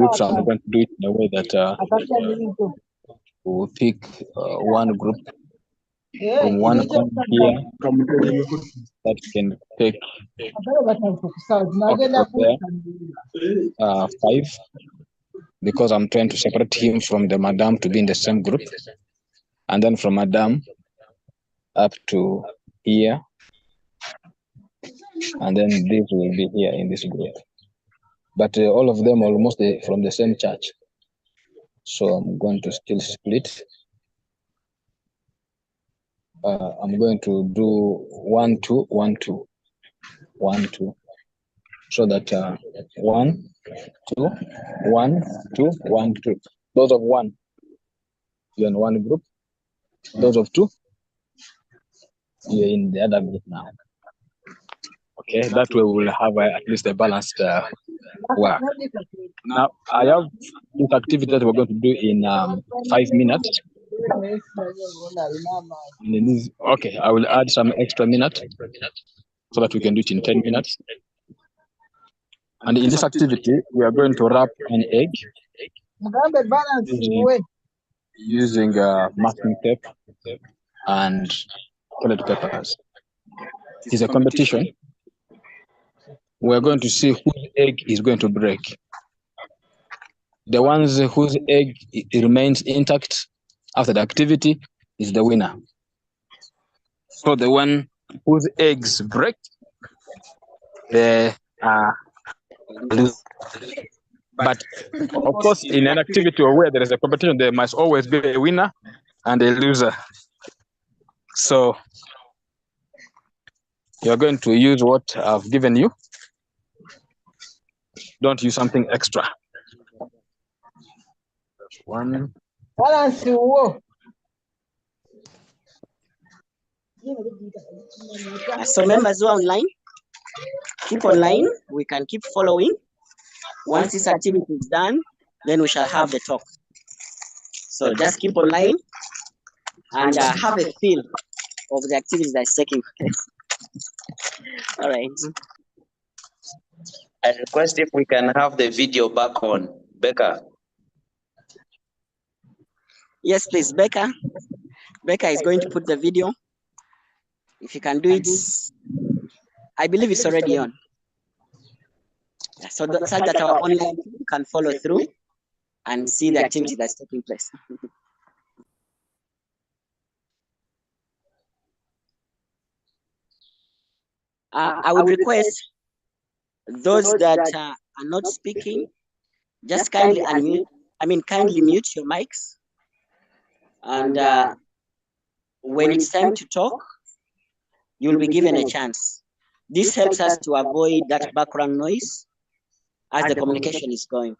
groups, I'm going to do it in a way that we'll pick one group from one corner here that can take there, 5, because I'm trying to separate him from the madam to be in the same group, and then from madam up to here, and then this will be here in this group. But all of them almost from the same church. So I'm going to still split. I'm going to do 1, 2, 1, 2, 1, 2, so that 1, 2, 1, 2, 1, 2. Those of 1, you're in one group. Those of 2, you're in the other group now. Okay, that way we'll have at least a balanced work. Now, I have this activity that we're going to do in 5 minutes. Okay, I will add some extra minutes so that we can do it in 10 minutes. And in this activity, we are going to wrap an egg using masking tape and colored papers. It's a competition. We're going to see whose egg is going to break. The ones whose egg remains intact after the activity is the winner. So the one whose eggs break, they are lose. But of course, in an activity where there is a competition, there must always be a winner and a loser. So you're going to use what I've given you. Don't use something extra. 1. So members who are online, keep online. We can keep following. Once this activity is done, then we shall have the talk. So just keep online and have a feel of the activities that is taking place. All right. I request if we can have the video back on. Becca. Yes, please, Becca. Becca is going to put the video. If you can do it, I believe it's already on. So that our online people can follow through and see the activity that's taking place. I would request those that are not speaking, just kindly unmute. Kindly mute your mics. And when it's time to talk, you'll be given a chance. This helps us to avoid that background noise as the communication is going.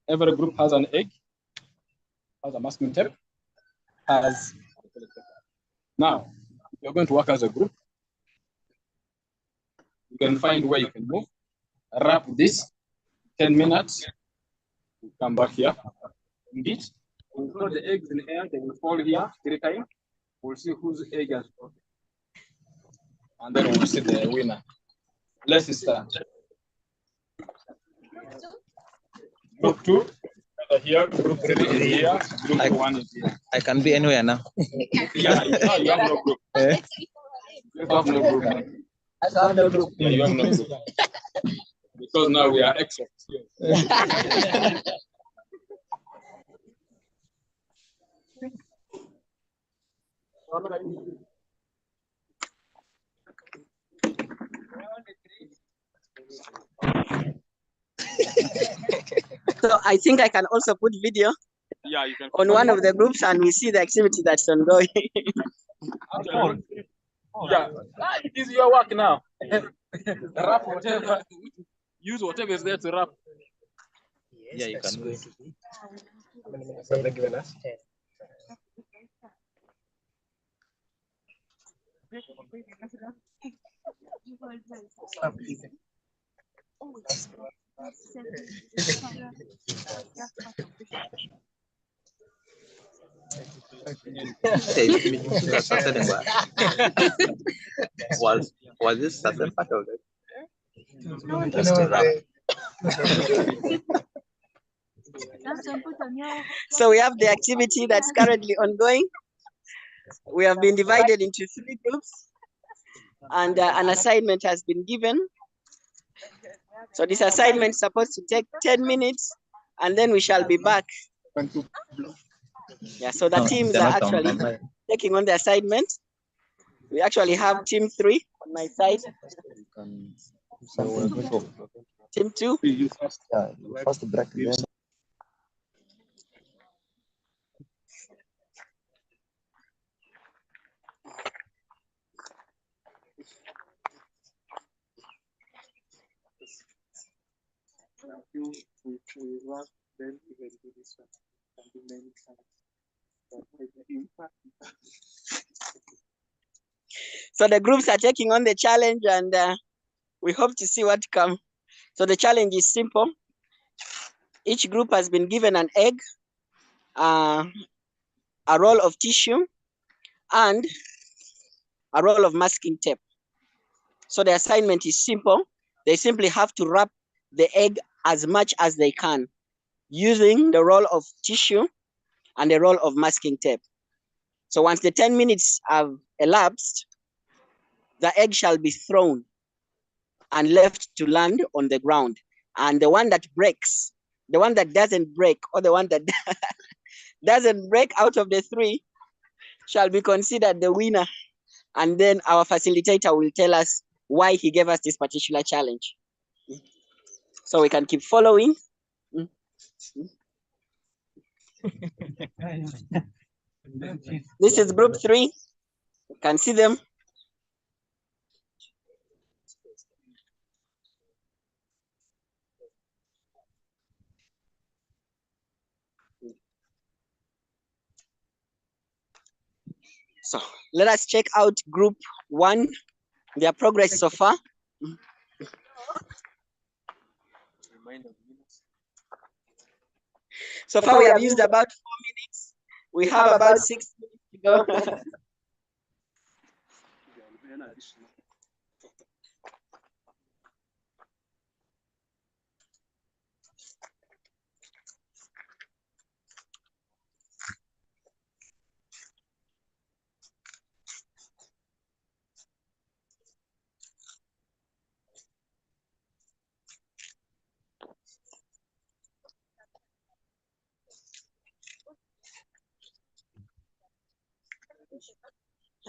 Every group has an egg, has a masking tape, has. Now, you're going to work as a group. You can find where you can move. Wrap this 10 minutes. We'll come back here. Indeed, we'll throw the eggs in the air. They will fall here 3 times. We'll see whose egg has fallen. And then we'll see the winner. Let's start. Group 2 here, group 3 is here, group 1 is here. I can be anywhere now. Yeah, you have no group. You have no group. I have no group. Yeah, you have no group. Because now we are experts. So I think I can also put video you can on one of the groups and we see the activity that's ongoing. Yeah, it is your work now. Wrap whatever, use whatever is there to wrap. Yeah, you can go. How many minutes have they given us? Was this such a part of it? So we have the activity that's currently ongoing. We have been divided into 3 groups, and an assignment has been given. So this assignment is supposed to take 10 minutes, and then we shall be back. Yeah, so the teams are actually taking on the assignment. We actually have team 3 on my side. Team 2. First break, then. So the groups are taking on the challenge, and we hope to see what comes. So the challenge is simple. Each group has been given an egg, a roll of tissue, and a roll of masking tape. So the assignment is simple. They simply have to wrap the egg as much as they can using the roll of tissue and the roll of masking tape. So once the 10 minutes have elapsed, the egg shall be thrown and left to land on the ground. And the one that breaks, the one that doesn't break, or the one that doesn't break out of the 3 shall be considered the winner. And then our facilitator will tell us why he gave us this particular challenge. So we can keep following. This is group 3. You can see them. So let us check out group 1, their progress so far. So far we have used about 4 minutes. We have about 6 minutes to go.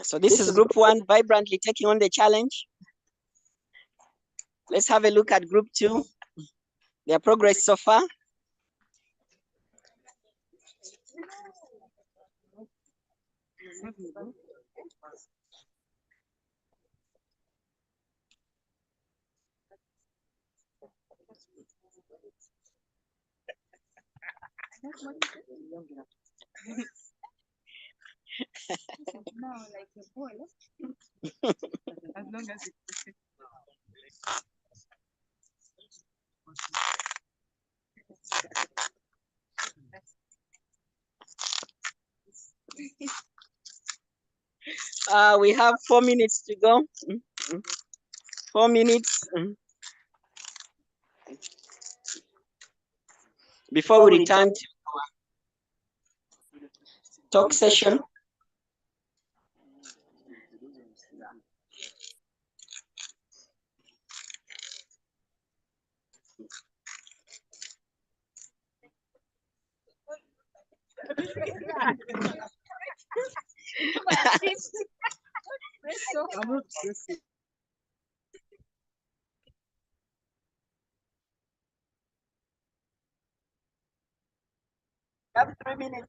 So this is group 1 vibrantly taking on the challenge. Let's have a look at group 2, their progress so far. As long as We have 4 minutes to go. 4 minutes. Before we return to our talk session. Have 3 minutes.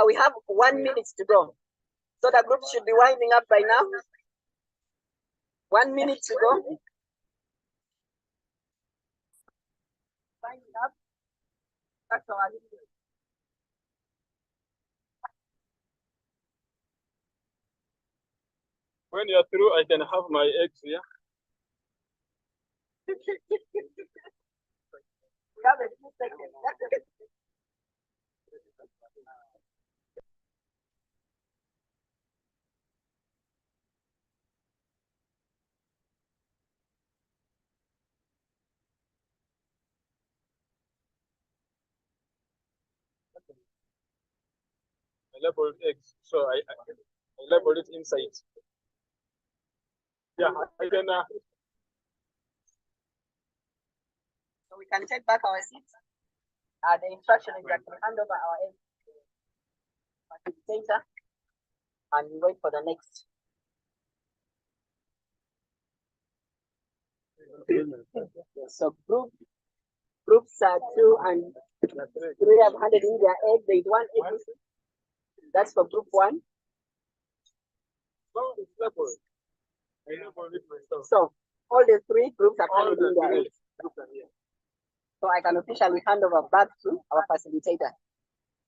We have 1 minute to go. So the group should be winding up by now. 1 minute to go. Winding up. That's all. When you're through, I can have my eggs here. We have a few seconds. I labeled eggs, so I labeled it inside. Yeah, I can. So we can take back our seats. The instruction is that we hand over our eggs to the facilitator and we wait for the next. So groups 2 and 3 have handed in their egg. There is 1 egg missing. That's for group 1. No, it's labeled. I labeled it myself. So all the 3 groups have handed in their eggs. So I can officially hand over back to our facilitator.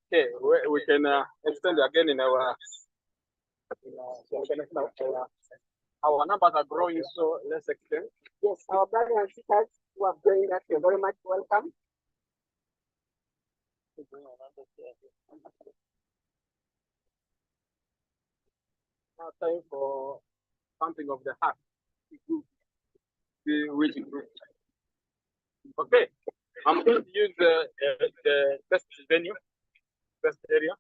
Okay, we can extend again in our numbers are growing, so let's extend. Yes, our brothers and sisters who have joined us, you're very much welcome. Now time for something of the heart. Which group? Okay, I'm going to use the test venue, test area.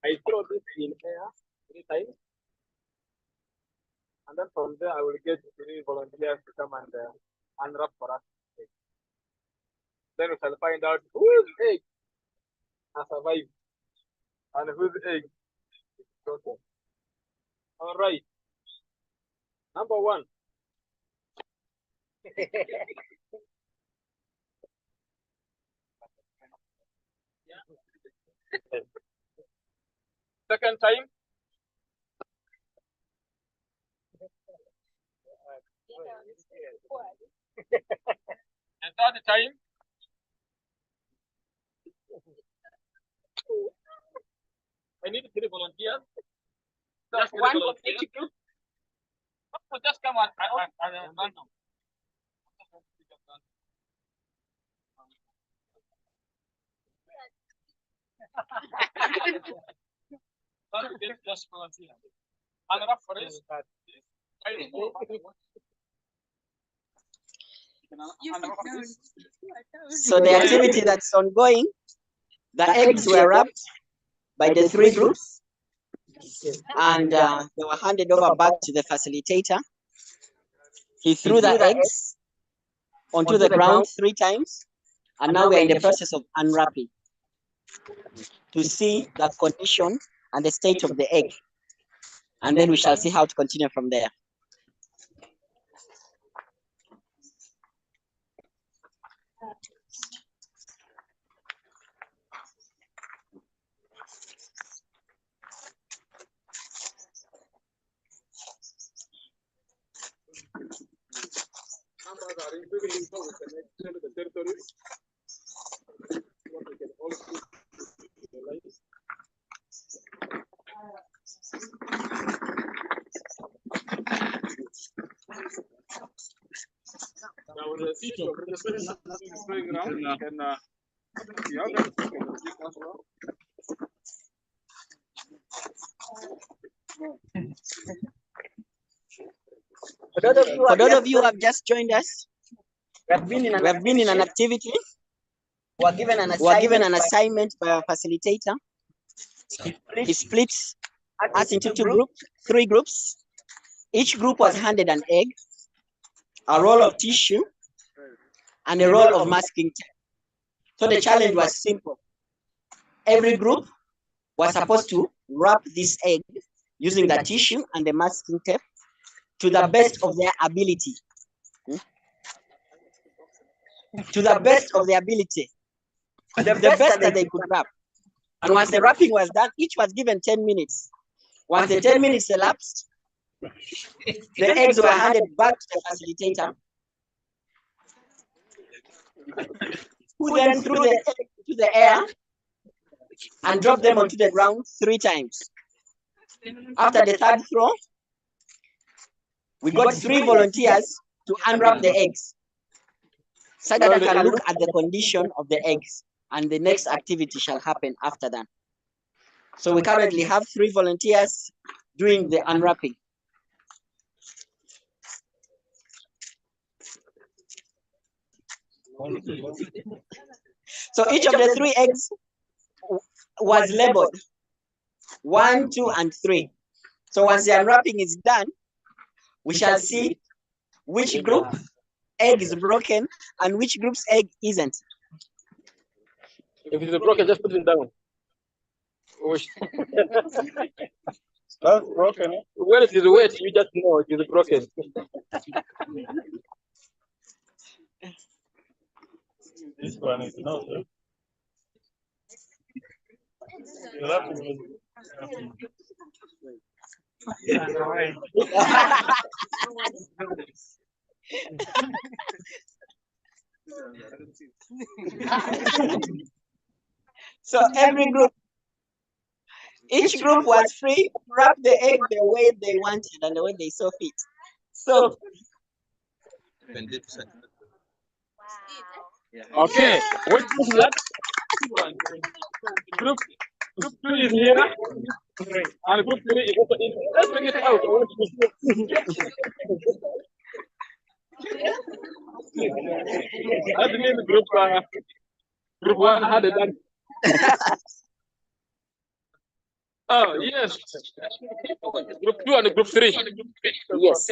I throw this in air 3 times. And then from there, I will get 3 volunteers to come and unwrap for us. Then we shall find out whose egg has survived and whose egg is broken. All right. Number 1. Second time. And third time. I need 3 volunteers. Just 1 from each group. Just come on. Random. Just volunteer. Unwrap for us. So the activity that's ongoing, the eggs were wrapped by the 3 groups and they were handed over back to the facilitator. He threw the eggs onto the ground 3 times and now we are in the process of unwrapping to see the condition and the state of the egg, and then we shall see how to continue from there. Numbers are increasing, so we can extend the territories. We can also utilize. Now, the system is going around. You can you have that as well. For those of you who have just joined us, We have been in an activity. We are given an assignment by our facilitator. He split us into three groups. Each group was handed an egg, a roll of tissue, and a roll of masking tape. So the challenge was simple. Every group was supposed to wrap this egg using the tissue and the masking tape to the best of their ability. To the best of their ability. The best that they could wrap. And once the wrapping was done, each was given 10 minutes. Once the 10 minutes elapsed, the eggs were handed back to the facilitator, who then threw the egg into the air and dropped them onto the ground 3 times. After the third throw, we got 3 volunteers to unwrap the eggs so that I can look at the condition of the eggs, and the next activity shall happen after that. So we currently have 3 volunteers doing the unwrapping. So each of the 3 eggs was labeled 1, 2, and 3. So once the unwrapping is done, we shall see which group egg is broken and which group's egg isn't. If it's broken, just put it down. That's broken. When it is wet, you just know it is broken. This one is not. So each group was free to wrap the egg the way they wanted and the way they saw fit. So Okay, what is that? Group 2 is here, and group 3 is also in. Let's bring it out. I want to see. That means group 1 had it done. Oh, yes. Group 2 and group 3. yes.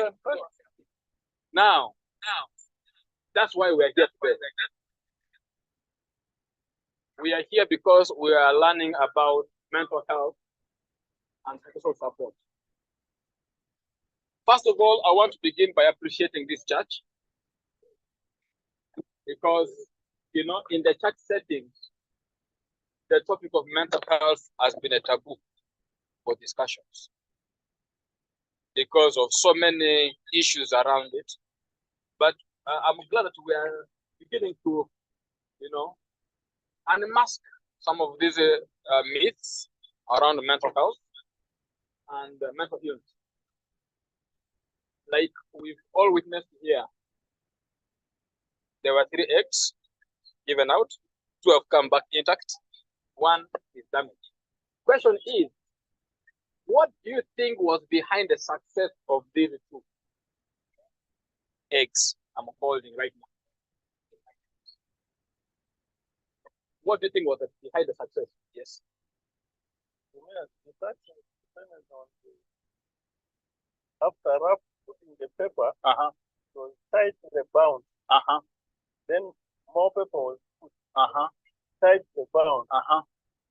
Now, that's why we are here today. We are here because we are learning about mental health and social support. First of all, I want to begin by appreciating this church, because, you know, in the church settings, the topic of mental health has been a taboo for discussions because of so many issues around it. But I'm glad that we are beginning to, you know, unmask some of these myths around mental health and mental illness. Like we've all witnessed here, there were 3 eggs given out, 2 have come back intact, 1 is damaged. Question is, what do you think was behind the success of these 2 eggs I'm holding right now? What do you think was behind the success? Yes. After putting the paper, Uh-huh. it was tied to the bound. Uh-huh. Then more paper was put Uh-huh. tied to the bound. Uh-huh.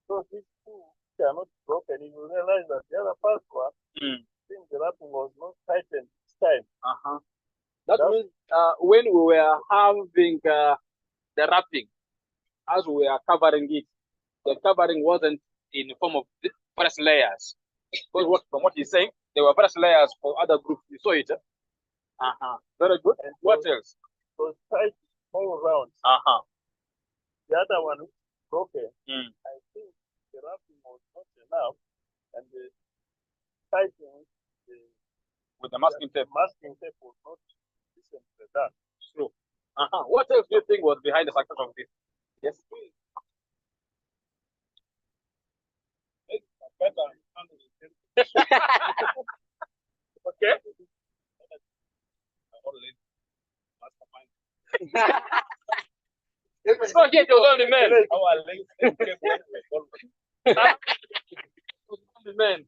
So these 2 are not broken. You realize that the other first one, since the wrapping was not tightened this time. Uh-huh. That means when we were having the wrapping, as we are covering it, the covering wasn't in the form of various layers. Because from what he's saying, there were various layers for other groups. You saw it. Uh-huh. Very good. And what else? It was tied all around. Uh-huh. The other one was broken. Mm. I think the wrapping was not enough, and the tightening With the masking tape. masking tape was not sufficient for that. True. Uh-huh. What else do you think was behind the success of this? Yes. Okay. It's not yet only men. Only men.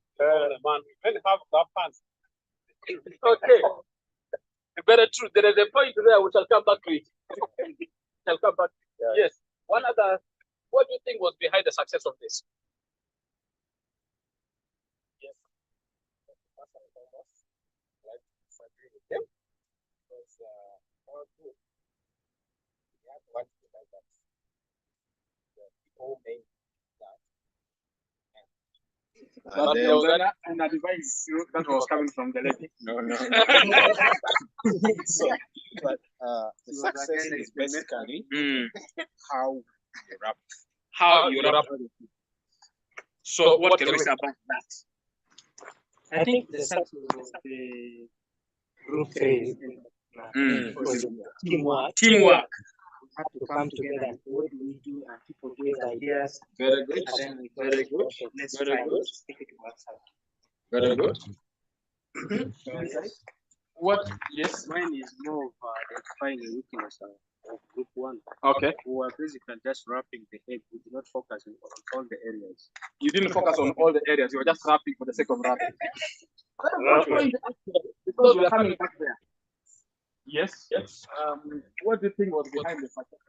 Men have pants. Okay. Very true. There is a point there we shall come back to it. Shall come back. Yes. One other. What do you think was behind the success of this? Yes. But there was an advice that was coming from the lady. No. But the success is basically how you rap. How you rap. So what can we say about that? I think the success of the group phase was teamwork. Teamwork. We have to come together and what do we do and people give ideas. Very good. And then we Very good. let's Very try good. if it works out. Very good. What? Yes. Mine is more of identifying a weakness of group one. Okay. We were basically just wrapping the egg. We did not focus on all the areas. You didn't focus on all the areas. You were just rapping for the sake of rapping. Because we are coming back there. Yes. Yes. What do you think was behind the success?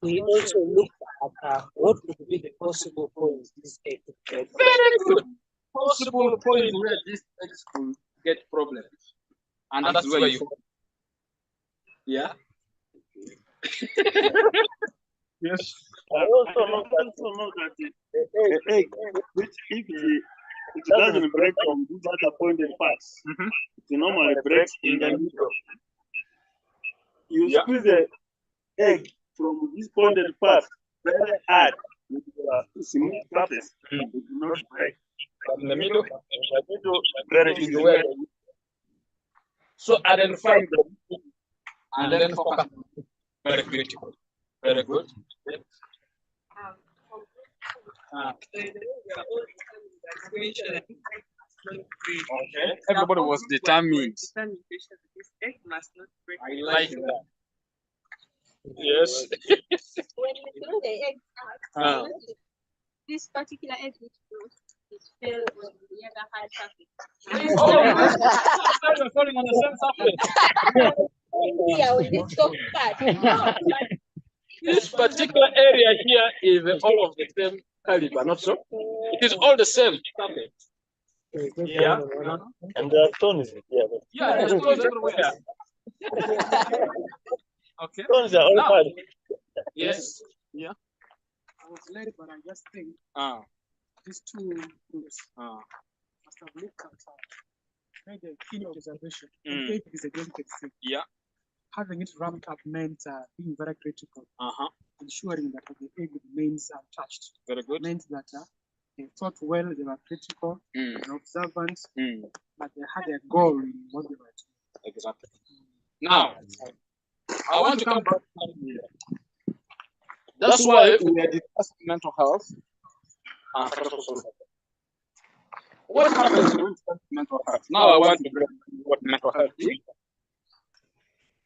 We also looked at what would be the possible points this egg could get. Very good. Possible point where this eggs could get problems. And that's where you. Yeah. Yes. I also know that the egg, which if it doesn't break from these other pointed parts, it normally breaks in the middle. You squeeze the egg from this pointed part very hard with a smooth surface. It will not break. In the middle, Very is easy. where. So identify them and then focus. Very critical. Very good. Okay. Everybody was determined. I like that. Yes. When you throw the egg out, this particular egg which goes, it fell on the other hard surface. Oh, you're falling on the same surface. Here on this top part. This particular area here is all of the same caliber, not so? It is all the same. Yeah. And there are stones here. Yeah, there's stones everywhere. Okay. Stones are all Now, bad. yes. Yeah. I was led, but I just think these two groups must have looked at made a keen observation. Egg is a delicate thing. Yeah. Having it ramped up meant being very critical, ensuring that the egg remains untouched. Very good. Meant that they thought well, they were critical, they were observant, but they had a goal in what they were doing. Exactly. Now, I want to come back to here. That's why we are discussing mental health and social health. What happens when we discuss mental health? Now I want to bring what mental health is.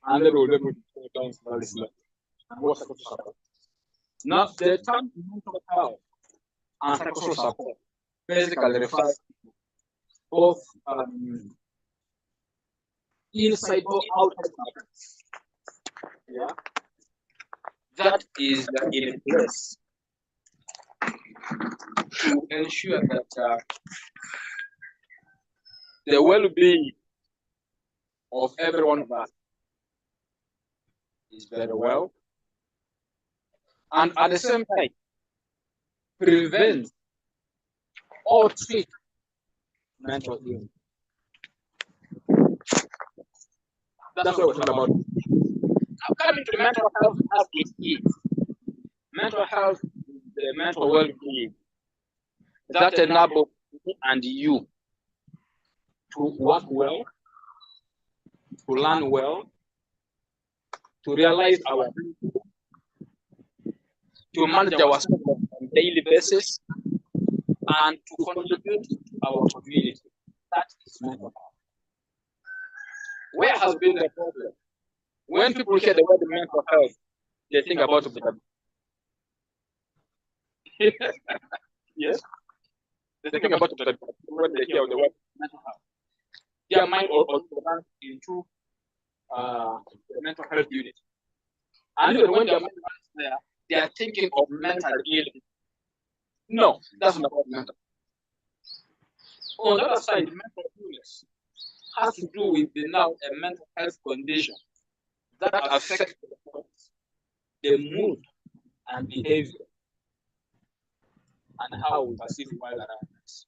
And then we'll go down to this level. And what social support. Now, the term mental health and psychosocial support basically refers to both inside or outside support. Yeah. That is in place to ensure that the well-being of every one of us is very well, and at the same time prevent or treat mental illness. That's what we're talking about. Coming to the mental health as it is. Mental health is the mental well-being that enables me and you to work well, to learn well, to realize our ability, to manage our stress on a daily basis, and to contribute to our community. That is mental health. Where has been the problem? When people hear the word mental health, they think about it. Yes? They think about it when they hear the word mental health. Their mind also runs into the mental health unit. And even when their mind runs there, they are thinking of mental illness. No, that's not about mental. On the other side, mental illness has to do with now a mental health condition that affects the mood and behavior and how we perceive the world around us.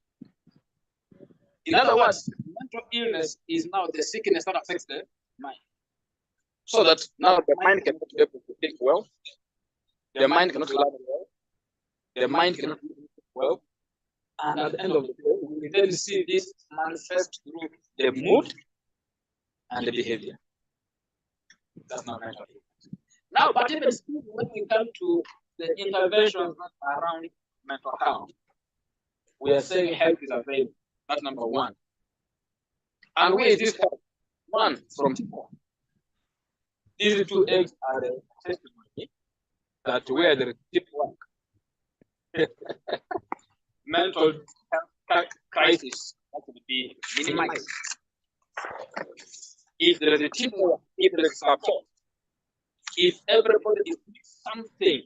In other words, mental illness is now the sickness that affects the mind. So that now the mind cannot be able to think well, the mind cannot learn well, the mind cannot think well, and at the end of the day, we then see this manifest through the mood and the behavior. That's not mental illness. Now, but even still, when we come to the interventions around mental health, we are saying health is available. That's number one. And where is this health? One, from people. These two eggs are the testimony that where there is deep work, mental health crisis that will be minimized. If there is a teamwork, if there is support, if everybody is doing something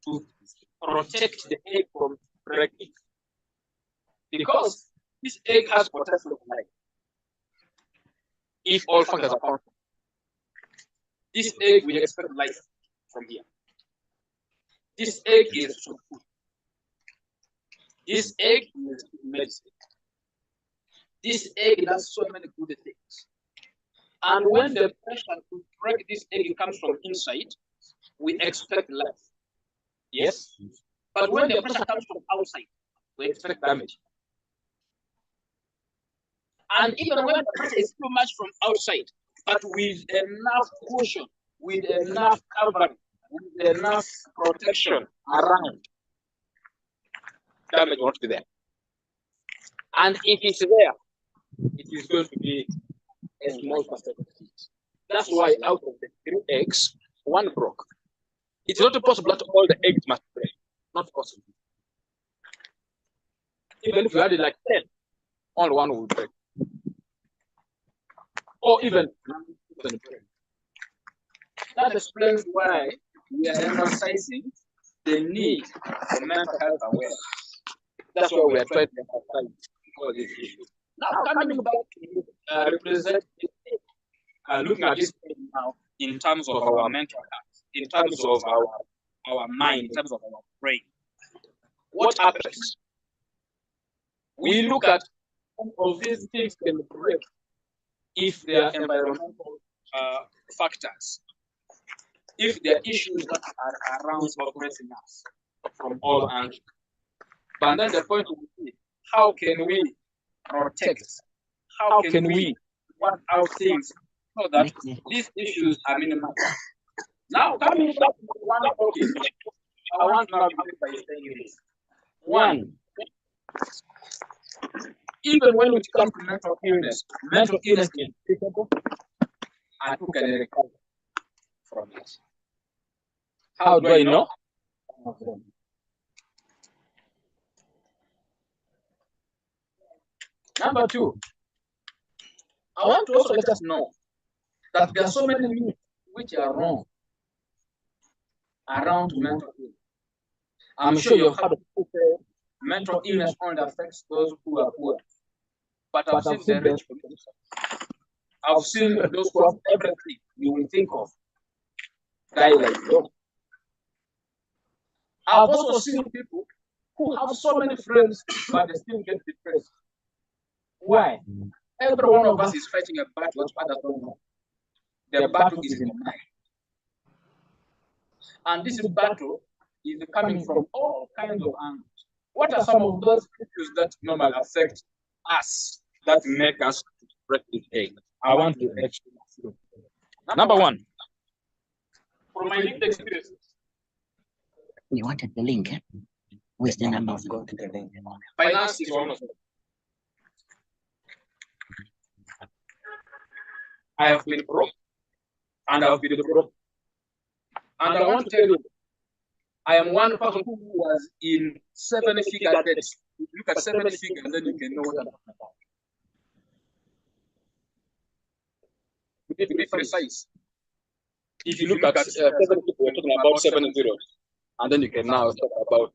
to protect the egg from breaking, because this egg has potential of life. If all factors are found, this egg will expect life from here. This egg is food. This egg is medicine. This egg does so many good things. And when the pressure to break this egg comes from inside, we expect life. Yes? But when the pressure comes from outside, we expect damage. And even when the pressure is too much from outside, but with enough caution, with enough covering, with enough protection around, damage won't be there. And if it's there, it is going to be a small percentage. That's why out of the 3 eggs, 1 broke. It's not possible that all the eggs must break. Not possible. Even if you had it like 10, only 1 will break. Or even break. That explains why we are emphasizing the need for mental health awareness. That's why we are trying to emphasize all these issues. Now, coming back to represent looking at this now in terms of our mental health, in terms of our mind, in terms of our brain. What happens? We look at some of these things can break if there are environmental factors, if there are issues that are around oppressing us from all angles. But then the point will be, how can we protect? How can we work out things so that these issues are minimized? Now, coming back to one topic, I want to begin by saying this. One, even when it comes to mental illness is treatable and who can recover from it. How do I know? Number 2, I want to also let us know that there are so many myths which are wrong around mental illness. I'm sure you've heard of people say mental illness only affects those who are poor. But I've seen the rich community. I've seen those who have everything you will think of die like those. I've also seen people who have so many friends, but they still get depressed. Why? Every one of us is fighting a battle which others don't know. The battle is in the mind. And this battle is coming from all kinds of angles. What are some of those issues that normally affect us, that make us break this egg? I want to explain. Number 1, from my lived experiences. We wanted the link. Where's the number of go to the link? Finance is one of them. I have been broke, and I have been broke. And I want to tell you, I am one person who was in 7-figure debt. You look at 7 figures, and then you can know what I'm talking about. To be precise, if you look at 7 people, we're talking about 7 zeros, and then you can now talk about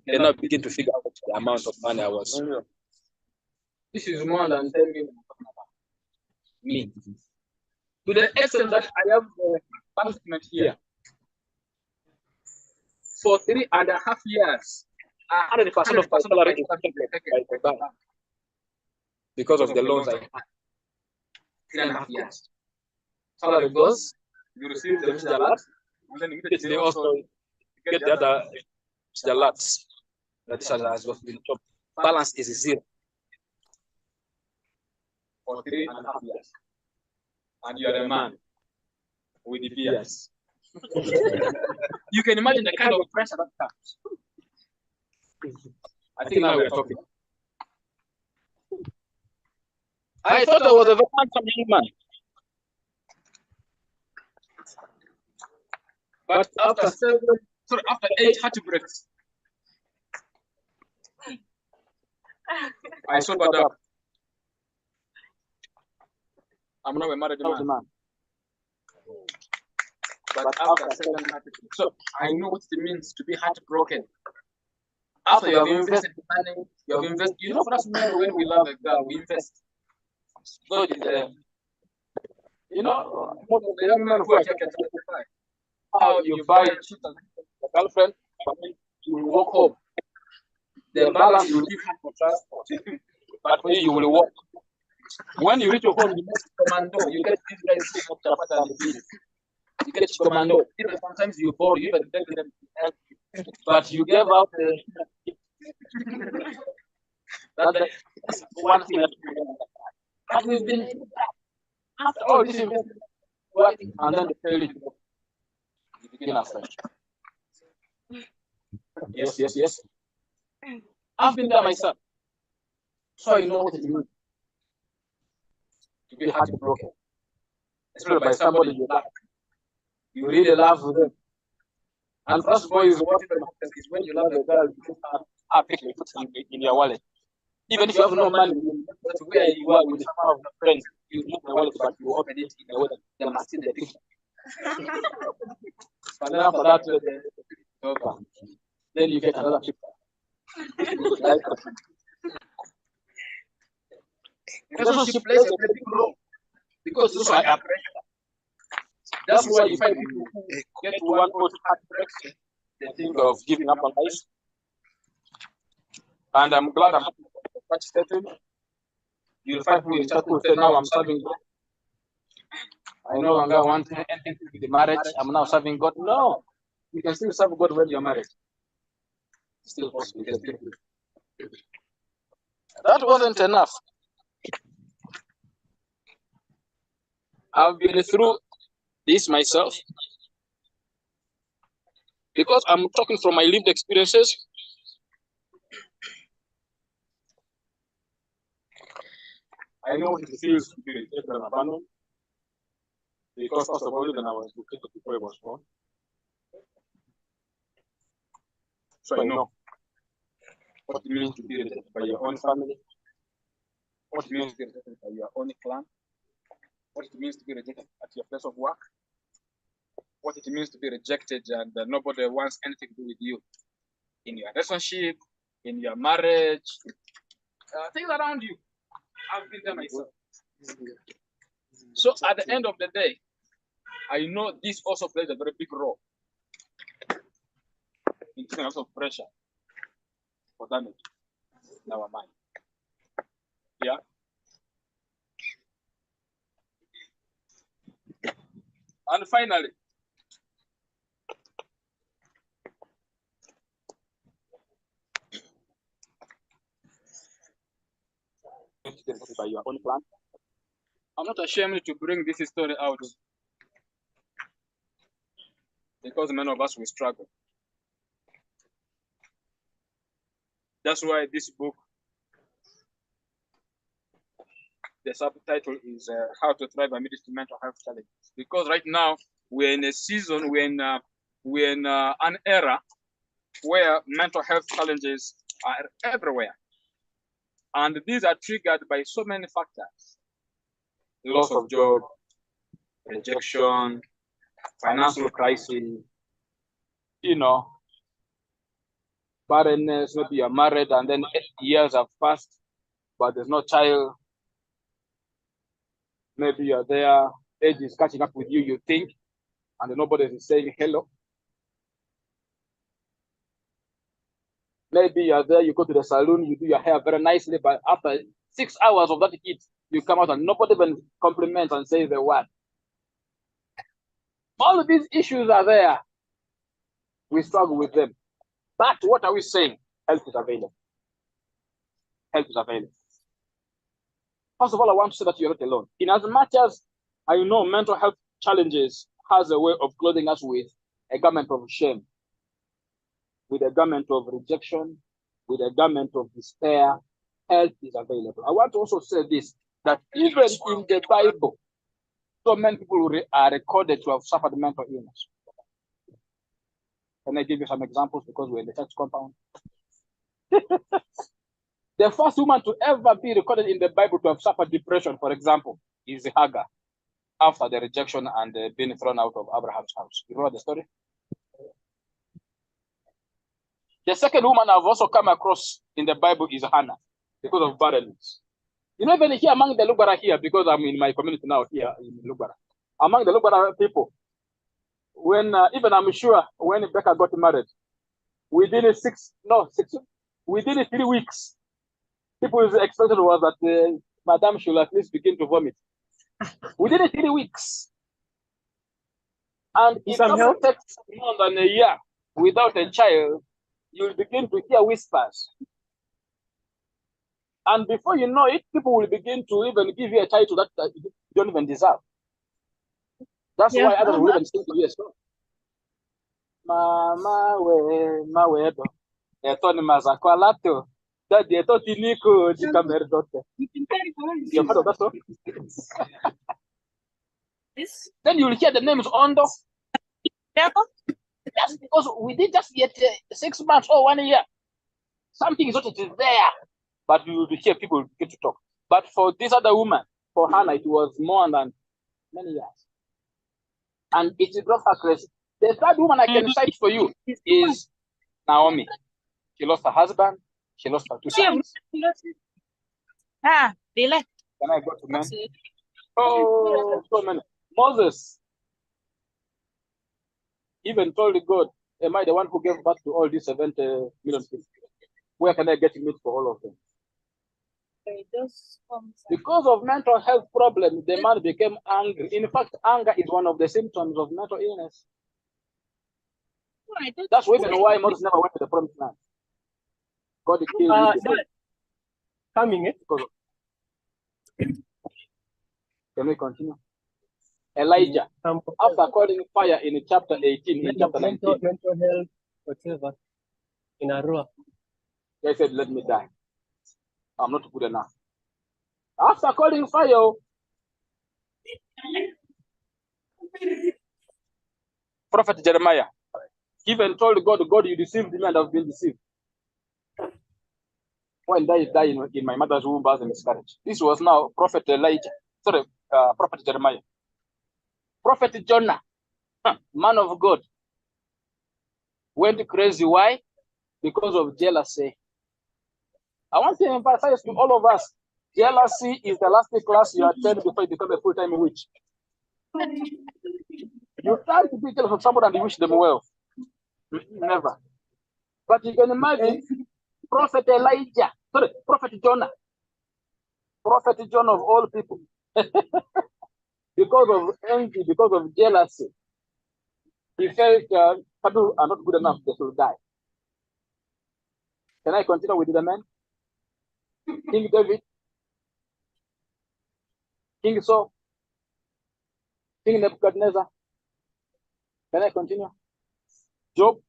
you can now begin to figure out the amount of money I was. This is more than 10 million. Me. To the extent that I have the bank statement here. For 3.5 years, 100% of my salary is taken by the bank because of the loans I had. 3.5 years. Salary goes, you receive the message alert, and then immediately they also get the other message alerts that this has been chopped. Balance is 0 for 3.5 years. And you are a man with the beers. You can imagine the kind of pressure that comes. I think now we are talking. I thought I was a very handsome young man. But after 8 heartbreaks, I sobered up. I'm not a married man. But after 7 heartbreaks, so I know what it means to be heartbroken. After you have invested money, you have invested. You know, for us men, when we love a girl, we invest. So, you know, most of the young men who are here can testify how you buy a girlfriend, but when you walk home, the balance you give her for transport, but when you will walk. When you reach your home, you get commando. You get these guys who talk about the business. You get commando. Even sometimes you borrow, you even take them, but you gave out that's one thing that but we've been after all this investment, and then the failure, you begin afresh. Yes. I've been there myself, so I know what it means to be heartbroken, especially by somebody you love. You really love them. And first boys, what happens is when you love a girl, you have picture in your wallet. Even if you have no money, that's where you are with some of your friends. You look the wallet, but you open it in a way that they must see the picture. But then after that, then you get another picture. Relationship plays a very big role because also I pressure. That's why you find people who get to one or two heartbreaks, they think of giving up on life. And I'm glad I'm much settled. You'll find people in chat who say, now I'm serving God. I no longer want anything to do with the marriage. I'm now serving God. No, you can still serve God when you're married. Still possible. That wasn't enough. I've been through this myself because I'm talking from my lived experiences. I know what it feels to be rejected and abandoned because, first of all, even I was located before I was born. So I know what it means to be rejected by your own family, what it means to be rejected by your own clan, what it means to be rejected at your place of work, what it means to be rejected and nobody wants anything to do with you in your relationship, in your marriage, things around you. I've been there myself. So at the end of the day, I know this also plays a very big role in terms of pressure for damage in our mind. Yeah. And finally, by your own plan. I'm not ashamed to bring this story out because many of us will struggle. That's why this book the subtitle is How to Thrive Amidst Mental Health Challenges. Because right now we're in a season, we're in an era where mental health challenges are everywhere. And these are triggered by so many factors. Loss of job, rejection, financial crisis, barrenness, maybe you're married and then 8 years have passed, but there's no child. Maybe you're there, age is catching up with you, you think, and nobody is saying hello. Maybe you're there, you go to the salon, you do your hair very nicely, but after 6 hours of that heat, you come out and nobody even compliments and says a word. All of these issues are there. We struggle with them. But what are we saying? Help is available. Help is available. First of all, I want to say that you're not alone. In as much as I know mental health challenges has a way of clothing us with a garment of shame, with a garment of rejection, with a garment of despair, help is available. I want to also say this, that even in the Bible, so many people are recorded to have suffered mental illness. Can I give you some examples because we're in the church compound? The first woman to ever be recorded in the Bible to have suffered depression, for example, is Hagar, after the rejection and being thrown out of Abraham's house. You know the story? The second woman I've also come across in the Bible is Hannah, because of barrenness. You know, even here among the Lugara here, because I'm in my community now here in Lugara, among the Lugara people, when even I'm sure when Becca got married, within 3 weeks, people's expectation was that Madame should at least begin to vomit. Within 3 weeks. And if someone takes more than a year without a child, you'll begin to hear whispers. And before you know it, people will begin to even give you a title that you don't even deserve. That's why others will even sing to you as well. Mama we do. Etoni mazakwalato. Daddy etoti niko jikamerdote. You've heard of that song? Then you'll hear the names Ondo. Just because we did just yet 6 months or 1 year. Something is not there. But you will hear people get to talk. But for this other woman, for Hannah, it was more than many years. And it drove her crazy. The third woman I can cite for you is Naomi. She lost her husband. She lost her 2 sons. Can I go to men? Oh, so many. Moses even told God, am I the one who gave birth to all these 70 million people? Where can I get meat for all of them? Because of mental health problems, the man became angry. In fact, anger is one of the symptoms of mental illness. That's even why Moses never went to the promised land. God killed him. Coming in. Can we continue? Elijah, after calling fire in chapter 18, in chapter 19. Mental health, whatever, in Arua. They said, let me die. I'm not good enough. After calling fire, Prophet Jeremiah even told God, God, you deceived me and I've been deceived. When I died in my mother's womb as a miscarriage. This was now Prophet Prophet Jeremiah. Prophet Jonah, man of God, went crazy. Why? Because of jealousy. I want to emphasize to all of us, jealousy is the last class you attend before you become a full-time witch. You try to be jealous of someone and you wish them well. Never. But you can imagine Prophet Jonah. Prophet Jonah of all people. Because of envy, because of jealousy, he felt people are not good enough, they should die. Can I continue with the man? King David, King Saul, King Nebuchadnezzar. Can I continue? Job.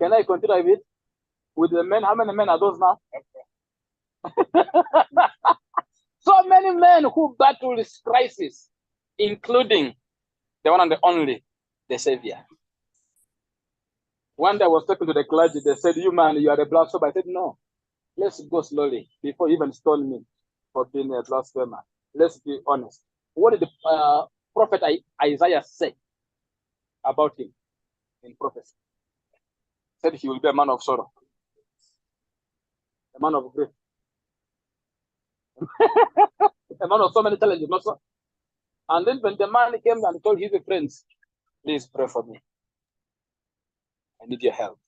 Can I continue with the men? How many men are those now? So many men who battle this crisis, including the one and the only, the Savior. One day I was talking to the clergy. They said, "You man, you are a blasphemer." I said, "No, let's go slowly before you even stone me for being a blasphemer. Let's be honest. What did the prophet Isaiah say about him in prophecy? He said he will be a man of sorrow, a man of grief, a man of so many challenges. Not so. And then when the man came and told his friends, "Please pray for me. I need your help."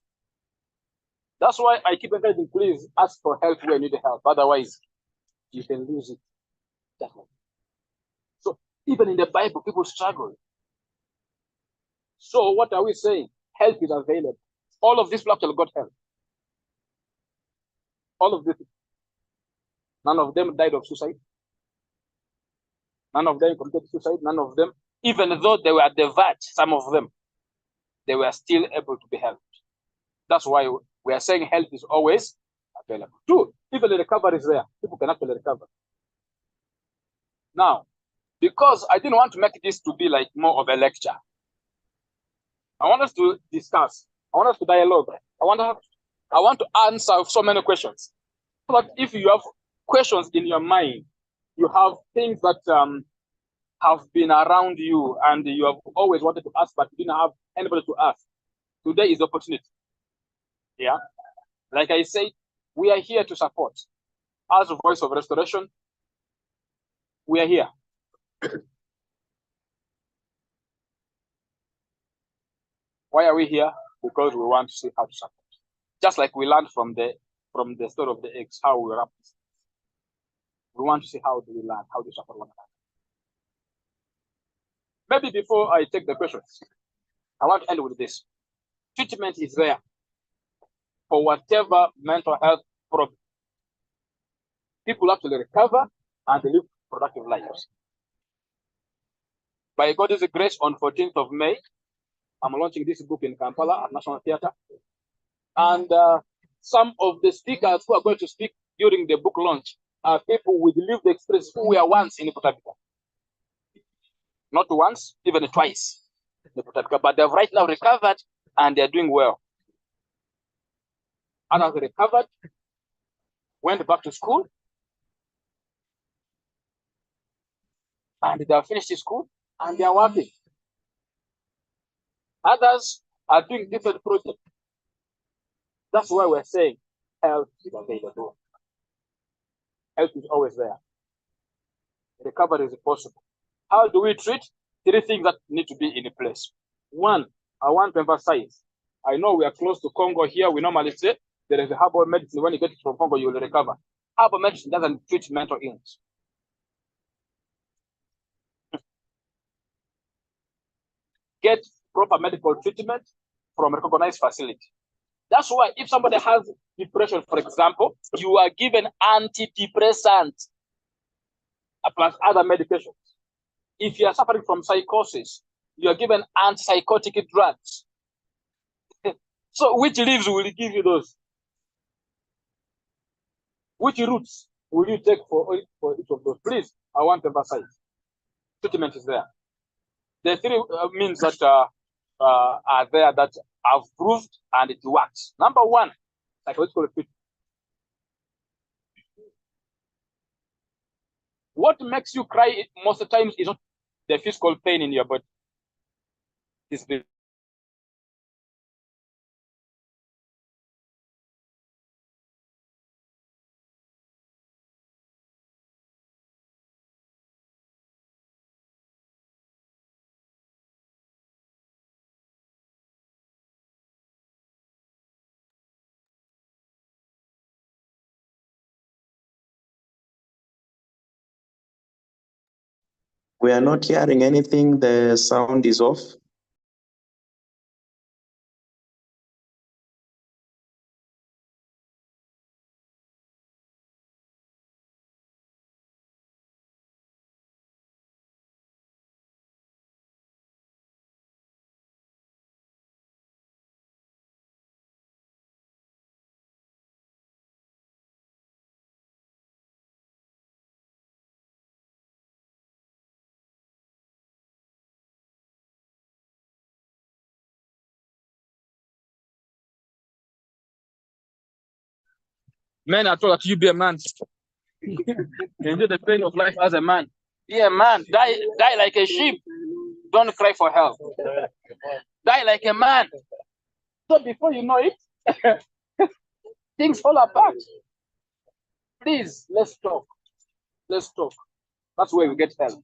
That's why I keep encouraging, please ask for help when you need help. Otherwise, you can lose it. So even in the Bible, people struggle. So what are we saying? Help is available. All of these people actually got help. All of this. None of them died of suicide. None of them committed suicide. None of them, even though they were at the verge, some of them, they were still able to be helped. That's why we are saying help is always available. Two, even the recovery is there. People can actually recover. Now, because I didn't want to make this to be like more of a lecture, I want us to discuss. I want us to dialogue. I want to answer so many questions. But if you have questions in your mind, you have things that have been around you and you have always wanted to ask, but you didn't have anybody to ask. Today is the opportunity. Yeah. Like I said, we are here to support. As a voice of restoration, we are here. Why are we here? Because we want to see how to support. Just like we learned from the story of the eggs, how we wrap this. We want to see how do we learn, how to support one another. Maybe before I take the questions, I want to end with this. Treatment is there for whatever mental health problem. People actually recover and live productive lives. By God's grace, on 14th of May, I'm launching this book in Kampala at National Theatre. And some of the speakers who are going to speak during the book launch are people with lived experience who were once in Putabika. Not once, even twice in Putabika, but they've right now recovered and they're doing well. Others recovered, went back to school, and they have finished school and they are working. Others are doing different projects. That's why we're saying help is available. Help is always there. Recovery is possible. How do we treat? Three things that need to be in place. One, I want to emphasize. I know we are close to Congo here. We normally say there is a herbal medicine. When you get it from Congo, you will recover. Herbal medicine doesn't treat mental illness. Get proper medical treatment from a recognized facility. That's why if somebody has depression, for example, you are given antidepressants plus other medications. If you are suffering from psychosis, you are given antipsychotic drugs. So which leaves will give you those? Which routes will you take for each of those? Please, I want to emphasize. Treatment is there. The three means that are there that have proved and it works. Number one, psychological treatment. What makes you cry most of the times is not the physical pain in your body. It's the We are not hearing anything. The sound is off. Men are told that you be a man. Enjoy the pain of life as a man. Be a man. Die like a sheep. Don't cry for help. Die like a man. So before you know it, things fall apart. Please, let's talk. Let's talk. That's where we get help.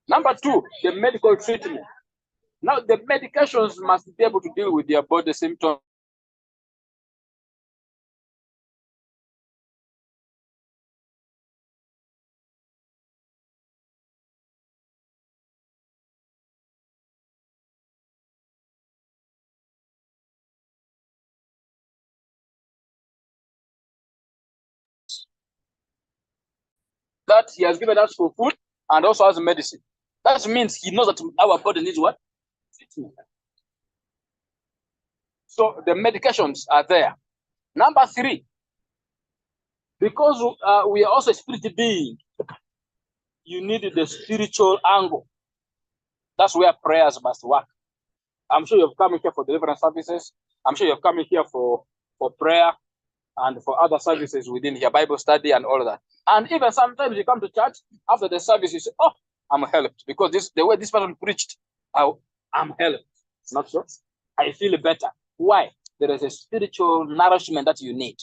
Number two, the medical treatment. Now, the medications must be able to deal with their body symptoms. That he has given us for food and also as medicine. That means he knows that our body needs what? So the medications are there. Number three, because we are also a spirit being, you need the spiritual angle. That's where prayers must work. I'm sure you've come here for deliverance services. I'm sure you've come here for prayer and for other services within here, Bible study and all of that. And even sometimes you come to church, after the service, you say, oh, I'm helped. Because the way this person preached, I'm helped. Not so. I feel better. Why? There is a spiritual nourishment that you need.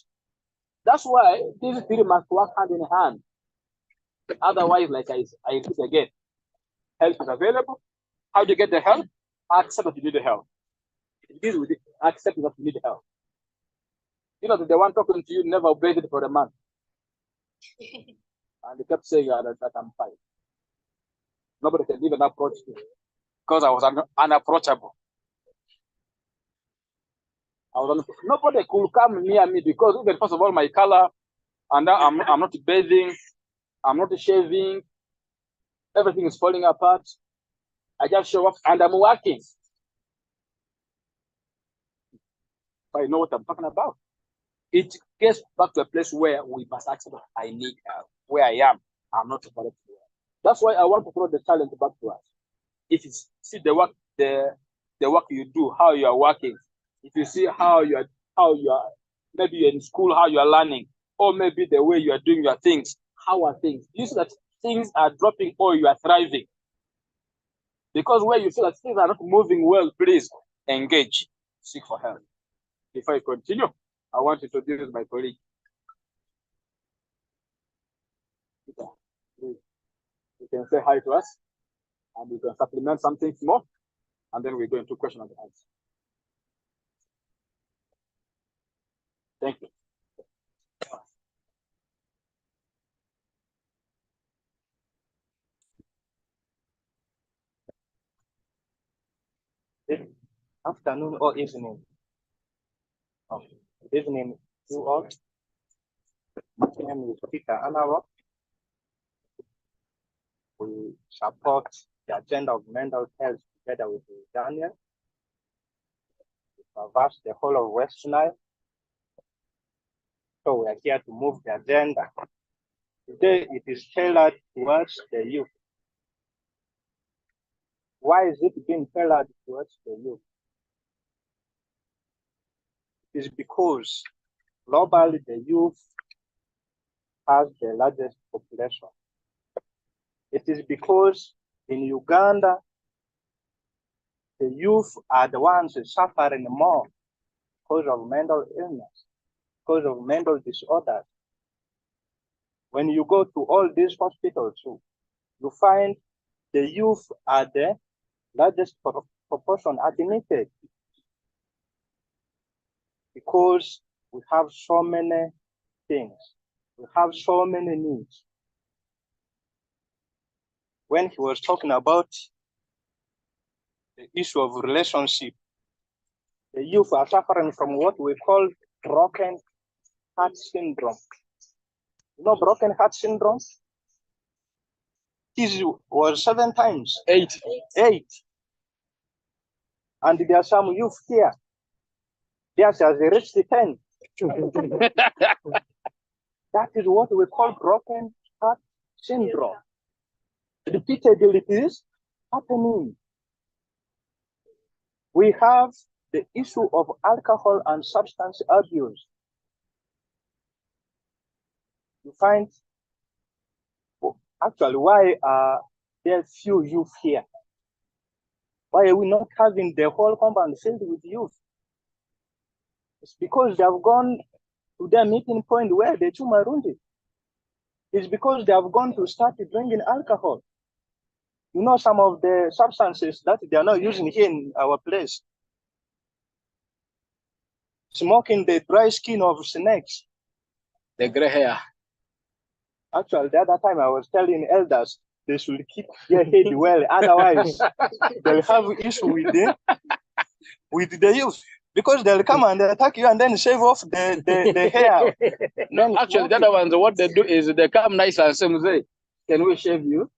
That's why these three must work hand in hand. Otherwise, like I repeat again, help is available. How do you get the help? Accept that you need the help. It is with it. Accept that you need the help. You know, the one talking to you never waited for a month. And they kept saying that I'm fine. Nobody can even approach me because I was unapproachable. Nobody could come near me because even first of all, my color, and I'm not bathing, I'm not shaving, everything is falling apart. I just show up and I'm working. I know what I'm talking about. It gets back to a place where we must accept that I need help. Where I am, I'm not correct. That's why I want to throw the challenge back to us. If you see the work you do, how you are working, if you see how you are, maybe you're in school, how you are learning, or maybe the way you are doing your things, how are things? You see that things are dropping or you are thriving. Because where you feel that things are not moving well, please engage, seek for help. Before I continue, I want to introduce my colleague. Please, you can say hi to us, and you can supplement something more, and then we go into question and answer. Thank you. Afternoon or evening. Good evening to all. My name is Peter Anawa. We support the agenda of mental health together with Daniel. We traverse the whole of West Nile. So we are here to move the agenda. Today it is tailored towards the youth. Why is it being tailored towards the youth? It is because globally the youth has the largest population. It is because in Uganda, the youth are the ones suffering more because of mental illness, because of mental disorders. When you go to all these hospitals, you find the youth are the largest proportion admitted because we have so many things. We have so many needs. When he was talking about the issue of relationship, the youth are suffering from what we call broken heart syndrome. You know broken heart syndrome? It was 7 times. 8. And there are some youth here. Theirs has reached 10. That is what we call broken heart syndrome. Repeatedly it is happening. We have the issue of alcohol and substance abuse. you find, actually, why are there few youth here? Why are we not having the whole compound filled with youth? It's because they have gone to their meeting point where they chumarundi. It's because they have gone to start drinking alcohol. You know, some of the substances that they are not using here in our place. Smoking the dry skin of snakes. The gray hair. Actually, the other time I was telling elders they should keep their head well, otherwise they'll have issue with the youth. Because they'll come and attack you and then shave off the hair. No, actually, the other ones, what they do is they come nice and say, can we shave you?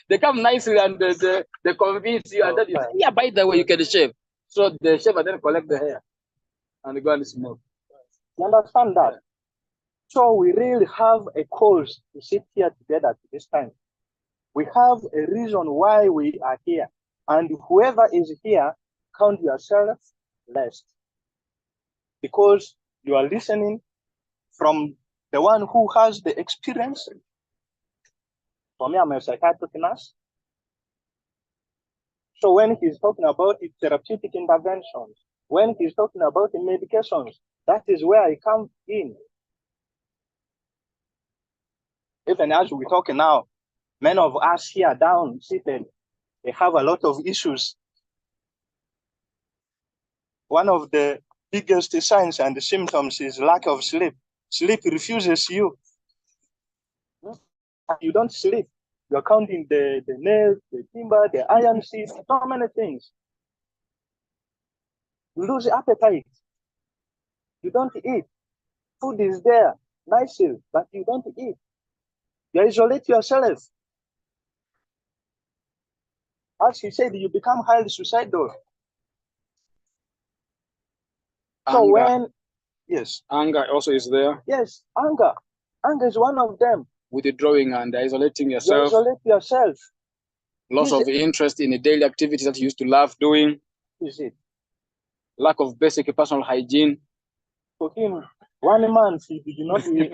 They come nicely and they convince you, and then you say, yeah, by the way, you can shave. So they shave and then collect the hair and go and smoke. You understand that? So we really have a cause to sit here together at this time. We have a reason why we are here. And whoever is here, count yourself blessed. Because you are listening from the one who has the experience. For me, I'm a psychiatric nurse. So when he's talking about therapeutic interventions, when he's talking about the medications, that is where I come in. Even as we're talking now, many of us here down seated, they have a lot of issues. One of the biggest signs and symptoms is lack of sleep. Sleep refuses you. You don't sleep. You're counting the nails, the timber, the iron sheets, so many things. You lose appetite. You don't eat. Food is there, nicely, but you don't eat. You isolate yourself. As he said, you become highly suicidal. So Anger. when, yes. Anger also is there. Yes, anger. Anger is one of them. Withdrawing and isolating You yourself. isolate yourself. Loss of interest in the daily activities that you used to love doing. Is it? Lack of basic personal hygiene. For him, 1 month he did not eat.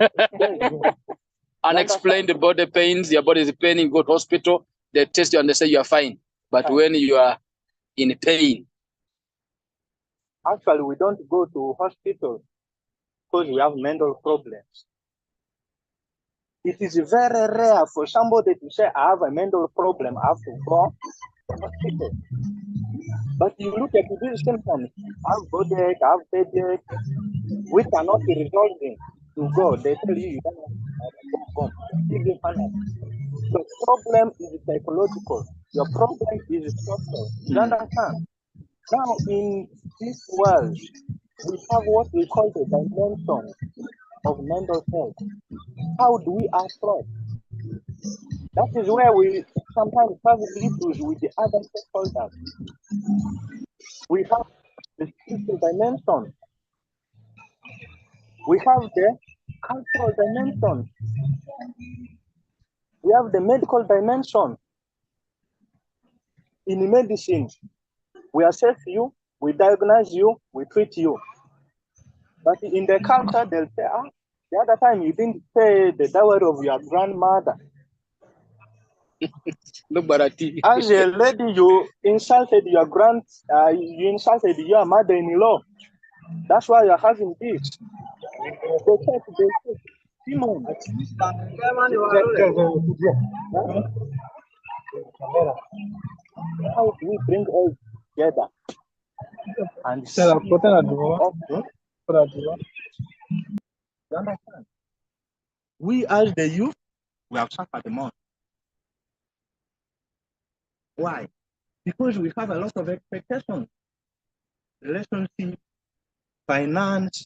Unexplained body pains, your body is paining, go to hospital, they test you and they say you are fine. But when you are in pain. Actually, we don't go to hospital because we have mental problems. It is very rare for somebody to say, I have a mental problem, I have to go to hospital. But you look at these symptoms, I have body ache, I have headache, we cannot be resolving to go. They tell you you don't have to go home. The problem is psychological. Your problem is social. You understand? Now, in this world, we have what we call the dimension of mental health. How do we approach? That is where we sometimes have issues with the other stakeholders. We have the spiritual dimension. We have the cultural dimension. We have the medical dimension. In medicine, we assess you, we diagnose you, we treat you. But in the culture, they'll say, the other time you didn't pay the dowry of your grandmother. As a lady, you insulted your you insulted your mother-in-law. That's why you're having this. They said, Simon. How do we bring all together? And we as the youth, we have suffered more. Why? Because we have a lot of expectations. Relationship, finance,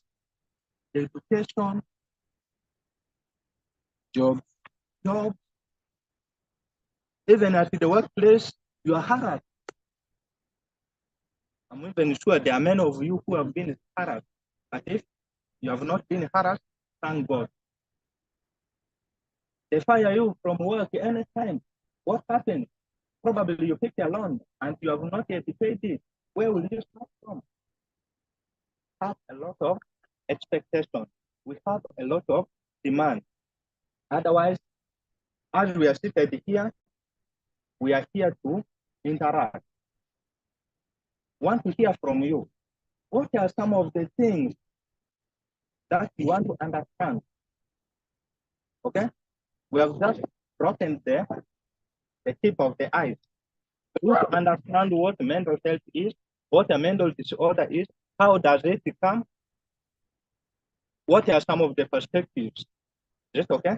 education, job. Even at the workplace, you are harassed. I'm even sure there are many of you who have been harassed. But if you have not been harassed, thank God. They fire you from work anytime. What happened? Probably you pick a loan and you have not yet paid it. Where will you start from? Have a lot of expectations. we have a lot of demand. Otherwise, as we are seated here, we are here to interact. Want to hear from you. What are some of the things that you want to understand? Okay? We have just broken the tip of the ice. You to understand what mental health is, what a mental disorder is, how does it become, what are some of the perspectives? Just okay?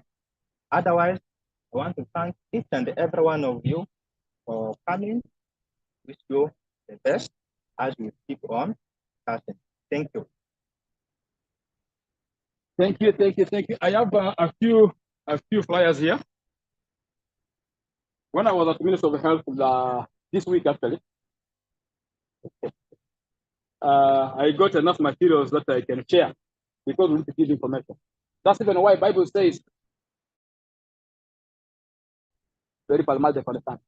Otherwise, I want to thank each and every one of you for coming. Wish you the best as we keep on discussing. Thank you. Thank you, thank you, thank you. I have a few flyers here. When I was at Minister of Health this week, actually, I got enough materials that I can share because we need to give information. That's even why Bible says, very palmate for the time.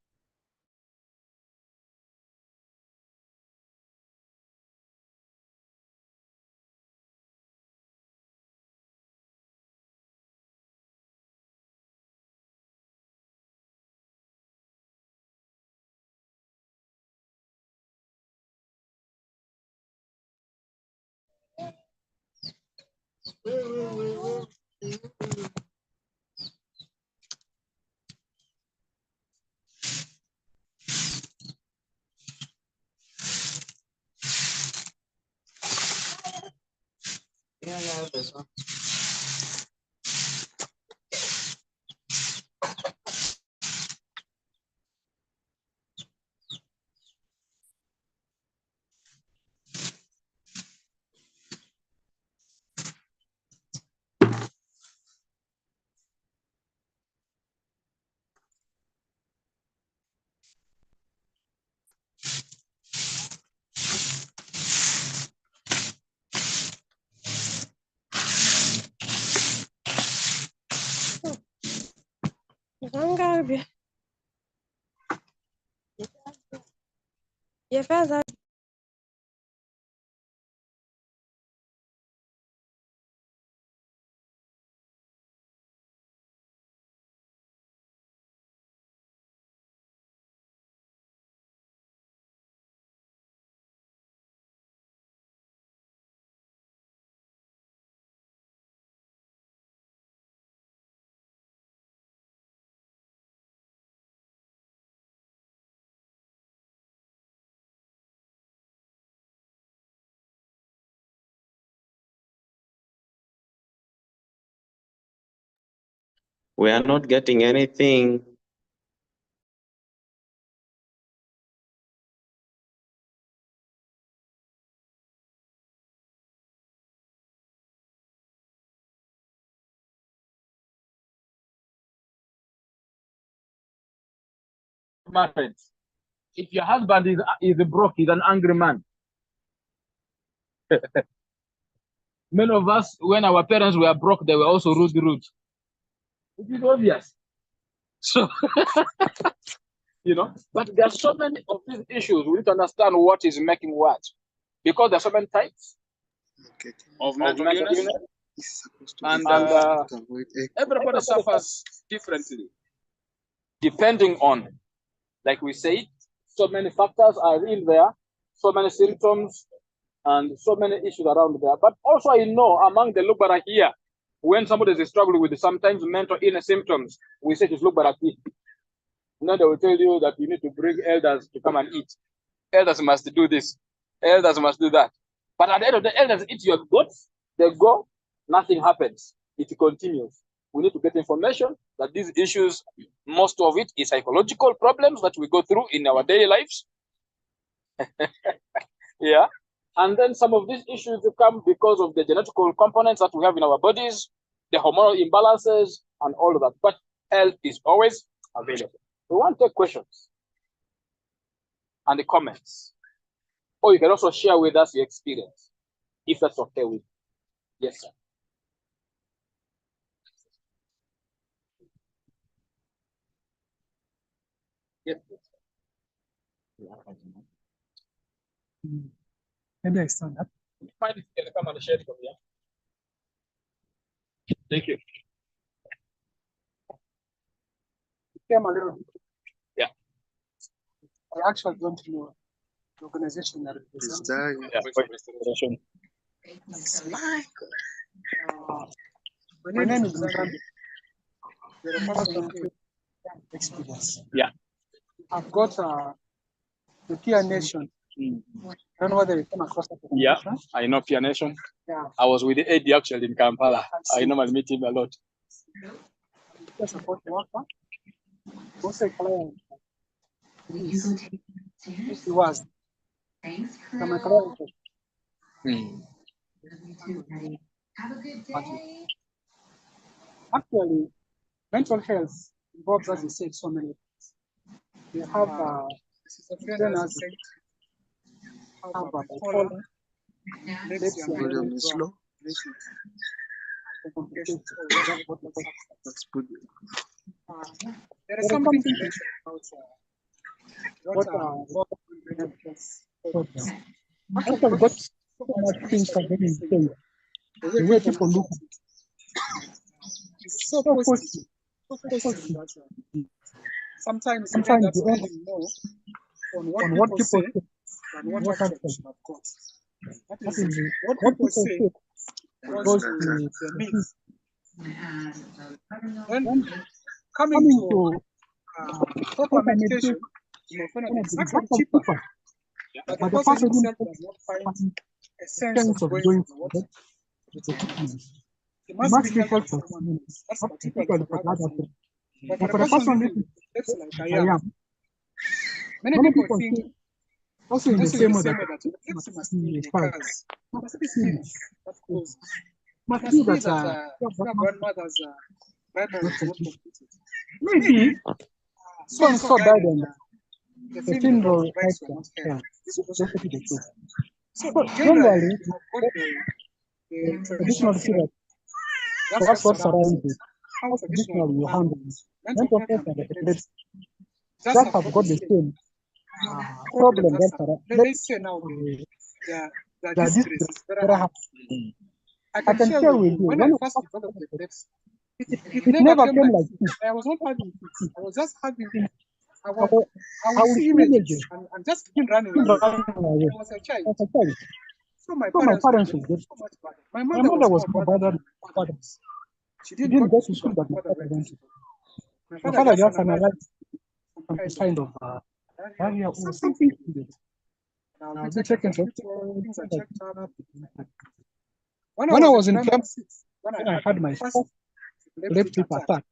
We are not getting anything. Married. If your husband is broke, he's an angry man. Many of us, when our parents were broke, they were also rude. It is obvious. So, but there are so many of these issues. We need to understand what is making what. Because there are so many types of mental illness. And everybody suffers differently. Depending on, like we said, so many factors are in there, so many symptoms, and so many issues around there. But also I know among the Lubara here, when somebody is struggling with sometimes mental illness symptoms, we say it's Lubara. Now they will tell you that you need to bring elders to come and eat. Elders must do this. Elders must do that. But at the end of the elders eat your goats, they go, nothing happens. It continues. We need to get information that these issues, most of it is psychological problems that we go through in our daily lives. Yeah. And then some of these issues come because of the genetical components that we have in our bodies, the hormonal imbalances, and all of that. But help is always available. We want to take questions and the comments. Or you can also share with us your experience, if that's okay with you. Yes, sir. Yes. Maybe I stand up. Mind if you can come and share it from here? Thank you. It came a little bit. Yeah. I actually don't know the organization that represents. Yeah. My name is Zambi. You're a person with experience. Yeah. I've got the Peer Nation. I don't know whether you came across that. Yeah, I know Peer Nation. Yeah. I was with the AD actually in Kampala. I normally meet him a lot. Support worker. Also a client. He was. My client. Actually, mental health involves, as you said, so many things. We have trainers, have bipolar, volume is slow. There is something to mention about what mental health. Actually, got so much things are getting changed. The way people look at it. It's so positive. So positive that sometimes you end up spending more on what people say than what actually have got. That is what people say goes to the myth. Then coming to proper medication, it's actually cheaper. But the person himself does not find a sense of going forward. It must be helpful for someone else. That's particularly for others. But for the person living like I am, many people think also in the same way that epilepsy must be because must be things that cause. Must be that your grandmother's Bible was not completed. Maybe so and so died and the funeral rites were not held. This was definitely the truth. So generally, the traditional theory, that's what surrounds it. How traditional you handle it. Mental health and epilepsy just have got the same problem that surrounds. Let's say now the distress is very hard. I can share with you, when I first developed epilepsy, it never came like this. I was not having it. I was just having it. I would see images and just begin running away. I was a child. So my parents would get so much bad. My mother was more bothered than my fathers. She didn't go to school, but my father went to school. My father just analyzed some kind of barrier or something to it. Now, they take into things are checked up. When I was in camp, when I had my first epileptic attack,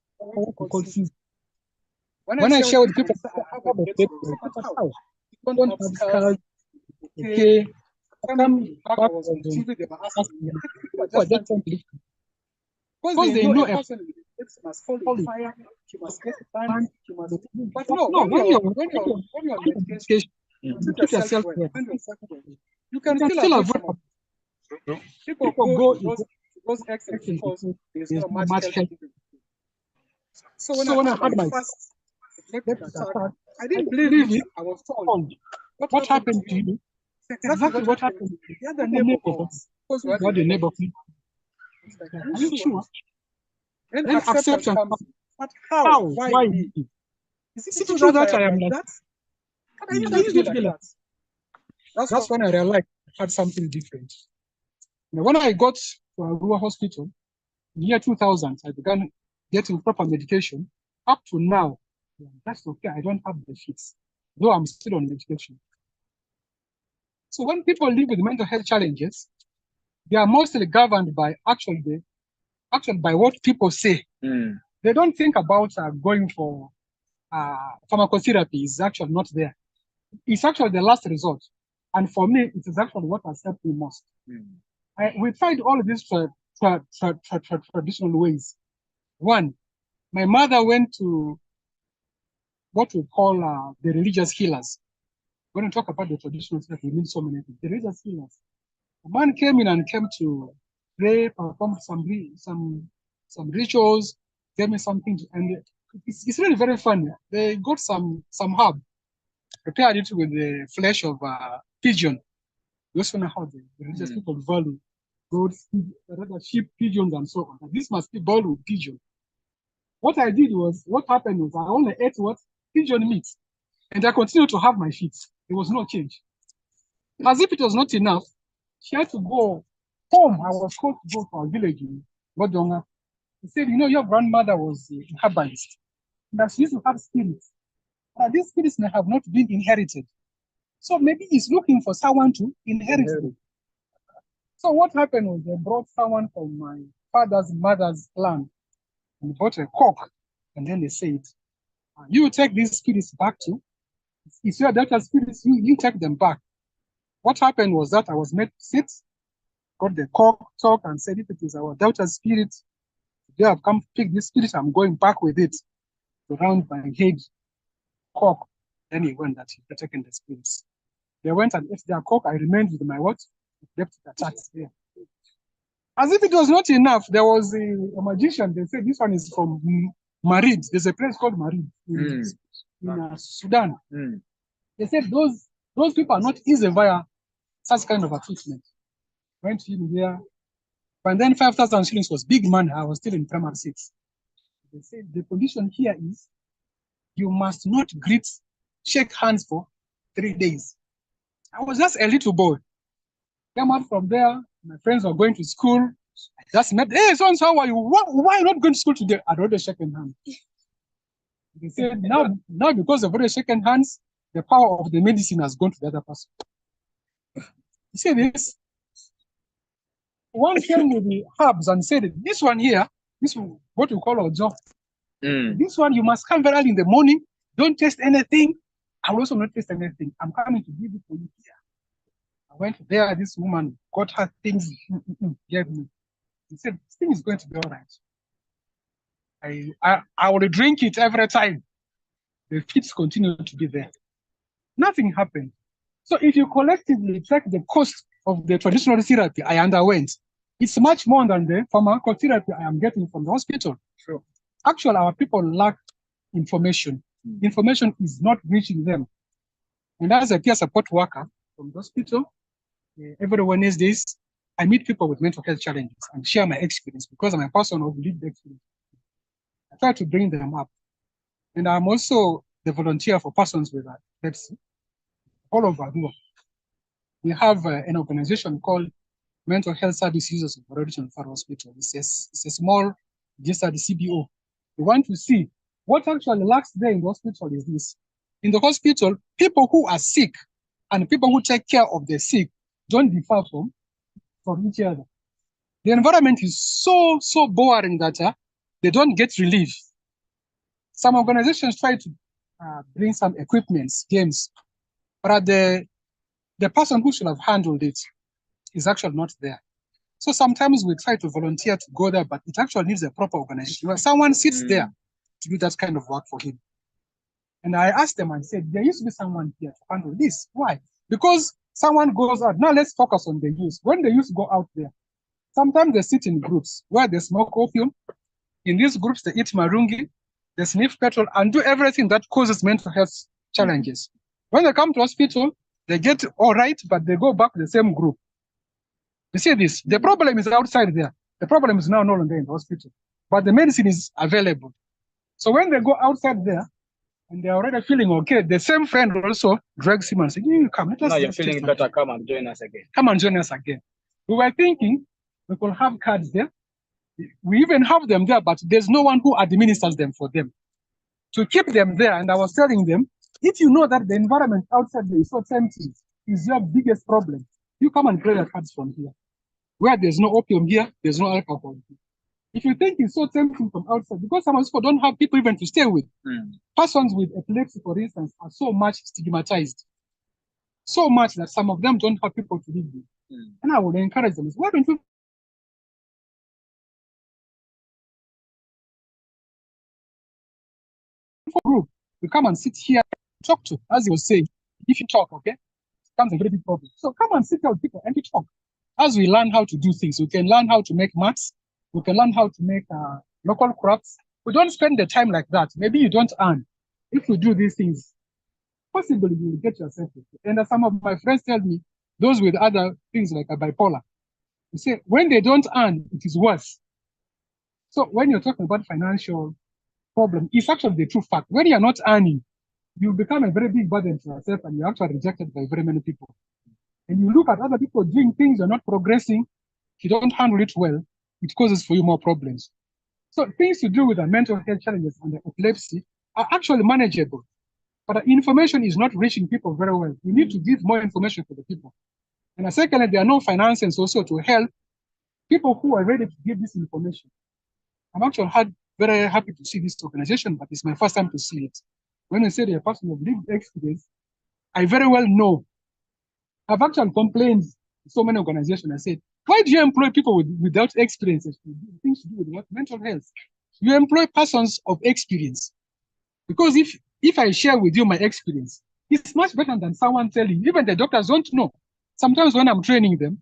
when I share with people, I have a epileptic attack. You don't have scars, okay. Come back, I was on TV, they were asking me, because they know a person must fall in fire, she must get banned, she must. But no, when you're on medication, you keep yourself well, you can still avoid. People go to those exits because there's no much help. So when I had my first epileptic attack, I didn't believe it. I was told, what happened to you? Exactly what happened. The other neighborhoods, because we had a neighborhood. Are you sure? Then acceptance comes. But how? Why me? Is it true that I am like that? But I used to be like that. That's when I realized I had something different. Now, when I got to Arua Hospital in the year 2000, I began getting proper medication. Up to now, that's okay. I don't have the fix, though I'm still on medication. So when people live with mental health challenges, they are mostly governed by actually by what people say. They don't think about going for pharmacotherapy. Is actually not there. It's actually the last resort. And for me, it is actually what has helped me most. We tried all of these traditional ways. One, my mother went to what we call the religious healers. When we talk about the traditional stuff, we mean so many things. The religious healers. A man came to pray, perform some rituals, gave me something, and it's really very funny. They got some herb, prepared it with the flesh of pigeon. You also know how the religious people value goats, rather sheep, pigeons, and so on. This must be boiled with pigeon. What I did was, what happened was I only ate what? Pigeon meat. And I continued to have my feet. There was no change. As if it was not enough, she had to go home. I was called to go to our village in Bodonga. He said, you know, your grandmother was a herbalist. And she used to have spirits. But these spirits may have not been inherited. So maybe he's looking for someone to inherit them. So what happened was they brought someone from my father's mother's clan and bought a cock. And then they said, you take these spirits back to, it's your daughter's spirits, you take them back. What happened was that I was made to sit, got the cock, talk, and said, if it is our daughter's spirit, they have come to pick this spirit, I'm going back with it to round my head, cock. Then he went that he had taken the spirits. They went and ate their cock. I remained with my what? Left it attached there. As if it was not enough, there was a magician. They said this one is from Marid. There's a place called Marid in Sudan. They said those people are not easy via such kind of a treatment. Went in there, and then 5,000 shillings was big money. I was still in primary 6. They said the condition here is you must not shake hands for 3 days. I was just a little boy. Came out from there, my friends were going to school. I just met, hey, so how are you? Why are you not going to school today? I'd already shaken hands. They said, now because I've already shaken hands, the power of the medicine has gone to the other person. You see this? One came with the herbs and said, this one here, this one, what we call ojo. This one, you must come very early in the morning. Don't taste anything. I will also not taste anything. I'm coming to give it for you here. I went there. This woman got her things, gave me. He said, this thing is going to be all right. I will drink it every time. The fits continue to be there. Nothing happened. So if you collectively check the cost of the traditional therapy I underwent, it's much more than the pharmacotherapy I am getting from the hospital. Sure. Actually, our people lack information. Information is not reaching them. And as a peer support worker from the hospital, every Wednesdays, I meet people with mental health challenges and share my experience because I'm a person who lived experience. I try to bring them up. And I'm also the volunteer for persons with epilepsy all over Uganda. We have an organization called Mental Health Service Users of Original Far Hospital. It's a small registered CBO. We want to see what actually lacks there in the hospital is this. In the hospital, people who are sick and people who take care of the sick don't differ from each other. The environment is so boring that they don't get relief. Some organizations try to bring some equipments, games, but the person who should have handled it is actually not there. So sometimes we try to volunteer to go there, but it actually needs a proper organization where someone sits there to do that kind of work for him. And I asked them and said, there used to be someone here to handle this. Why? Because someone goes out. Now let's focus on the youth. When the youth go out there, sometimes they sit in groups where they smoke opium. In these groups, they eat marungi, they sniff petrol, and do everything that causes mental health challenges. When they come to hospital, they get all right, but they go back to the same group. You see this? The problem is outside there. The problem is now no longer in the hospital, but the medicine is available. So when they go outside there, and they're already feeling okay, the same friend also drags him and says, you come, let us. Now you're feeling better, come and join us again. Come and join us again. We were thinking we could have cards there. We even have them there, but there's no one who administers them for them. To keep them there, and I was telling them, if you know that the environment outside there is so tempting, is your biggest problem, you come and play the cards from here. Where there's no opium here, there's no alcohol here. If you think it's so tempting from outside, because some people don't have people even to stay with. Persons with epilepsy, for instance, are so much stigmatized. So much that some of them don't have people to live with. And I would encourage them, why don't you group? You come and sit here, talk to, as he was saying, if you talk, okay, it becomes a very big problem. So come and sit down with people and we talk. As we learn how to do things, we can learn how to make mats, we can learn how to make local crafts. We don't spend the time like that. Maybe you don't earn. If you do these things, possibly you will get yourself. And as some of my friends tell me, those with other things like a bipolar, You see, when they don't earn, it is worse. So when you're talking about financial problem, it's actually the true fact. When you're not earning, you become a very big burden to yourself and you're actually rejected by very many people. And you look at other people doing things, you're not progressing, if you don't handle it well, it causes for you more problems. So things to do with the mental health challenges and the epilepsy are actually manageable. But the information is not reaching people very well. We need to give more information to the people. And secondly, there are no finances also to help people who are ready to give this information. I'm actually very happy to see this organization, but it's my first time to see it. When I say they're a person of lived experience, I very well know. I've actually complained to so many organizations. I said, why do you employ people without experiences to do things to do with mental health? You employ persons of experience. Because if I share with you my experience, it's much better than someone telling. Even the doctors don't know. Sometimes when I'm training them,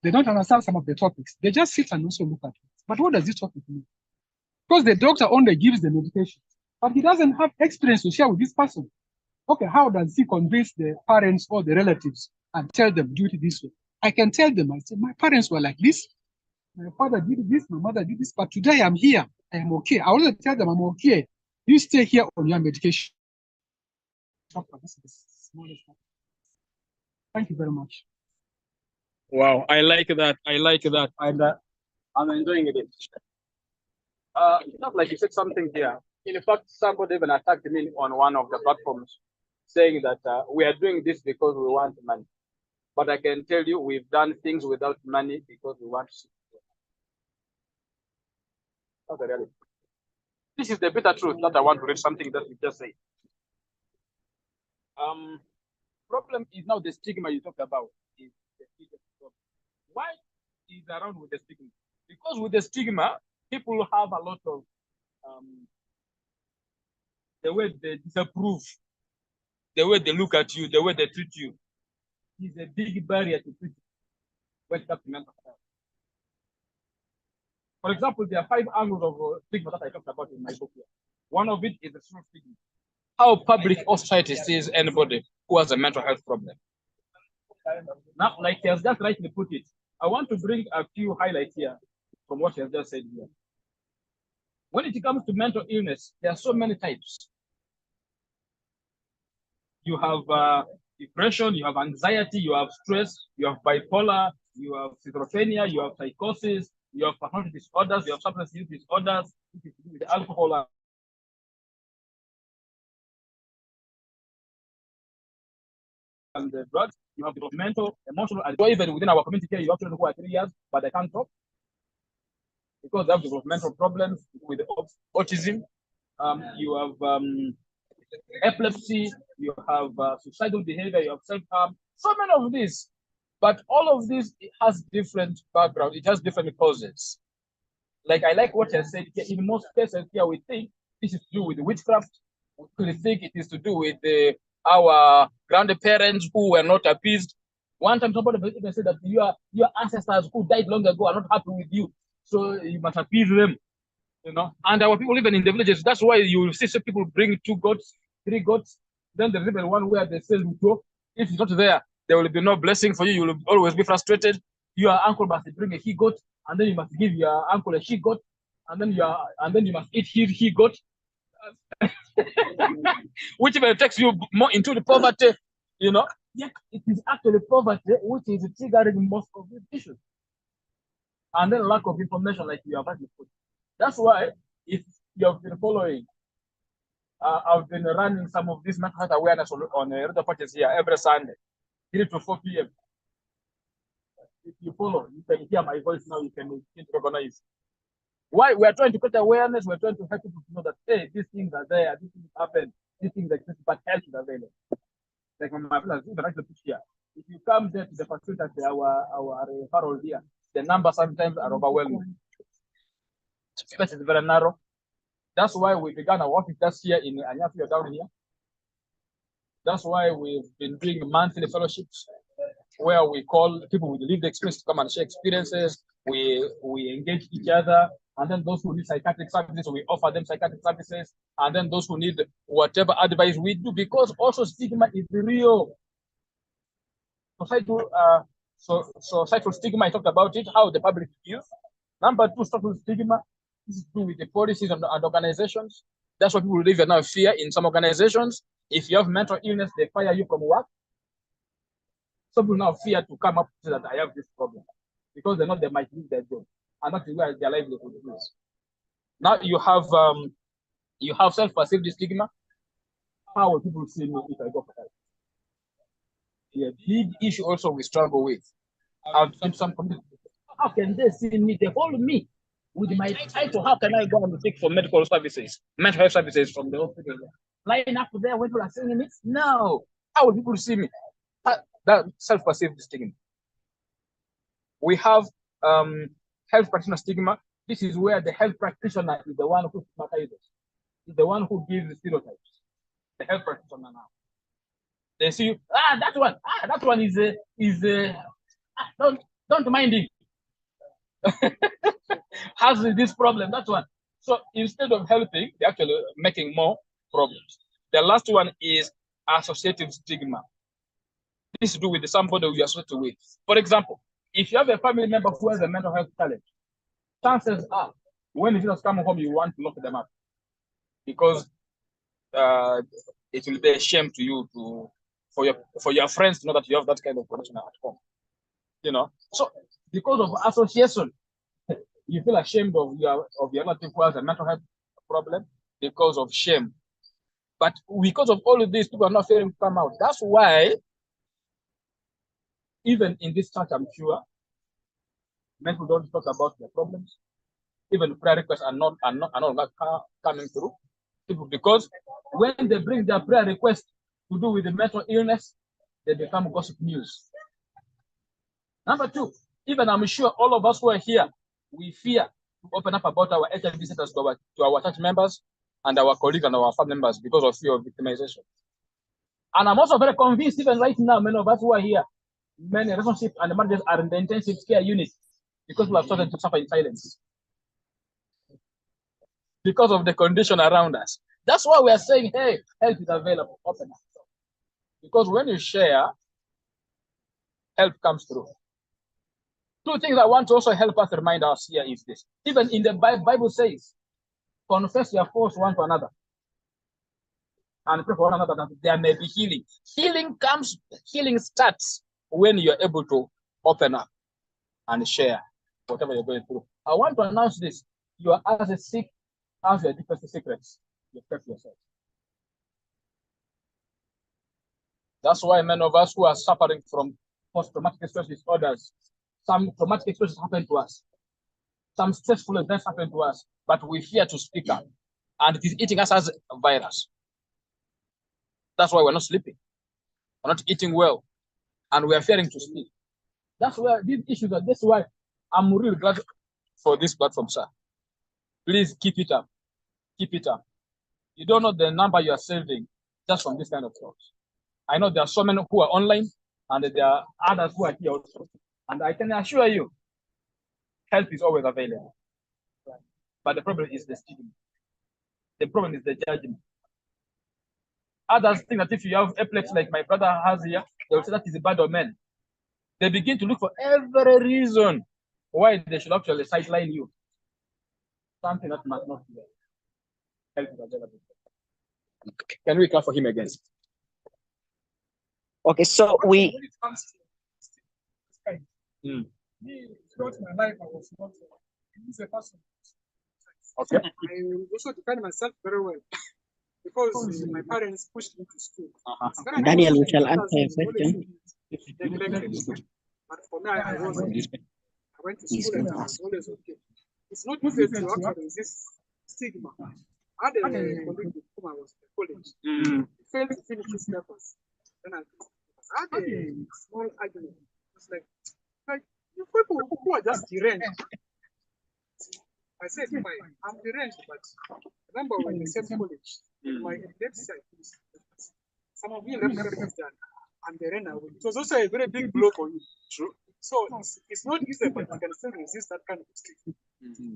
they don't understand some of the topics. They just sit and also look at it. But what does this topic mean? Because the doctor only gives the medication, but he doesn't have experience to share with this person. Okay, how does he convince the parents or the relatives and tell them, do it this way? I can tell them, I say, my parents were like this. My father did this, my mother did this, but today I'm here. I'm okay. I also tell them I'm okay. You stay here on your medication. Thank you very much. Wow, I like that. I like that. I'm enjoying it. Not like you said something here. In fact, somebody even attacked me on one of the platforms saying that we are doing this because we want money. But I can tell you, we've done things without money because we want to. That's the reality. This is the bitter truth that I want to read something that you just said. Problem is now the stigma you talked about. Is the biggest problem. Why is around with the stigma? Because with the stigma, people have a lot of the way they disapprove, the way they look at you, the way they treat you, is a big barrier to treat when it comes to mental health. For example, there are 5 angles of stigma that I talked about in my book here. One of it is the social stigma. How public or society sees anybody who has a mental health problem. Now, like he has just rightly put it, I want to bring a few highlights here from what he has just said here. When it comes to mental illness, there are so many types. You have depression, you have anxiety, you have stress, you have bipolar, you have schizophrenia, you have psychosis, you have personality disorders, you have substance use disorders, with alcohol and the drugs. You have developmental, emotional, and even within our community here, you have children who are 3 years, but they can't talk because they have developmental problems with autism. You have epilepsy, you have suicidal behavior, you have self-harm, so many of these. But all of this has different background, it has different causes. Like I like what I said here, in most cases here, we think this is to do with witchcraft, we think it is to do with our grandparents who were not appeased. One time somebody even said that your ancestors who died long ago are not happy with you, so you must appease them. You know, and our people even in the villages, that's why you will see some people bring 2 goats, 3 goats. Then there's even one where they sell Muto. If it's not there will be no blessing for you. You will always be frustrated. Your uncle must bring a he goat, and then you must give your uncle a she goat, and then you must eat he goat, which even takes you more into the poverty. You know, yeah, it is actually poverty which is triggering most of these issues, and then lack of information, like you have actually put. That's why, if you have been following, I've been running some of this mental health awareness on radio parties here every Sunday, 3 to 4 p.m. If you follow, you can hear my voice now, you can recognize. Why? We are trying to create awareness, we're trying to help people to know that, hey, these things are there, these things happen, these things exist, but help is available. Like my friends, even like the put here. If you come there to the facility, our referral here, the numbers sometimes are overwhelming. Space is very narrow. That's why we began our office just here in Anyafia down here. That's why we've been doing monthly fellowships where we call people with lived experience to come and share experiences. We engage each other, and then those who need psychiatric services, we offer them psychiatric services, and then those who need whatever advice we do, because also stigma is real. Societal So social stigma, I talked about it, how the public views. Number two, social stigma is to do with the policies and organizations. That's what people live in now fear in some organizations. If you have mental illness, they fire you from work. Some people now fear to come up to say that I have this problem because they know they might lose their job and that is where their livelihood is. Now you have self-perceived stigma. How will people see me if I go for help? A big issue also we struggle with. How can they see me? They hold me with my title. How can I go and seek for medical services, mental health services from the hospital? Lying up there when people are saying it? No. How will people see me? That self-perceived stigma. We have health practitioner stigma. This is where the health practitioner is the one who stigmatizes, is the one who gives the stereotypes. The health practitioner now. They see you, that one is don't mind him. Has this problem, that one. So instead of helping, they're actually making more problems. The last one is associative stigma. This is to do with somebody you are associated with. For example, if you have a family member who has a mental health challenge, chances are when visitors come home, you want to lock them up because it will be a shame to you for your friends to know that you have that kind of connection at home. So because of association, you feel ashamed of your relative who has a mental health problem because of shame. But because of all of this, people are not feeling to come out. That's why, even in this church, I'm sure, men who don't talk about their problems, even prayer requests are not coming through. Because when they bring their prayer request to do with the mental illness, they become gossip news. Number two, even I'm sure all of us who are here, we fear to open up about our HIV status to our church members and our colleagues and our family members because of fear of victimization. And I'm also very convinced, even right now, many of us who are here, many relationships and marriages are in the intensive care unit because we have started to suffer in silence because of the condition around us. That's why we are saying, hey, help is available, open up. Because when you share, help comes through. Two things I want to also help us remind us here is this. Even in the Bible says, confess your faults one to another and pray for one another that there may be healing. Healing starts when you're able to open up and share whatever you're going through. I want to announce this. You are as sick as your deepest secrets. You kept yourself. That's why many of us who are suffering from post-traumatic stress disorders, some traumatic experiences happen to us. Some stressful events happen to us, but we fear to speak up. And it is eating us as a virus. That's why we're not sleeping. We're not eating well. And we are fearing to speak. That's where these issues are. That's why I'm really glad for this platform, sir. Please keep it up. Keep it up. You don't know the number you are saving just from this kind of talks. I know there are so many who are online, and there are others who are here also. And I can assure you, help is always available. But the problem is the stigma. The problem is the judgment. Others think that if you have epilepsy like my brother has here, they will say that is a bad omen. They begin to look for every reason why they should actually sideline you. Something that must not be there. Help is available. Can we clap for him again? Okay, so we. Throughout my life, I was not a person. Okay. I also defend myself very well because my parents pushed me to school. Daniel, we shall answer your question. But for me, I went to school and I was always okay. It's not easy to actually resist stigma. I had a colleague with whom I was in college. He failed to finish his papers. Then I had a small argument. It's like you people who are just deranged. I said, fine, I'm deranged, but remember when the same college, my left side, some of you left side and the ran away. It was also a very big blow for you. True. So it's not easy, but you can still resist that kind of stigma.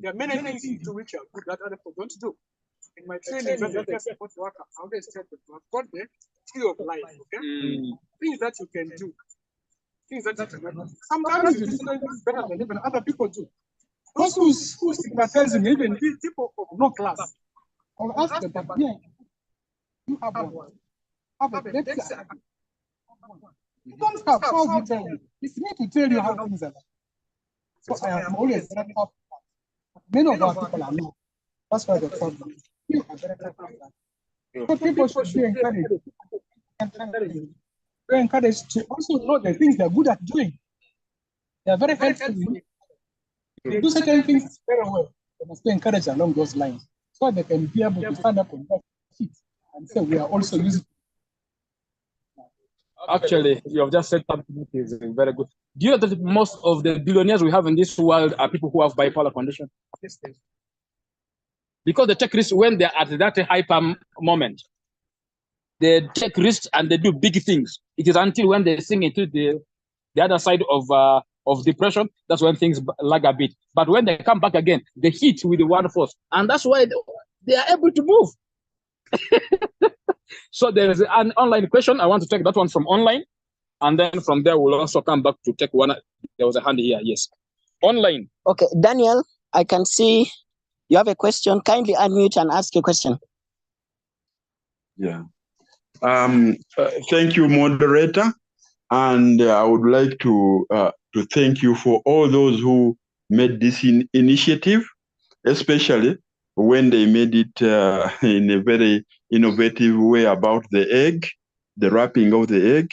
There are many things you do which are good that other people don't do. In my training as a care support worker, I always said that I've got the tree of life, okay? Things that you can do things that sometimes you do things better than even other people do. Those who stigmatizing even people of no class. I'll ask them, yeah, you have one. Have a let's say, you don't have, so how you tell me? It's me to tell you how things are. So I am always very tough. Many of our people are not. That's why the problem. You are very tough. So people should be encouraged. Be encouraged to also know the things they're good at doing. They are very helpful. They do certain things very well. They must be encouraged along those lines so they can be able to stand up on their feet and say we are also using. Actually, you have just said something that is very good. Do you know that most of the billionaires we have in this world are people who have bipolar condition? Because they take risks when they're at that hyper moment. They take risks and they do big things. It is until when they sink into the other side of depression, that's when things lag a bit. But when they come back again, they hit with one force. And that's why they are able to move. So there is an online question. I want to take that one from online. And then from there, we'll also come back to take one. There was a hand here. Yes. Online. Okay, Daniel, I can see you have a question. Kindly unmute and ask your question. Yeah. Thank you, moderator. And I would like to thank you for all those who made this initiative, especially when they made it in a very innovative way about the egg, the wrapping of the egg.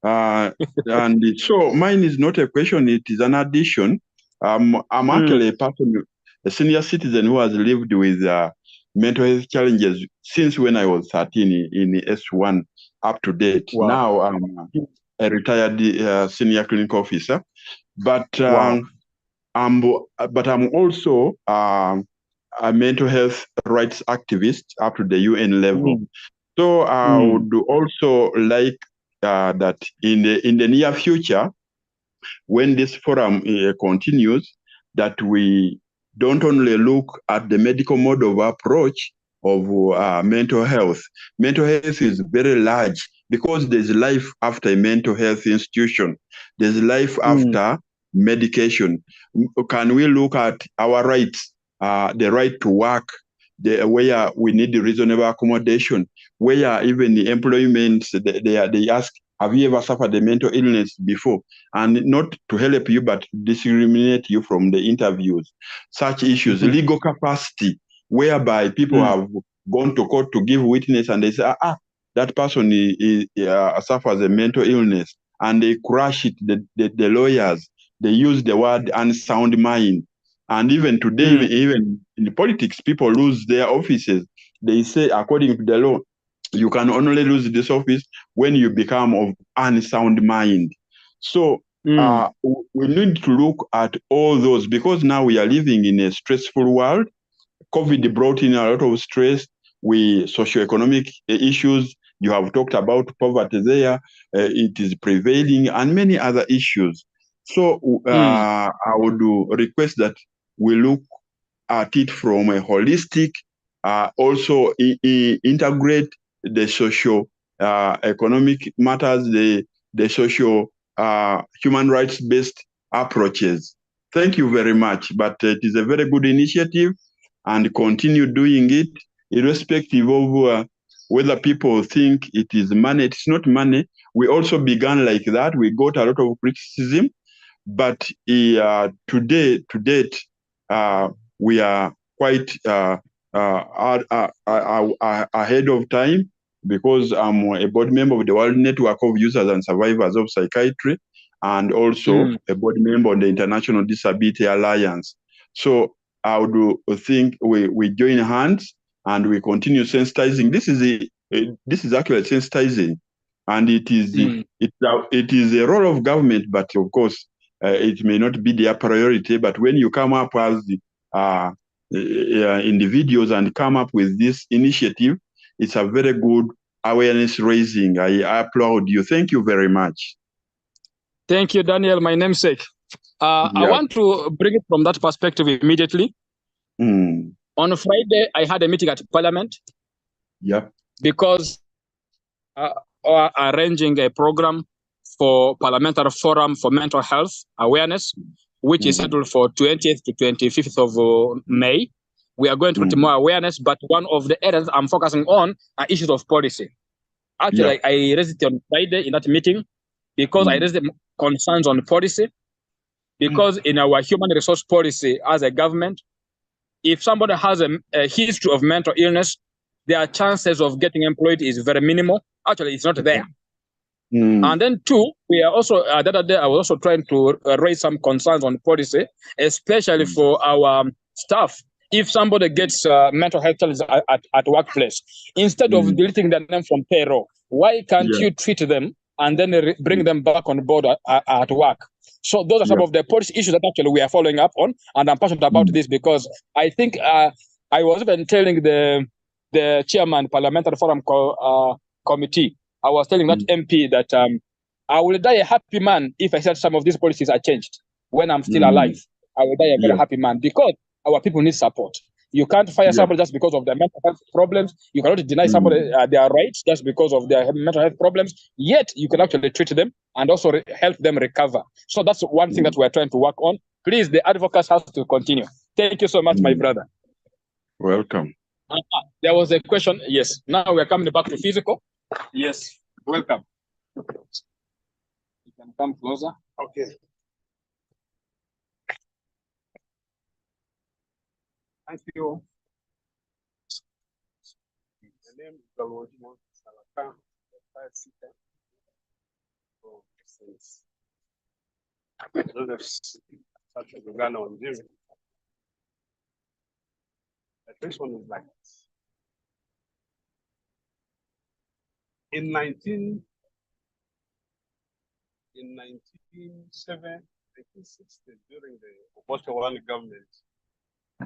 And so mine is not a question, it is an addition. I'm actually a person, a senior citizen who has lived with mental health challenges since when I was 13 in S1 up to date. Wow. Now I'm a retired senior clinical officer, but wow. I'm also a mental health rights activist up to the UN level. So I would also like that in the near future, when this forum continues, that we don't only look at the medical mode of approach of mental health. Mental health is very large because there's life after a mental health institution. There's life after medication. Can we look at our rights, the right to work, where we need reasonable accommodation, where even the employment, they ask, have you ever suffered a mental illness before? And not to help you, but discriminate you from the interviews. Such issues, legal capacity, whereby people have gone to court to give witness and they say, that person suffers a mental illness. And they crush it, the lawyers, they use the word unsound mind. And even today, even in politics, people lose their offices. They say, according to the law, you can only lose this office when you become of unsound mind. So we need to look at all those, because now we are living in a stressful world. COVID brought in a lot of stress with socioeconomic issues. You have talked about poverty there. It is prevailing and many other issues. So I would request that we look at it from a holistic, also integrate the social economic matters, the social human rights based approaches. Thank you very much. But it is a very good initiative, and continue doing it irrespective of whether people think it is money. It's not money. We also began like that. We got a lot of criticism, but to date, we are quite ahead of time, because I'm a board member of the World Network of Users and Survivors of Psychiatry, and also a board member of the International Disability Alliance. So I would think we join hands and we continue sensitizing. This is actually sensitizing, and it is a role of government, but of course it may not be their priority. But when you come up as individuals and come up with this initiative, it's a very good awareness raising. I applaud you. Thank you very much. Thank you, Daniel, my namesake. I want to bring it from that perspective immediately. On Friday, I had a meeting at Parliament. Because arranging a program for Parliamentary Forum for Mental Health Awareness, which is scheduled for 20th to 25th of May. We are going to put more awareness, but one of the areas I'm focusing on are issues of policy. Actually, I raised it on Friday in that meeting because I raised the concerns on policy. Because in our human resource policy as a government, if somebody has a history of mental illness, their chances of getting employed is very minimal. Actually, it's not there. And then two, we are also, the other day, I was also trying to raise some concerns on policy, especially for our staff. If somebody gets mental health challenges at workplace, instead of deleting their name from payroll, why can't you treat them and then bring them back on board at work? So those are some of the policy issues that actually we are following up on, and I'm passionate about this because I think I was even telling the chairman Parliamentary Forum Committee, I was telling that MP that I will die a happy man if I said some of these policies are changed when I'm still alive. I will die a very happy man because our people need support. You can't fire somebody just because of their mental health problems. You cannot deny somebody their rights just because of their mental health problems. Yet you can actually treat them and also help them recover. So that's one thing that we're trying to work on. Please, the advocates have to continue. Thank you so much, my brother. Welcome. There was a question. Yes. Now we're coming back to physical. Yes. Welcome. You can come closer. Okay. Thank you. The name is Galojimo Salaka, such as Uganda or Nigeria. The first one is like this. In 1960, during the S4E1 government,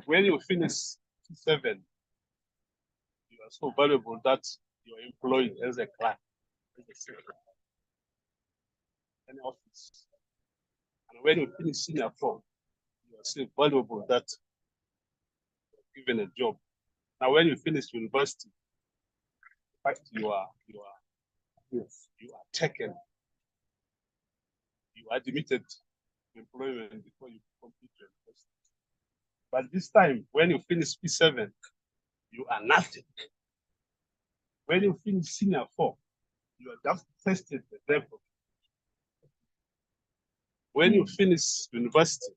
when you finish 7, you are so valuable that you are employed as a clerk, as a secretary, in office. And when you finish senior 4, you are so valuable that you are given a job. Now, when you finish university, in fact, you are taken, you are admitted to employment before you complete university. But this time, when you finish P7, you are nothing. When you finish senior 4, you are just tested the level. When you finish university,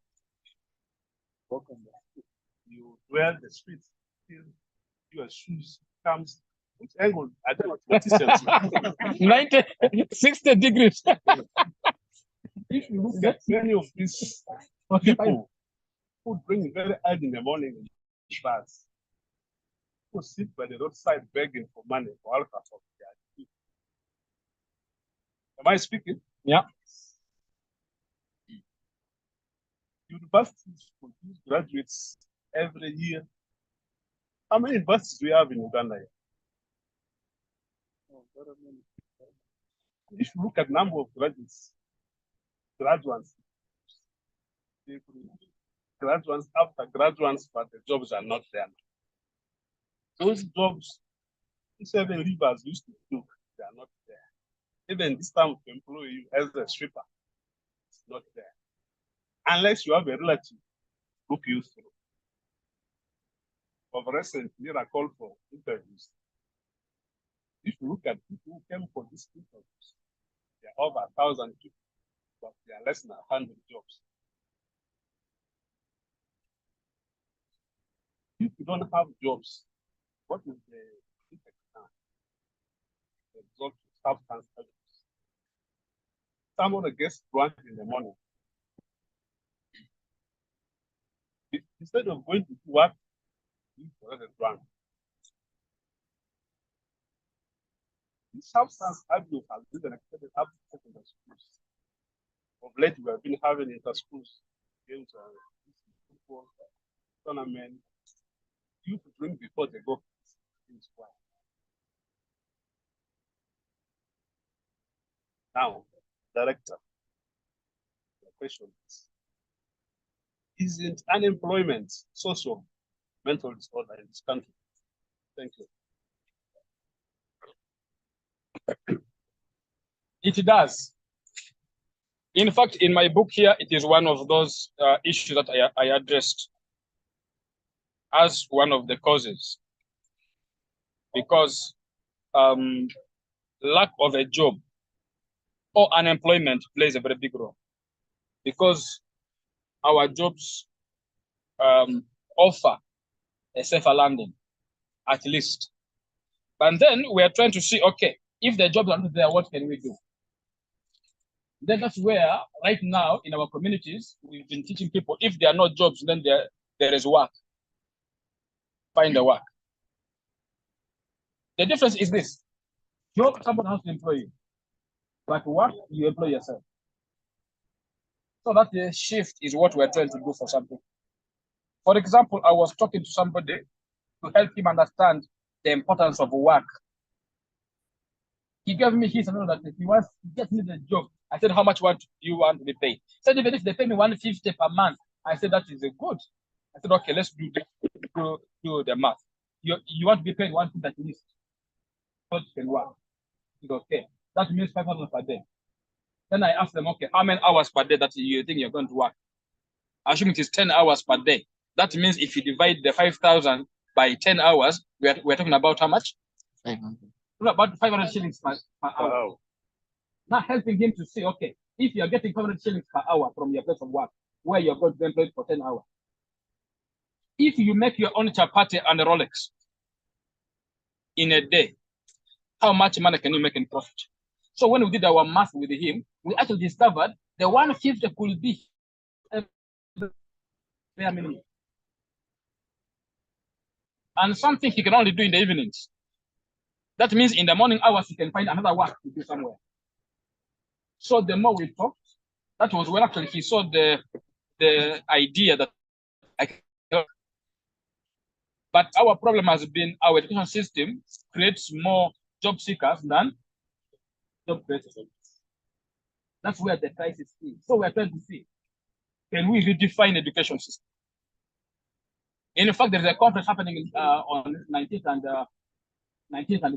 you wear the streets till your shoes comes. Which angle? I don't know what distance. 90, 60 degrees. If you look at many of these people who drink very early in the morning in bars, who sit by the roadside begging for money for alcohol. Am I speaking? Yeah. Universities produce graduates every year. How many universities do we have in Uganda? If you look at number of graduates after graduates, but the jobs are not there. Those jobs, 7 rivers used to do, they are not there. Even this time to employ you as a stripper, it's not there. Unless you have a relative look you through. Of recent, I called for interviews. If you look at people who came for these interviews, there are over 1,000 people, but there are less than 100 jobs. If you don't have jobs, what is the effect now? The result of substance abuse. Someone gets drunk in the morning. Instead of going to work, you get drunk. The substance abuse has been extended up to secondary schools. Of late, we have been having inter-schools games or football tournament. You drink before they go. Now, director, the question is, isn't unemployment social mental disorder in this country? Thank you. It does. In fact, in my book here, it is one of those issues that I addressed as one of the causes, because lack of a job or unemployment plays a very big role, because our jobs offer a safer landing, at least. But then we are trying to see, okay, if the jobs are not there, what can we do? Then that's where, right now, in our communities, we've been teaching people, if there are no jobs, then there is work. Find a work. The difference is this. Job, someone has to employ you. But work, you employ yourself. So that the shift is what we're trying to do for something. For example, I was talking to somebody to help him understand the importance of work. He gave me his another that he wants to get me the job. I said, how much do you want to be paid? He said, even if they pay me 150 per month, I said, that is good. I said, okay, let's do the math. You want to be paid 150 at least. So you can work. He said, okay, that means 500 per day. Then I asked them, okay, how many hours per day that you think you're going to work? Assuming it is 10 hours per day. That means if you divide the 5,000 by 10 hours, we're talking about how much? 500. About 500 shillings per hour. Wow. Now helping him to see, okay, if you're getting 500 shillings per hour from your place of work, where you're going to be employed for 10 hours. If you make your own chapati and a Rolex in a day, how much money can you make in profit? So when we did our math with him, we actually discovered the 150 could be bare minimum. And something he can only do in the evenings. That means in the morning hours, he can find another work to do somewhere. So the more we talked, that was when actually he saw the idea that I can. But our problem has been our education system creates more job seekers than job creators. That's where the crisis is. So we're trying to see, can we redefine education system? In fact, there's a conference happening on 19th and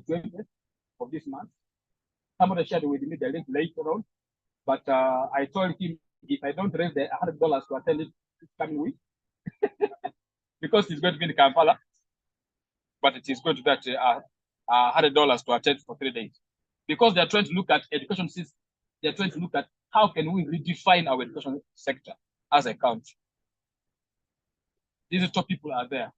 20th of this month. Somebody shared with me the link later on, but I told him if I don't raise the $100 to attend it this coming week, because it's going to be in Kampala, but it is going to be at $100 to attend for 3 days, because they're trying to look at education system. They're trying to look at how can we redefine our education sector as a country. These top people are there.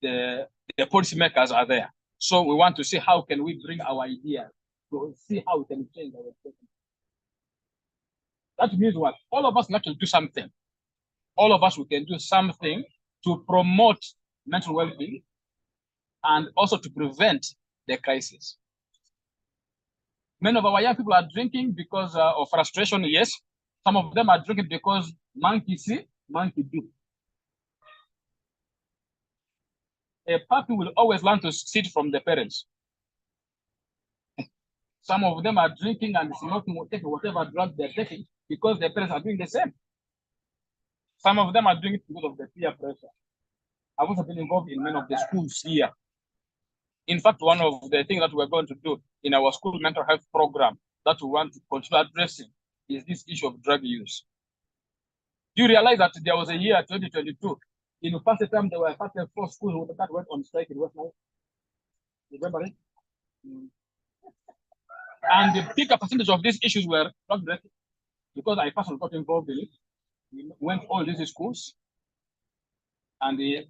The policymakers are there. So we want to see how can we bring our ideas to see how we can change our education. That means what? All of us have to do something. All of us, we can do something to promote mental well-being and also to prevent the crisis. Many of our young people are drinking because of frustration, yes. Some of them are drinking because monkey see, monkey do. A puppy will always learn to sit from the parents. Some of them are drinking and smoking, taking whatever drug they're taking because their parents are doing the same. Some of them are doing it because of the peer pressure. I've also been involved in many of the schools here. In fact, one of the things that we're going to do in our school mental health program that we want to continue addressing is this issue of drug use. Do you realize that there was a year, 2022, in the first time there were 4 schools that went on strike in West Nile? Remember it? And the bigger percentage of these issues were drug related, because I personally got involved in it. We went to all these schools, and I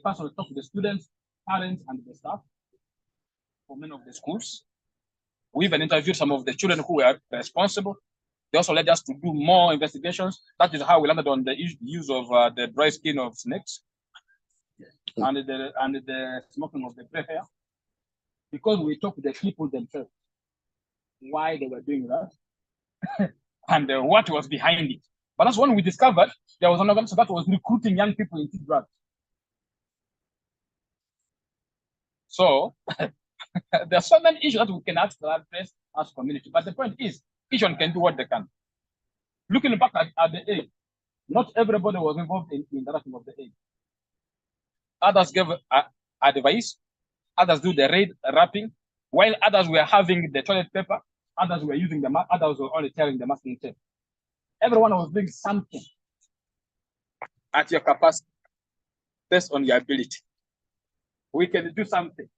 personally talked to the students, parents, and the staff for many of the schools. We even interviewed some of the children who were responsible. They also led us to do more investigations. That is how we landed on the use of the dry skin of snakes and the smoking of the gray hair, because we talked to the people themselves, why they were doing that and what was behind it. But that's when we discovered there was an organization that was recruiting young people into drugs. So there are so many issues that we can actually address as a community. But the point is, each one can do what they can. Looking back at the aid, not everybody was involved in the interaction of the aid. Others gave advice, others do the raid wrapping, while others were having the toilet paper, Others were using the mask, others were only tearing the masking tape. Everyone was doing something at your capacity, based on your ability. We can do something.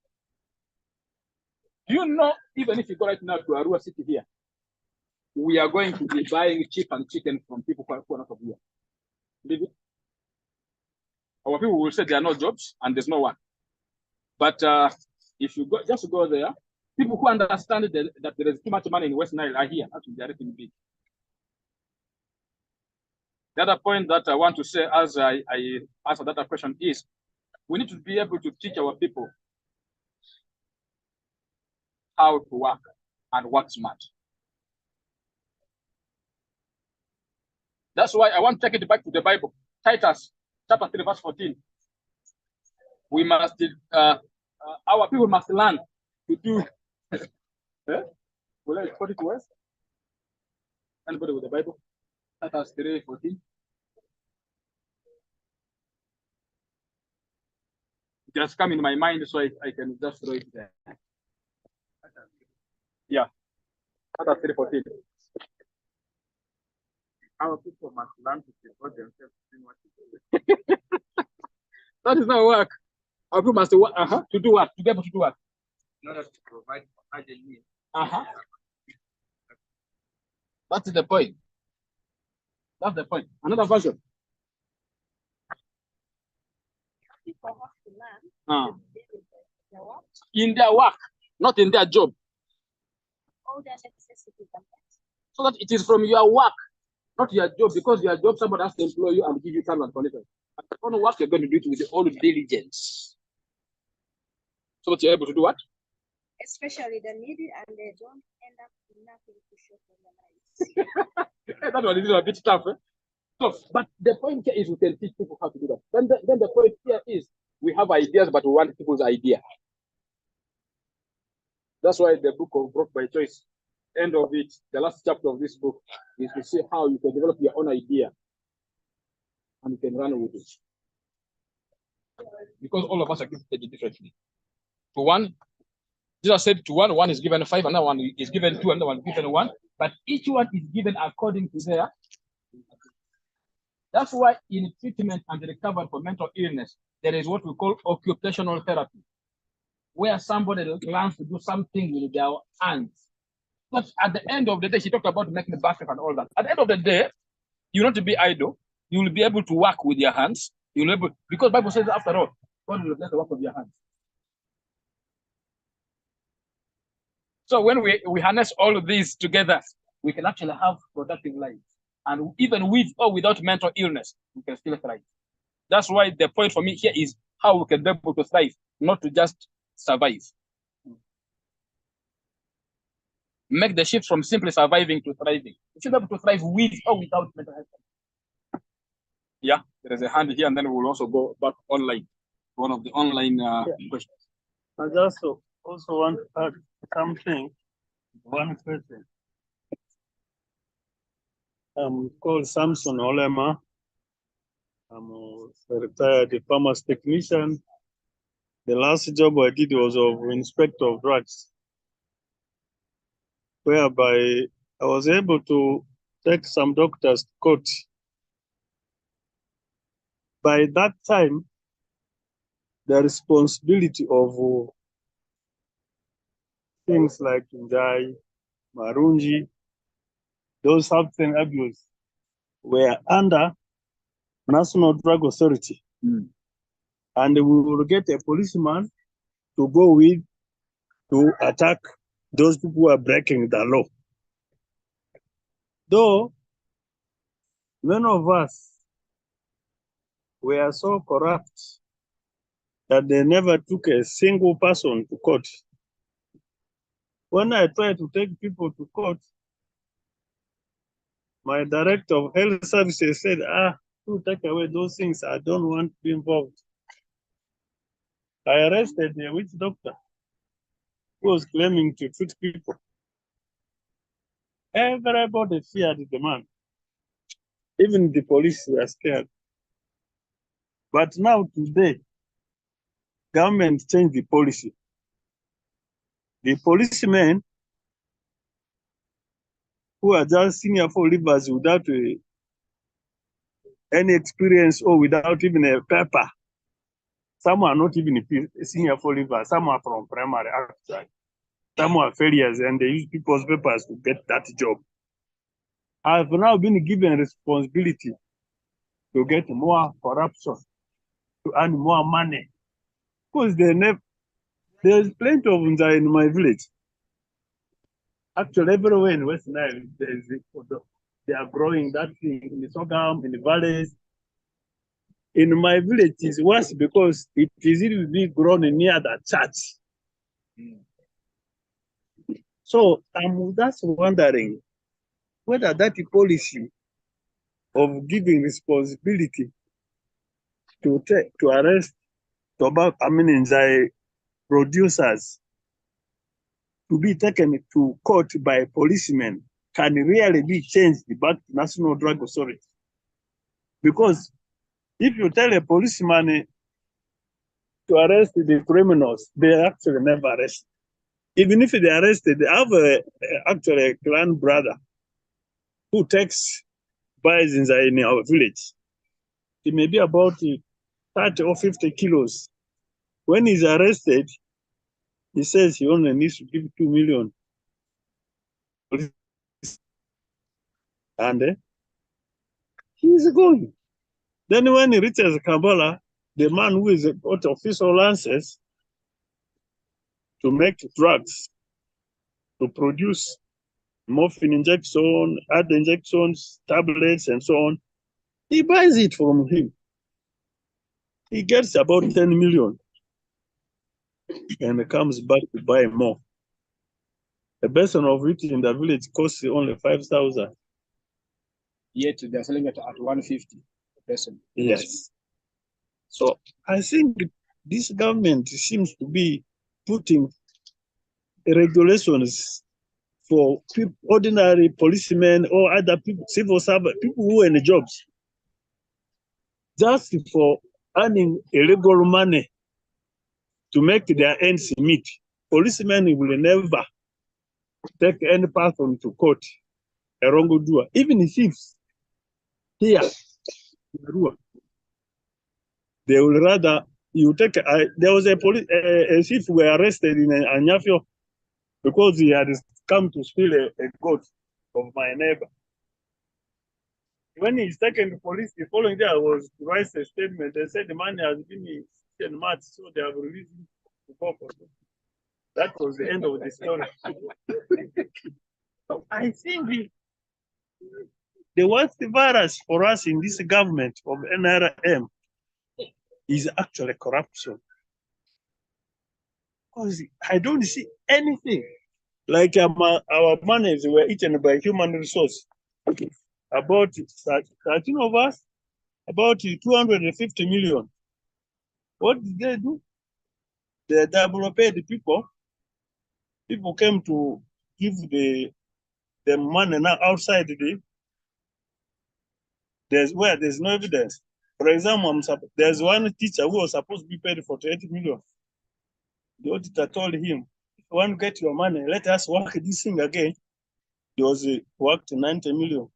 Do you know, even if you go right now to Arua city here, we are going to be buying cheap and chicken from people who are not of here. Believe it? Our people will say there are no jobs and there's no one. But if you go, just go there, people who understand that there is too much money in West Nile are here. Actually, they are getting big. The other point that I want to say as I answer that question is, we need to be able to teach our people how to work and work smart. That's why I want to take it back to the Bible. Titus chapter 3 verse 14. We must, our people must learn to do. Will I put it to us? Anybody with the Bible? Titus 3:14. Just come in my mind so I can just throw it there. Yeah. Titus 3:14. Our people must learn to devote themselves to what to do. That is not work. Our people must work to do what? To be able to do what? In order to provide for urgent needs. That's the point. That's the point. Another version. People have to learn in their work, not in their job. all their necessities. So that it is from your work, not your job, because your job, somebody has to employ you and give you terms and conditions. But on work, you're going to do it with all diligence. So that you're able to do what? Especially the needy, and they don't end up with nothing to show for their lives. That one is a bit tough. So, but the point here is we can teach people how to do that. Then the point here is we have ideas, but we want people's idea. That's why the book of Growth by Choice, end of it, the last chapter of this book is to see how you can develop your own idea and you can run with it. Because all of us are gifted differently. To one, Jesus said to one is given 5, another one is given 2, another one is given 1, but each one is given according to their. That's why in treatment and recovery for mental illness, there is what we call occupational therapy, where somebody learns to do something with their hands. But at the end of the day, she talked about making the basket and all that. At the end of the day, you not to be idle. You will be able to work with your hands. You will be able, because the Bible says, after all, God will bless the work of your hands. So when we harness all of these together, we can actually have productive lives. And even with or without mental illness, we can still thrive. That's why the point for me here is how we can be able to thrive, not to just survive. Make the shift from simply surviving to thriving. You should be able to thrive with or without mental health. Yeah, there is a hand here, and then we'll also go back online. One of the online questions. I just also want to add something. One question. I'm called Samson Olema. I'm a retired pharmacy technician. The last job I did was of inspector of drugs, whereby I was able to take some doctors to court. By that time, the responsibility of things like Njai, Marunji, those substance abuse were under National Drug Authority. And we will get a policeman to go with to attack those people who are breaking the law. Though many of us were so corrupt that they never took a single person to court. When I tried to take people to court, my director of health services said, to take away those things, I don't want to be involved. I arrested a witch doctor who was claiming to treat people. Everybody feared the man. Even the police were scared. But now today, government changed the policy. The policemen who are just senior for leavers without any experience or without even a paper. Some are not even senior for leavers. Some are from primary actually. Some are failures and they use people's papers to get that job. I've now been given responsibility to get more corruption, to earn more money. Because there's plenty of them in my village. Actually, everywhere in West Nile, they are growing that thing in the sorghum, in the valleys. In my village, it's worse because it is really grown near the church. So I'm just wondering whether that policy of giving responsibility to arrest tobacco, producers to be taken to court by policemen can really be changed back to National Drug Authority. Because if you tell a policeman to arrest the criminals, they actually never arrest. Even if they arrested, they have actually a clan brother who takes buys in our village. It may be about 30 or 50 kilos. When he's arrested, he says he only needs to give 2 million. And he's going. Then when he reaches Kampala, the man who is got official license to make drugs, to produce morphine injection, other injections, tablets, and so on, he buys it from him. He gets about 10 million and comes back to buy more. A person of it in the village costs only 5,000. Yet they're selling it at 150 a person. Yes. So I think this government seems to be putting regulations for people, ordinary policemen or other people, civil servants, people who are in the jobs, just for earning illegal money to make their ends meet. Policemen will never take any person to court, a wrongdoer, even thieves here in Arua. They will rather you take. There was a thief who were arrested in Anyafio because he had come to steal a goat of my neighbor. When he's taken to police, the following day I was to write a statement. They said the man has been in March, so they have released him to court. That was the end of the story. So I think the worst virus for us in this government of NRM is actually corruption. Because I don't see anything. Like our monies were eaten by human resource. About 13 of us, about 250 million. What did they do? They double paid the people. People came to give the money now outside there's no evidence. For example, there's one teacher who was supposed to be paid 48 million. The auditor told him, if you want to get your money, let us work this thing again. He was worked 90 million.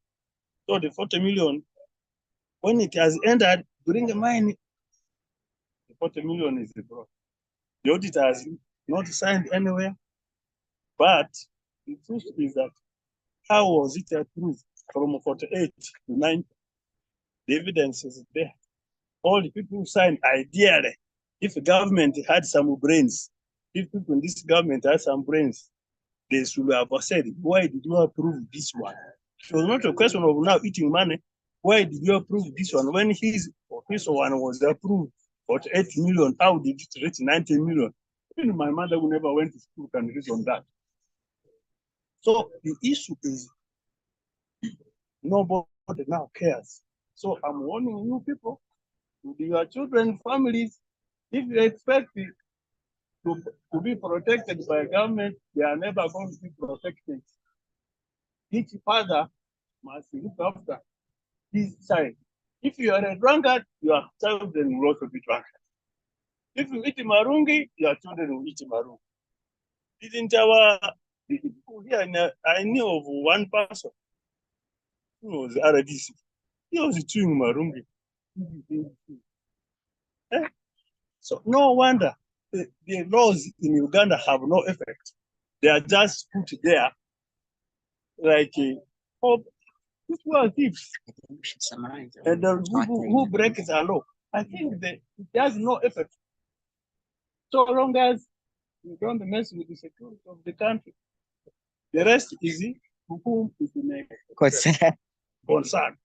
So the 40 million, when it has ended, bring the money, the 40 million is brought. The auditor has not signed anywhere. But the truth is that how was it approved from 48 to 90? The evidence is there. All the people who signed, ideally, if the government had some brains, if people in this government had some brains, they should have said, why did you approve this one? It was not a question of now eating money. Why did you approve this one? When his official one was approved for 8 million, how did it reach 90 million? Even my mother who never went to school can reason that. So the issue is nobody now cares. So I'm warning you people, your children, families, if you expect to be protected by government, they are never going to be protected. Each father must look after his child. If you are a drunkard, your children will also be drunkard. If you eat marungi, your children will eat marungi. Didn't our Here, I knew of one person who was RDC. He was chewing marungi. So no wonder the laws in Uganda have no effect. They are just put there like people are thieves. And the people who break the law, I think that it has no effect. So long as you don't mess with the security of the country, the rest is whom is the concern.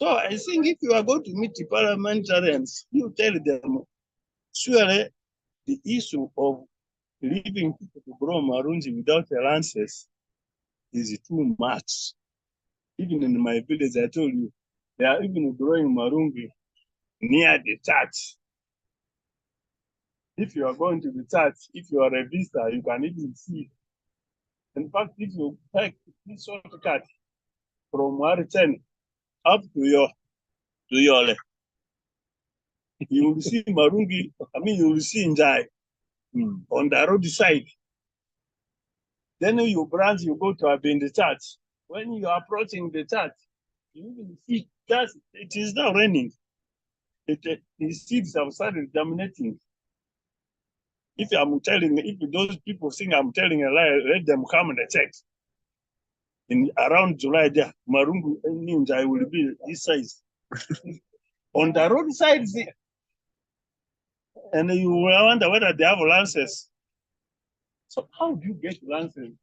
So I think if you are going to meet the parliamentarians, you tell them, surely the issue of leaving people to grow marungi without licenses is too much. Even in my village, I told you, they are even growing marungi near the church. If you are going to the church, if you are a visitor, you can even see. In fact, if you take this shortcut from Wariten up to your left, you will see marungi. I mean, you will see Njai on the road side. Then you branch, you go to Abindi church. When you are approaching the church, you even see that it is now raining. The seeds have started germinating. If those people think I'm telling a lie, let them come and check. In around July, there, marungu ninja will be this size. On the roadside, and you wonder whether they have lances. So how do you get lances?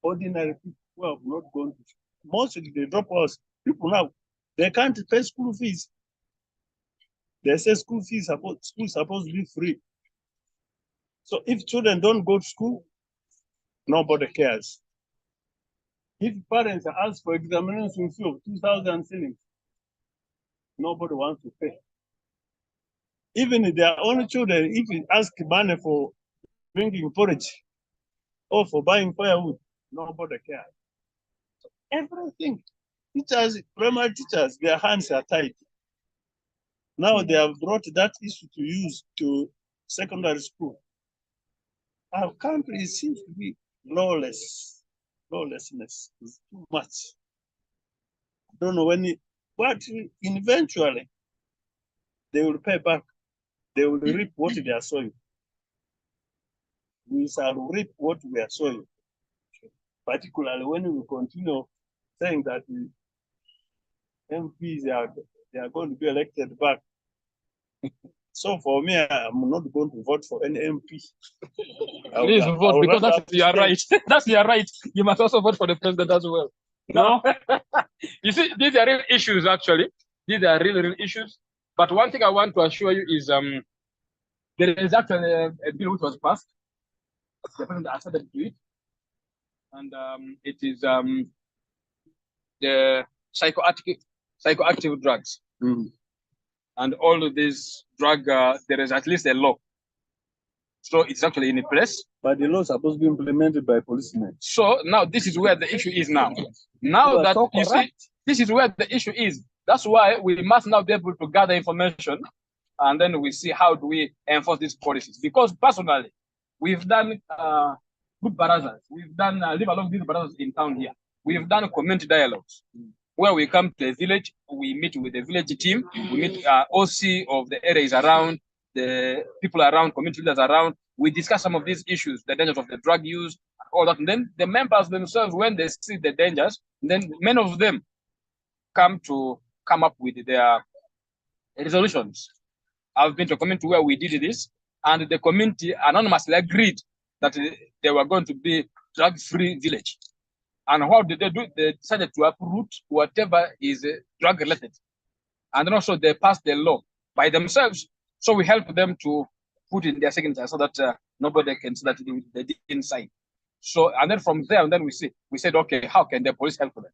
Ordinary people who have not gone to school. Mostly they drop us. People now, they can't pay school fees. They say school supposed to be free. So if children don't go to school, nobody cares. If parents are asked for examination fee of 2,000 shillings, nobody wants to pay. Even if their own children, if you ask money for drinking porridge or for buying firewood, nobody cares. So everything. Teachers, primary teachers, their hands are tied. Now they have brought that issue to use to secondary school. Our country seems to be lawless. Lawlessness is too much. I don't know when but eventually they will pay back. They will reap what they are sowing. We shall reap what we are sowing. Particularly when we continue saying that the MPs they are going to be elected back. So for me, I'm not going to vote for any MP. Please vote because you are right. That's you are right. You must also vote for the president as well. No, you see, these are real issues. Actually, these are real issues. But one thing I want to assure you is there is actually a bill which was passed. The president accepted to it, and it is the psychoactive drugs. And all of these drug, there is at least a law. So it's actually in place. But the law is supposed to be implemented by policemen. So now this is where the issue is now. Now that you see, this is where the issue is. That's why we must now be able to gather information, and then we see how do we enforce these policies. Because personally, we've done good barazas. We've done live along these barazas in town here. We've done community dialogues where we come to a village, we meet with the village team, we meet OC of the areas around, the people around, community leaders around. We discuss some of these issues, the dangers of the drug use, all that. And then the members themselves, when they see the dangers, then many of them come up with their resolutions. I've been to a community where we did this, and the community anonymously agreed that they were going to be drug-free village. And what did they do? They decided to uproot whatever is drug-related. And then also they passed the law by themselves. So we help them to put in their signature so that nobody can see that they didn't sign. So, and then from there, and then we said, okay, how can the police help them?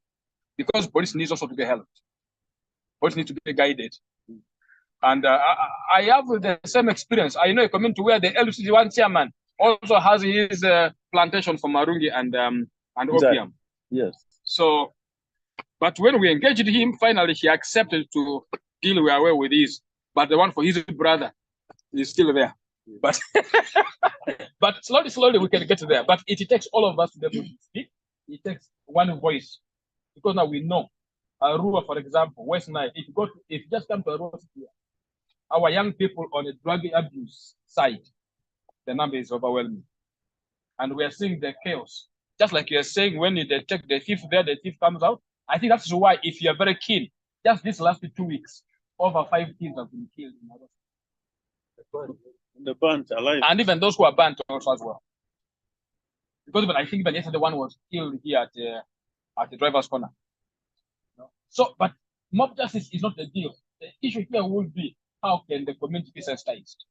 Because police needs also to be helped. Police need to be guided. And I have the same experience. I know a community where the S4E1 chairman also has his plantation for marungi and opium. Yes. So, but when we engaged him, finally he accepted to deal with this. But the one for his brother is still there. But but slowly we can get there. But it takes all of us to be able to speak. It takes one voice, because now we know. Arua, for example, West Nile. If you just come to Arua, our young people on the drug abuse side, the number is overwhelming, and we are seeing the chaos. Just like you are saying, when you detect the thief there, the thief comes out. I think that's why, if you are very keen, just this last 2 weeks, over 5 kids have been killed in Arua. The burnt alive. And even those who are burnt also as well. Because I think even yesterday one was killed here at the driver's corner. So, but mob justice is not the deal. The issue here will be, how can the community be sensitized?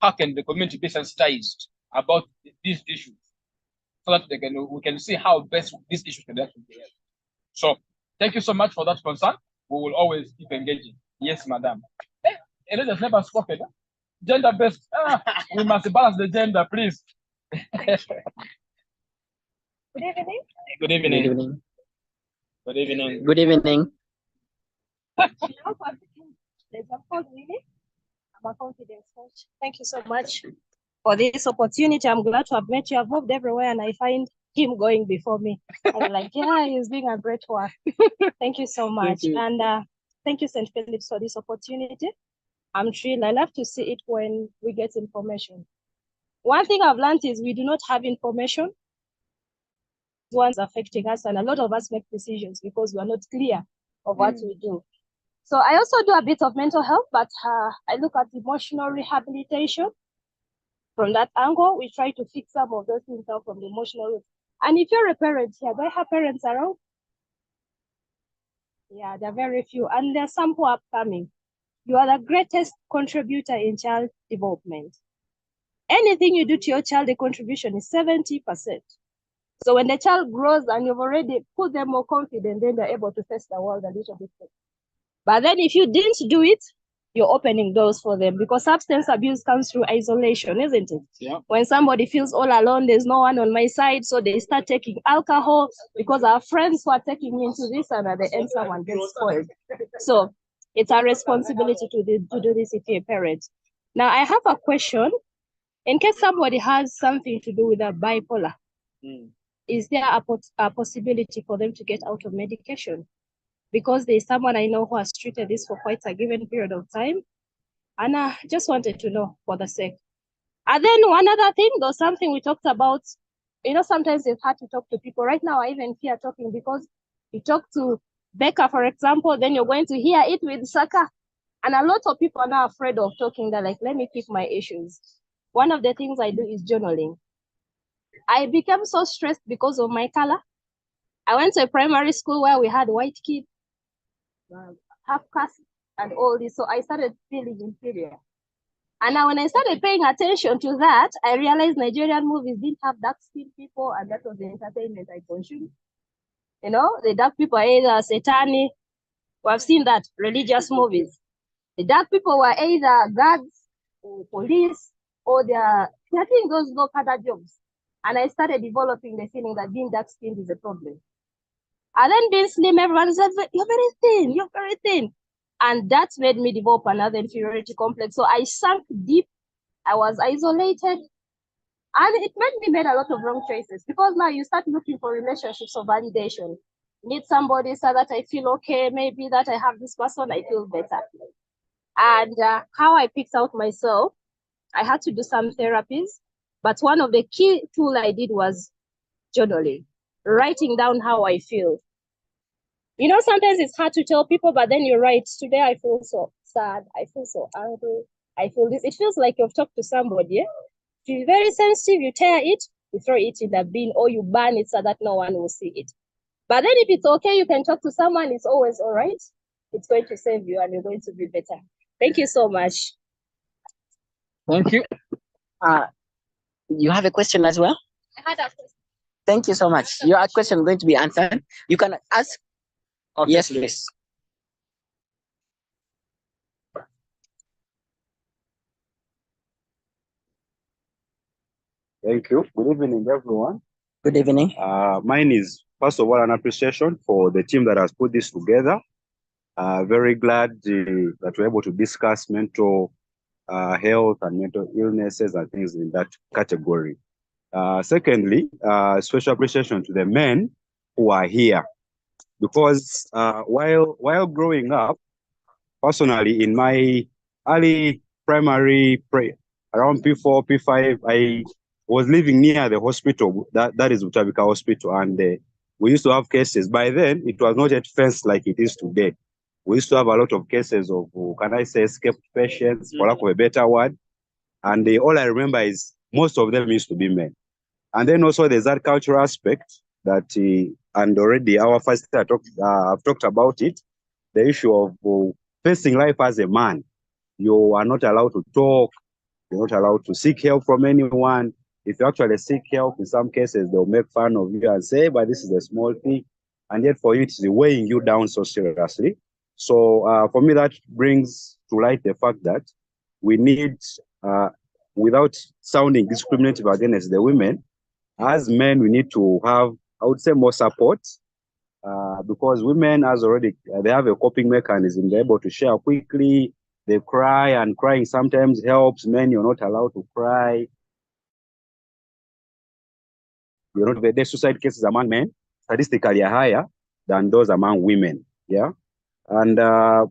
How can the community be sensitized about these issues, so that we can see how best these issues can actually be helped. So, thank you so much for that concern. We will always keep engaging. Yes, madam. Elijah has never spoken. Gender based. We must balance the gender, please. Good evening. Good evening. Good evening. Good evening. Good evening. I'm a confidence coach. Thank you so much for this opportunity. I'm glad to have met you. I've moved everywhere and I find him going before me. I'm like, yeah, he's doing a great work. Thank you so much. Thank you. And thank you, St. Philip's, for this opportunity. I'm thrilled. I love to see it when we get information. One thing I've learned is we do not have information. One's affecting us, and a lot of us make decisions because we are not clear of what we do. So I also do a bit of mental health, but I look at emotional rehabilitation. From that angle, we try to fix some of those things out from the emotional root. And if you're a parent here, do I have parents around? Yeah, there are very few, and there are some who are upcoming. You are the greatest contributor in child development. Anything you do to your child, the contribution is 70%. So when the child grows and you've already put them more confident, then they're able to face the world a little bit better. But then if you didn't do it, you're opening doors for them, because substance abuse comes through isolation, isn't it? Yeah. When somebody feels all alone, there's no one on my side, so they start taking alcohol because our friends who are taking me into this, and at the end someone gets spoiled. So it's our responsibility to do this if you're a parent. Now I have a question. In case somebody has something to do with a bipolar, is there a possibility for them to get out of medication? Because there's someone I know who has treated this for quite a given period of time. And I just wanted to know for the sake. And then one other thing, though, something we talked about, sometimes it's hard to talk to people. Right now, I even fear talking, because you talk to Becca, for example, then you're going to hear it with Saka. And a lot of people are now afraid of talking. They're like, let me keep my issues. One of the things I do is journaling. I became so stressed because of my color. I went to a primary school where we had white kids, half caste, and all this. So I started feeling inferior. And now when I started paying attention to that, I realized Nigerian movies didn't have dark-skinned people, and that was the entertainment I consumed. The dark people are either satanic. We have seen that, religious movies. The dark people were either guards or police, or they're taking those low-collar jobs. And I started developing the feeling that being dark-skinned is a problem. And then being slim, everyone said, you're very thin, you're very thin. And that made me develop another inferiority complex. So I sank deep, I was isolated, and it made me make a lot of wrong choices, because now you start looking for relationships of validation. Need somebody so that I feel okay, maybe that I have this person, I feel better. And how I picked out myself, I had to do some therapies, but one of the key tools I did was journaling, writing down how I feel. Sometimes it's hard to tell people, but then you write, today I feel so sad, I feel so angry, I feel this. It feels like you've talked to somebody. Yeah? If you're very sensitive, you tear it, you throw it in the bin, or you burn it so that no one will see it. But then if it's okay, you can talk to someone, it's always all right. It's going to save you and you're going to be better. Thank you so much. Thank you. You have a question as well? I had a question. Thank you so much. Your question is going to be answered. You can ask. Okay. Yes, please. Thank you. Good evening, everyone. Good evening. Mine is, first of all, an appreciation for the team that has put this together. Very glad that we're able to discuss mental health and mental illnesses and things in that category. Secondly, special appreciation to the men who are here, because while growing up, personally, in my early primary, around P4, P5, I was living near the hospital, that is Utabika Hospital, and we used to have cases. By then, it was not yet fenced like it is today. We used to have a lot of cases of, can I say, escaped patients, for lack of a better word. And all I remember is most of them used to be men. And then also there's that cultural aspect that, and already our first I've talked about it, the issue of facing life as a man. You are not allowed to talk, you're not allowed to seek help from anyone. If you actually seek help, in some cases, they'll make fun of you and say, but this is a small thing. And yet for you, it's weighing you down so seriously. So for me, that brings to light the fact that we need, without sounding discriminative against the women, as men, we need to have, I would say, more support, because women, as already, they have a coping mechanism. They're able to share quickly. They cry, and crying sometimes helps. Men, you're not allowed to cry. You're not, the suicide cases among men statistically are higher than those among women. Yeah. And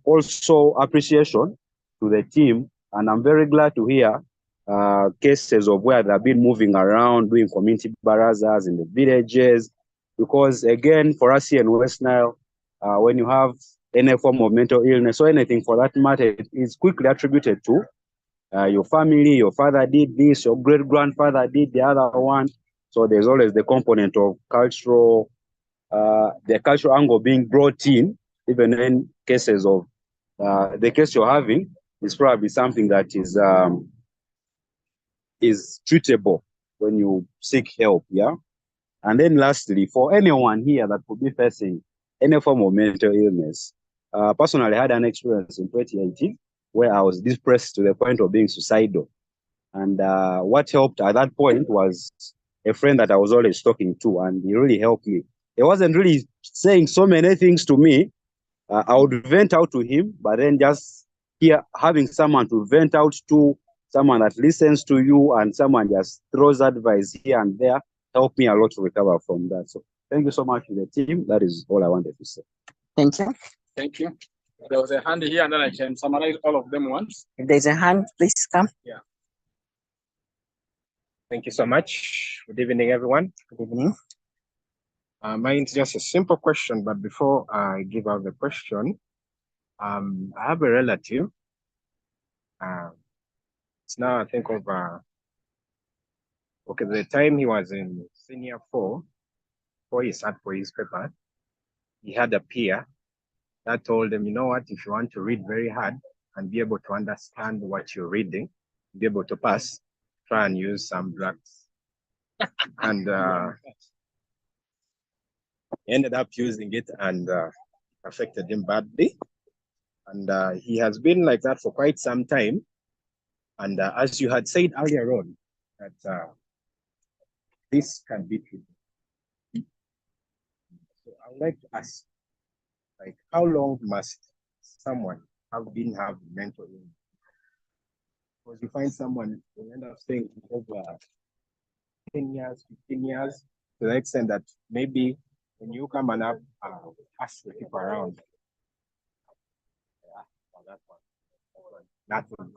also appreciation to the team. And I'm very glad to hear cases of where they've been moving around, doing community barazas in the villages. Because again, for us here in West Nile, when you have any form of mental illness or anything for that matter, it is quickly attributed to your family. Your father did this, your great-grandfather did the other one. So there's always the component of cultural, the cultural angle being brought in, even in cases of the case you're having is probably something that is treatable when you seek help, yeah? And then lastly, for anyone here that could be facing any form of mental illness, personally, I had an experience in 2018 where I was depressed to the point of being suicidal. And what helped at that point was a friend that I was always talking to, and he really helped me. He wasn't really saying so many things to me. I would vent out to him, but then just here having someone to vent out to, someone that listens to you, and someone just throws advice here and there, helped me a lot to recover from that. So thank you so much to the team. That is all I wanted to say. Thank you. Thank you. There was a hand here, and then I can summarize all of them once. If there's a hand, please come. Yeah. Thank you so much. Good evening, everyone. Good evening. Mine is just a simple question, but before I give out the question, I have a relative. It's now I think of okay, the time he was in senior 4, before he sat for his paper, he had a peer that told him, you know what, if you want to read very hard and be able to understand what you're reading, be able to pass, try and use some drugs. And he ended up using it, and affected him badly. And he has been like that for quite some time. And as you had said earlier on, that this can be treated. So I would like to ask, like, how long must someone have mental illness? Because you find someone will end up staying over 10 years, 15 years, to the extent that maybe when you come and ask the people around, nothing.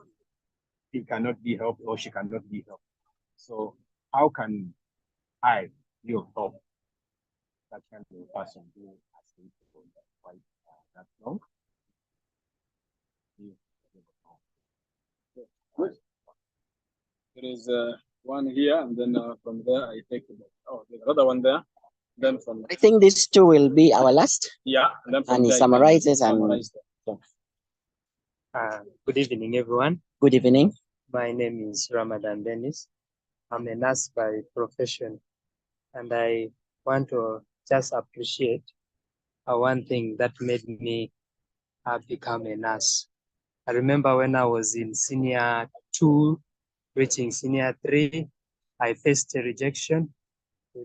He cannot be helped or she cannot be helped. So how can I be of help that kind of person who has been quite that long? Good. There is one here, and then from there I take it. Oh, there's another one there. Then from I think these two will be our last. Yeah, and then from And he there, summarizes and. Good evening, everyone. Good evening. My name is Ramadan Dennis. I'm a nurse by profession, and I want to just appreciate one thing that made me become a nurse. I remember when I was in senior 2, reaching senior 3, I faced a rejection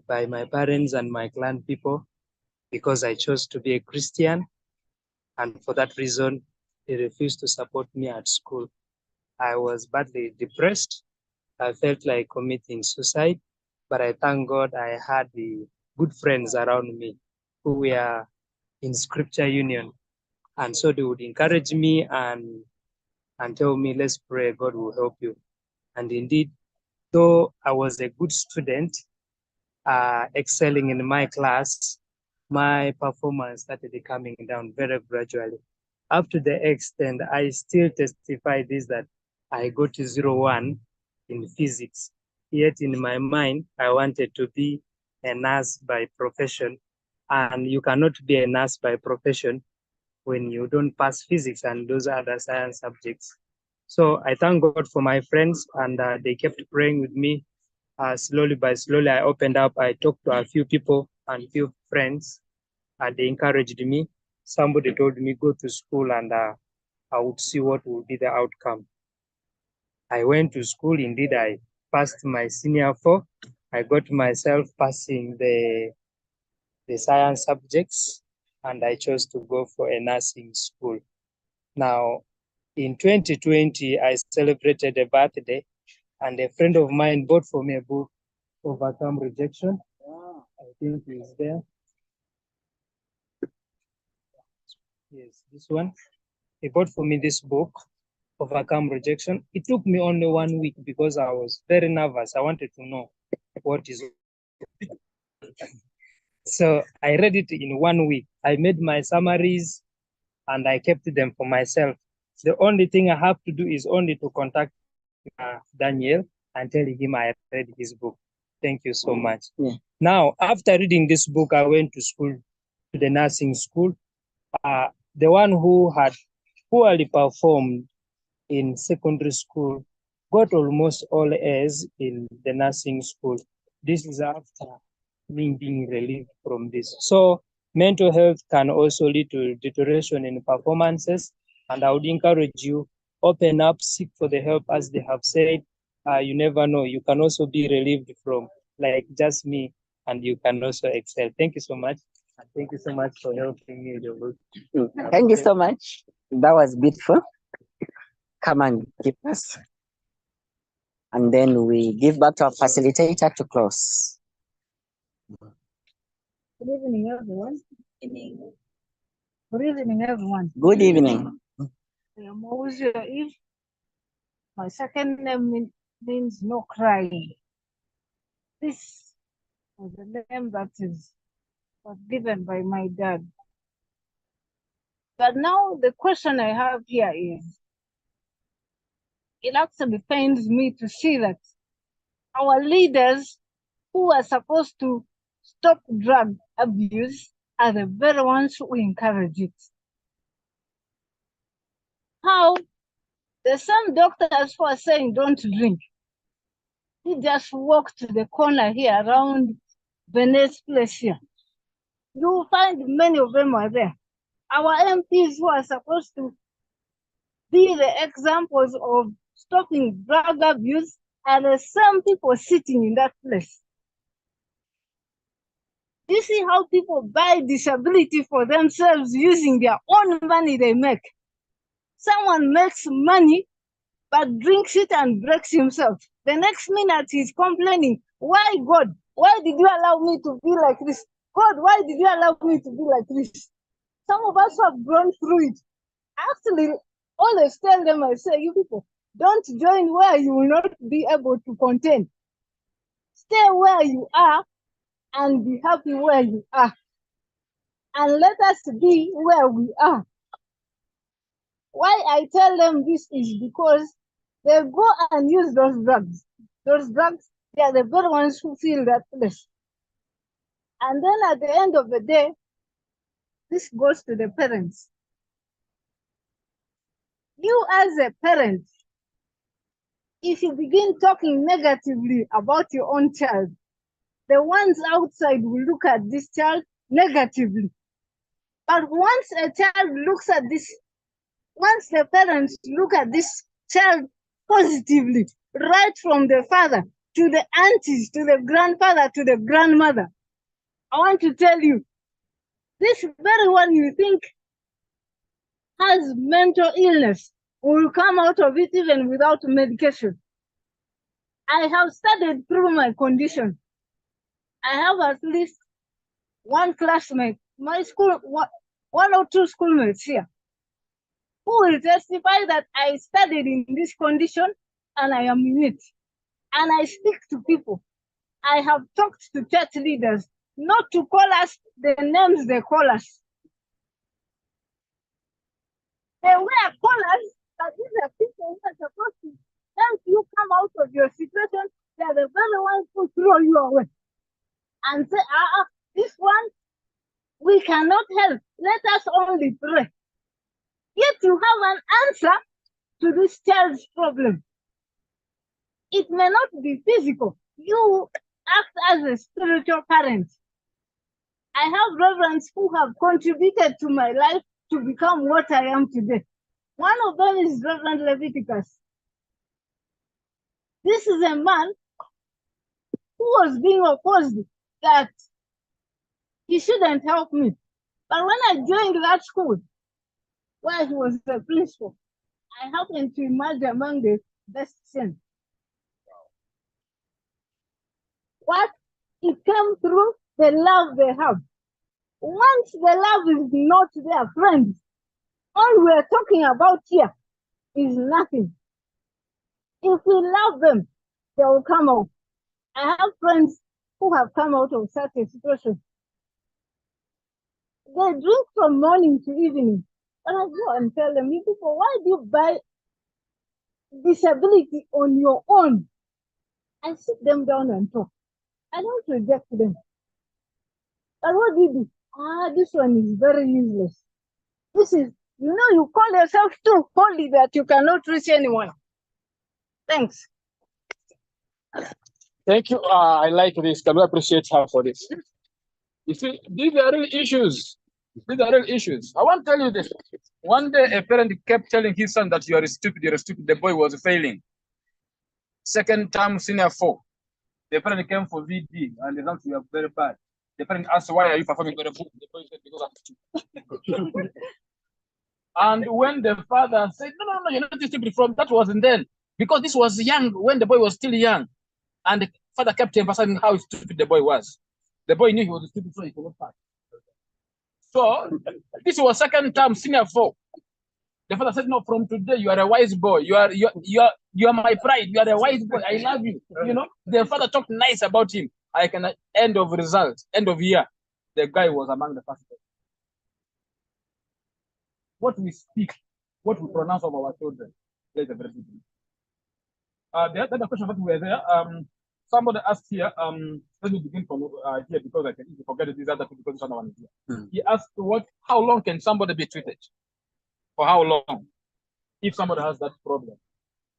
by my parents and my clan people because I chose to be a Christian, and for that reason, they refused to support me at school. I was badly depressed. I felt like committing suicide, but I thank God I had the good friends around me who were in Scripture Union. And so they would encourage me and tell me, let's pray, God will help you. And indeed, though I was a good student, excelling in my class, my performance started coming down very gradually. Up to the extent I still testify this, that I got to 0-1 in physics. Yet in my mind, I wanted to be a nurse by profession. And you cannot be a nurse by profession when you don't pass physics and those other science subjects. So I thank God for my friends, and they kept praying with me. Slowly by slowly, I opened up. I talked to a few people and few friends, and they encouraged me. Somebody told me, go to school and I would see what will be the outcome. I went to school. Indeed, I passed my senior 4. I got myself passing the science subjects, and I chose to go for a nursing school. Now, in 2020, I celebrated a birthday, and a friend of mine bought for me a book, Overcome Rejection. I think it's there. Yes, this one. He bought for me this book, Overcome Rejection. It took me only 1 week because I was very nervous. I wanted to know what is. So I read it in 1 week. I made my summaries and I kept them for myself. The only thing I have to do is only to contact Daniel and tell him I read his book. Thank you so much. Yeah. Now, after reading this book, I went to school, to the nursing school. The one who had poorly performed in secondary school got almost all A's in the nursing school. This is after me being relieved from this. So mental health can also lead to deterioration in performances, and I would encourage you, open up, seek for the help, as they have said. You never know, you can also be relieved from, like just me, and you can also excel. Thank you so much. And thank you so much for helping me with your book. Thank you so much. That was beautiful. Come and keep us. And then we give back to our facilitator to close. Good evening, everyone. Good evening, everyone. Good evening. I am always Eve. My second name means no crying. This was the name that was given by my dad. But now the question I have here is, it actually pains me to see that our leaders who are supposed to stop drug abuse are the very ones who encourage it. How the same doctors who are saying don't drink, he just walked to the corner here around Bennett's place here. You will find many of them are there. Our MPs who are supposed to be the examples of stopping drug abuse are the same people sitting in that place. You see how people buy disability for themselves using their own money they make. Someone makes money but drinks it and breaks himself. The next minute he's complaining, why God? Why did you allow me to be like this? God, why did you allow me to be like this? Some of us have gone through it. Actually, always tell them, I say, you people, don't join where you will not be able to contain. Stay where you are and be happy where you are. And let us be where we are. Why I tell them this is because they go and use those drugs. Those drugs, they are the very ones who feel that place. And then at the end of the day, this goes to the parents. You as a parent, if you begin talking negatively about your own child, the ones outside will look at this child negatively. But once a child looks at this, once the parents look at this child positively, right from the father to the aunties, to the grandfather, to the grandmother, I want to tell you, this very one you think has mental illness will come out of it even without medication. I have studied through my condition. I have at least one classmate, my school, one or two schoolmates here, who will testify that I studied in this condition and I am in it. And I speak to people. I have talked to church leaders not to call us the names they call us. They wear collars, but these are people who are supposed to help you come out of your situation. They are the very ones who throw you away and say, this one, we cannot help. Let us only pray. Yet you have an answer to this child's problem. It may not be physical. You act as a spiritual parent. I have reverends who have contributed to my life to become what I am today. One of them is Reverend Leviticus. This is a man who was being opposed that he shouldn't help me. But when I joined that school, where he was the principal, I happened to emerge among the best 10. What? It came through the love they have. Once the love is not there, friends, all we're talking about here is nothing. If we love them, they will come out. I have friends who have come out of such a situation. They drink from morning to evening. And I go and tell them, you people, why do you buy disability on your own? I sit them down and talk. I don't reject them. But what do you do? This one is very useless. This is, you call yourself too holy that you cannot reach anyone. Thanks. Thank you. I like this. Can we appreciate her for this? You see, these are real issues. These are real issues. I want to tell you this. One day, a parent kept telling his son that you are stupid, you're stupid. The boy was failing. Second term, senior 4. The parent came for VD and the results were very bad. The parent asked, why are you performing very poorly? The boy said, because I'm stupid. And when the father said, no, you're not stupid from, that wasn't then. Because this was young, when the boy was still young. And the father kept emphasizing how stupid the boy was. The boy knew he was stupid, so he could not pass. So this was second term, senior 4. The father said, no, from today, you are a wise boy. You are my pride. You are a wise boy. I love you. The father talked nice about him. I can, end of result, end of year, the guy was among the first. What we speak, what we pronounce of our children, there's a very big difference. The other question that we were there, somebody asked here, let me begin from here because I can easily forget these other two because this one is here. He asked how long can somebody be treated? For how long? If somebody has that problem,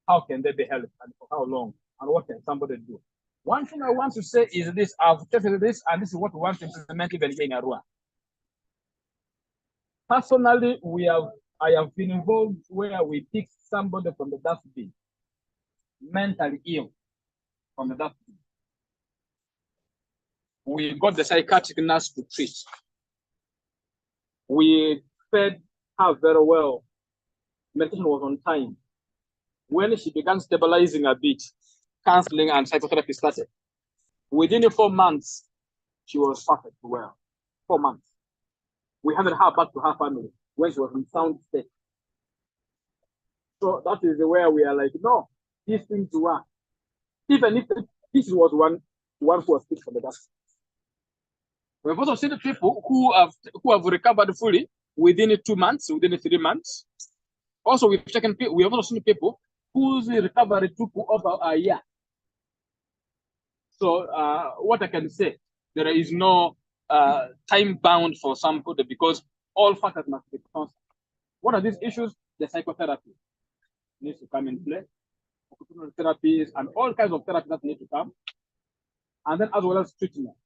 how can they be helped and for how long? And what can somebody do? One thing I want to say is this, I've tested this and this is what we want to implement even here in Arua. Personally, I have been involved where we pick somebody from the dustbin, mentally ill from the dustbin. We got the psychiatric nurse to treat. We fed her very well. Medication was on time. When she began stabilizing a bit, counseling and psychotherapy started. Within 4 months, she was perfect well. 4 months. We handed her back to her family when she was in sound state. So that is where we are like, no, these things work. Even if this was one who was sick from the dust. We've also seen people who have recovered fully within 2 months, within 3 months. Also, we have also seen people whose recovery took over a year. So what I can say, there is no time bound for somebody because all factors must be constant. What are these issues? The psychotherapy needs to come in play. Occupational therapies and all kinds of therapies that need to come. And then as well as treatment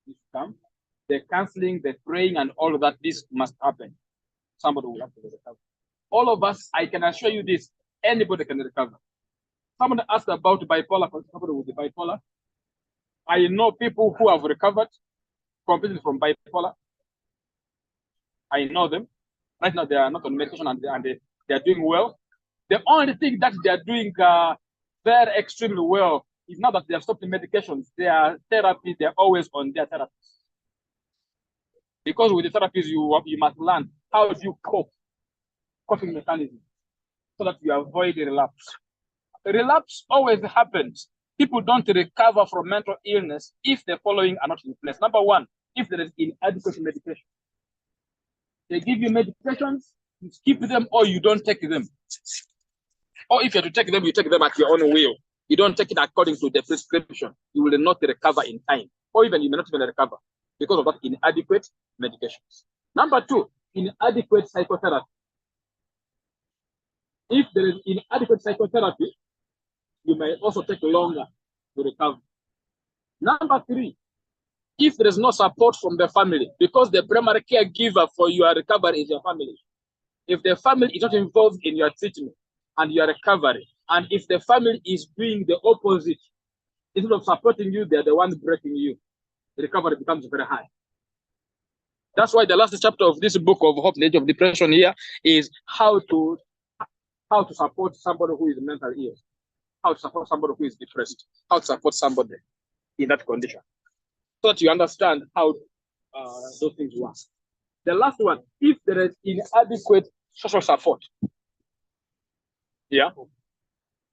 needs to come. The counseling, the praying, and all of that, this must happen. Somebody will have to recover. All of us, I can assure you this, anybody can recover. Someone asked about bipolar, for somebody with the bipolar. I know people who have recovered completely from bipolar. I know them. Right now, they are not on medication and they are doing well. The only thing that they are doing very extremely well is now that they have stopped the medications. Their therapy, they're always on their therapies. Because with the therapies, you must learn how do you cope, coping mechanism, so that you avoid a relapse. A relapse always happens. People don't recover from mental illness if the following are not in place. Number one, if there is inadequate medication. They give you medications, you skip them or you don't take them. Or if you have to take them, you take them at your own will. You don't take it according to the prescription. You will not recover in time. Or even you may not even recover because of that inadequate medications. Number two, inadequate psychotherapy. If there is inadequate psychotherapy, you may also take longer to recover. Number three, if there is no support from the family, because the primary caregiver for your recovery is your family. If the family is not involved in your treatment and your recovery, and if the family is doing the opposite, instead of supporting you, they're the ones breaking you, the recovery becomes very high. That's why the last chapter of this book of Hope, the Age of Depression here is how to support somebody who is mentally ill, how to support somebody who is depressed, how to support somebody in that condition, so that you understand how those things work. The last one, if there is inadequate social support, yeah,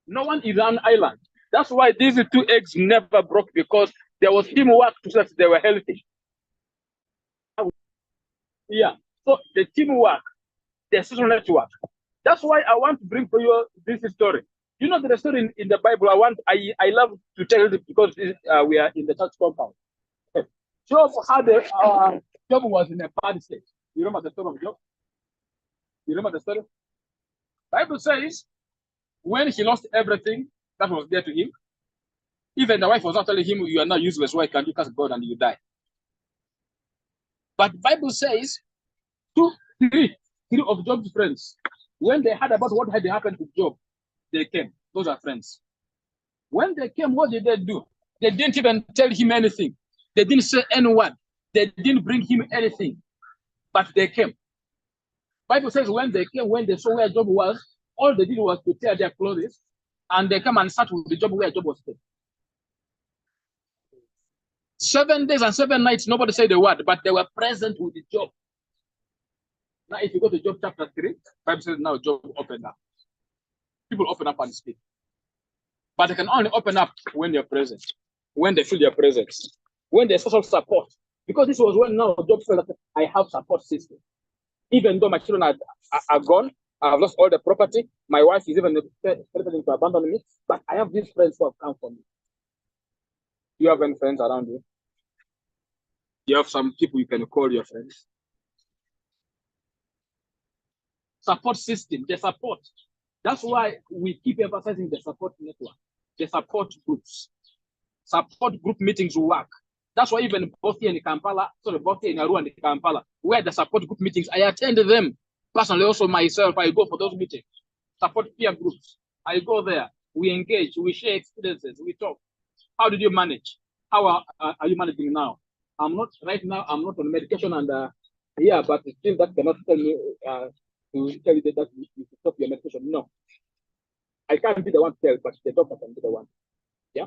no one is an island. That's why these two eggs never broke, because there was teamwork to say they were healthy. Yeah, so the teamwork, the social network. That's why I want to bring for you this story. You know the story in the Bible. I love to tell it because we are in the church compound. Job Job was in a bad state. You remember the story of Job? You remember the story? Bible says when he lost everything that was there to him, even the wife was not telling him, "You are now useless. Why can't you curse God and you die?" But Bible says three of Job's friends, when they heard about what had happened to Job, they came. Those are friends. When they came, what did they do? They didn't even tell him anything. They didn't say any word. They didn't bring him anything. But they came. Bible says when they came, when they saw where Job was, all they did was to tear their clothes, and they come and sat with the Job where Job was staying. 7 days and 7 nights, nobody said a word, but they were present with the Job. Now, if you go to Job chapter 3, Bible says now Job opened up. People open up and speak. But they can only open up when you're present, when they feel your presence, when there's social support. Because this was when now Job felt that I have support system. Even though my children are gone, I've lost all the property, my wife is even threatening to abandon me, but I have these friends who have come for me. You have any friends around you? You have some people you can call your friends. Support system, the support. That's why we keep emphasizing the support network, the support groups. Support group meetings work. That's why even both here in Kampala, both here in Arua and Kampala, where the support group meetings, I attend them. Personally, also myself, I go for those meetings. Support peer groups. I go there. We engage, we share experiences, we talk. How did you manage? How are you managing now? I'm not on medication and yeah, but still that cannot tell me to tell you that you stop your medication. No. I can't be the one to tell, but the doctor can be the one. Yeah.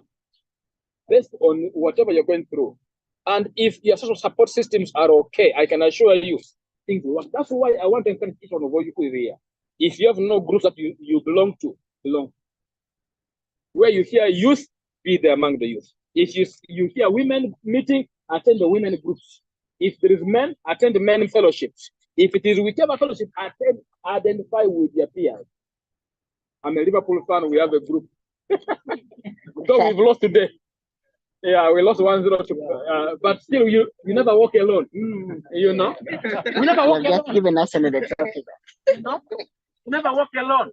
Based on whatever you're going through. And if your social support systems are okay, I can assure you things will work. That's why I want to encourage each one of you who is here. If you have no groups that you belong to, where you hear youth, be there among the youth. If you hear women meeting, attend the women groups. If there is men, attend the men fellowships. If it is whichever fellowship, identify with your peers. I'm a Liverpool fan, we have a group. Though we've lost today. Yeah, we lost 1-0, but still, you never walk alone. You know, we never walk alone. Just giving us another trophy. You know, you never walk alone,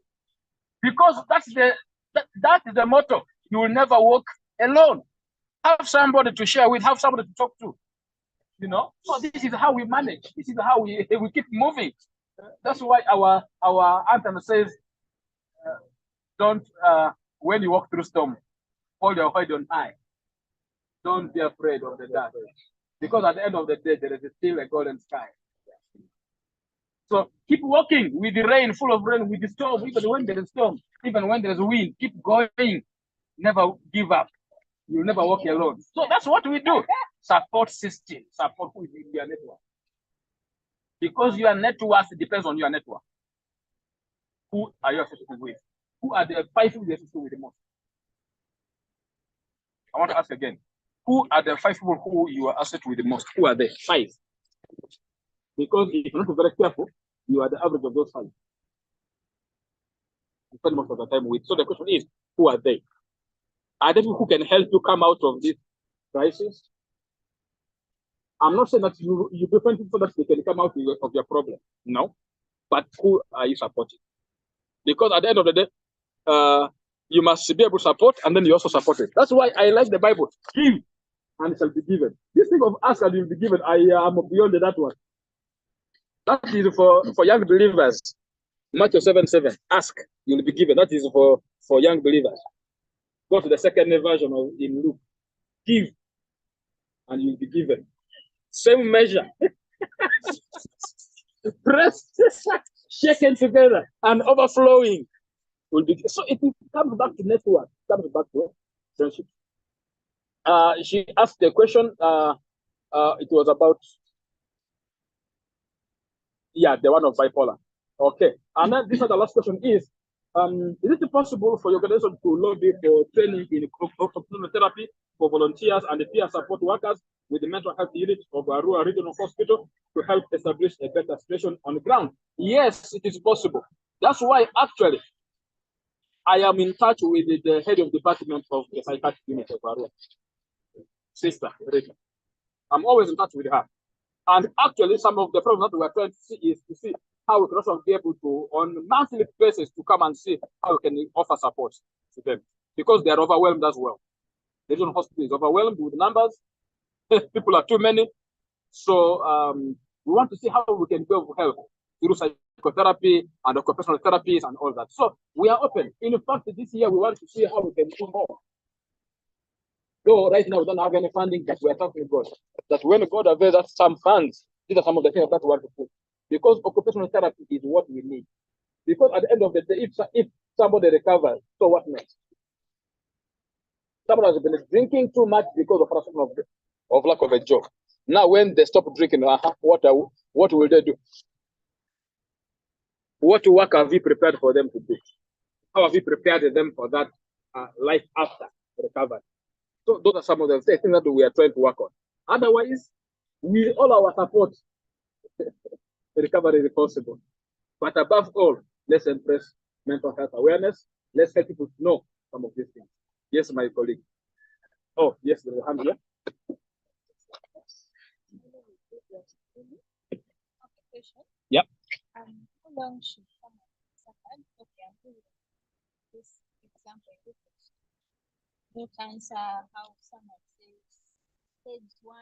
because that is the motto. You will never walk alone. Have somebody to share with. Have somebody to talk to. You know, so this is how we manage. This is how we keep moving. That's why our anthem says, "Don't when you walk through storm, hold your head on high. Don't be afraid of the dark, because at the end of the day, there is still a golden sky." So keep walking with the rain, full of rain, with the storm, even when there is storm, even when there is wind, keep going. Never give up. You'll never walk alone. So that's what we do. Support system, support who is in your network. Because your network depends on your network. Who are you associated with? Who are the 5 people you're associated with the most? I want to ask again. Who are the 5 people who you are associated with the most? Who are they? 5. Because if you're not very careful, you are the average of those 5. You spend most of the time with. So the question is, who are they? Are they people who can help you come out of this crisis? I'm not saying that you befriend people so that they can come out of your problem. No. But who are you supporting? Because at the end of the day, you must be able to support and then you also support it. That's why I like the Bible. Give and it shall be given. This thing of ask and you'll be given, I am beyond that one. That is for young believers. Matthew 7:7. Ask, you'll be given. That is for young believers. Go to the second version of in Luke. Give and you'll be given. Same measure. Pressed, shaken together, and overflowing will be. So it comes back to network, comes back to friendship. She asked the question. It was about the one of bipolar. Okay, and then this is the last question: is it possible for your organization to lobby for training in occupational therapy for volunteers and the peer support workers with the mental health unit of Arua Regional Hospital to help establish a better situation on the ground? Yes, it is possible. That's why actually I am in touch with the head of department of the psychiatric unit of Arua, Sister Rita. I'm always in touch with her. And actually, some of the problems that we are trying to see is to see how we can also be able to, on monthly basis, to come and see how we can offer support to them. Because they are overwhelmed as well. The regional hospital is overwhelmed with numbers. People are too many. So we want to see how we can be of help through psychotherapy and occupational therapies and all that. So we are open. In fact, this year we want to see how we can do more. Though right now we don't have any funding, that we are talking about. That when God avails us some funds, these are some of the things that we want to put. Because occupational therapy is what we need. Because at the end of the day, if somebody recovers, so what next? Someone has been drinking too much because of lack of a job. Now, when they stop drinking, what will they do? What work have we prepared for them to do? How have we prepared them for that life after recovery? So those are some of the things that we are trying to work on. Otherwise, with all our support, recovery is possible. But above all, let's embrace mental health awareness. Let's help people to know some of these things. Yes, my colleague. Oh, yes, there's a hand here. Yep. How long should someone suffer? Okay, I'm doing this example. No cancer, how someone says stage 1,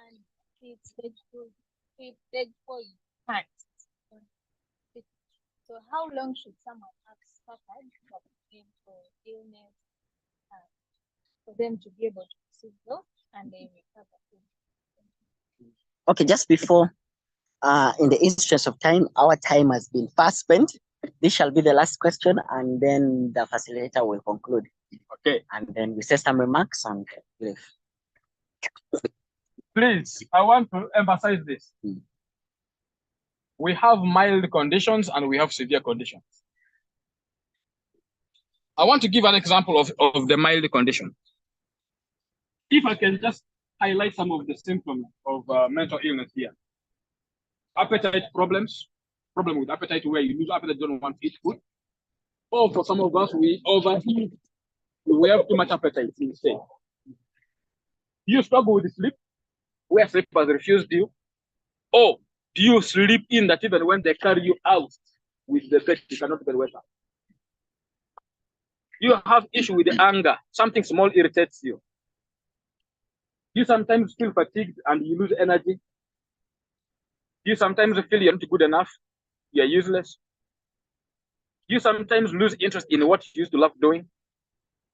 stage 2, stage 4, you can't. So how long should someone have suffered for illness for them to be able to receive help and they recover? Okay, just before, in the interest of time, our time has been fast spent. This shall be the last question, and then the facilitator will conclude. Okay. And then we say some remarks and leave. Please, I want to emphasize this. We have mild conditions and we have severe conditions. I want to give an example of the mild condition. If I can just highlight some of the symptoms of mental illness here. Appetite problems, problem with appetite where you lose appetite, don't want to eat food. Or for some of us, we overeat. We have too much appetite instead. You struggle with sleep, where sleep has refused you. Or do you sleep in that even when they carry you out with the bed, you cannot get wake up? You have issue with the anger, something small irritates you. You sometimes feel fatigued and you lose energy. You sometimes feel you're not good enough, you're useless. You sometimes lose interest in what you used to love doing.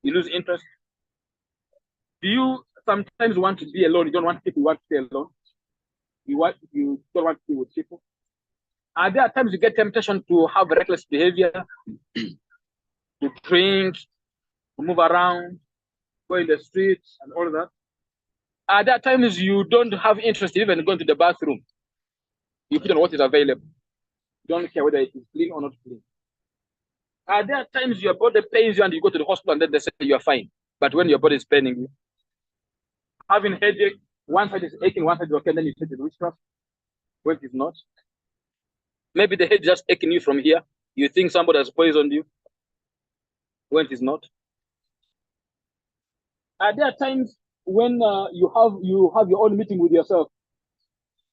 You lose interest. Do you sometimes want to be alone? You don't want people, you want to stay alone. You don't want to be with people. Are there times you get temptation to have reckless behavior, to drink, to move around, go in the streets, and all that? Are there times you don't have interest in even going to the bathroom? You put on what is available. You don't care whether it is clean or not clean. Are there times your body pains you and you go to the hospital and then they say you are fine, but when your body is paining you, having headache, one side is aching, one side is okay, then you take the witchcraft when it is not? Maybe the head is just aching you from here. You think somebody has poisoned you when it is not. Are there times when you have your own meeting with yourself?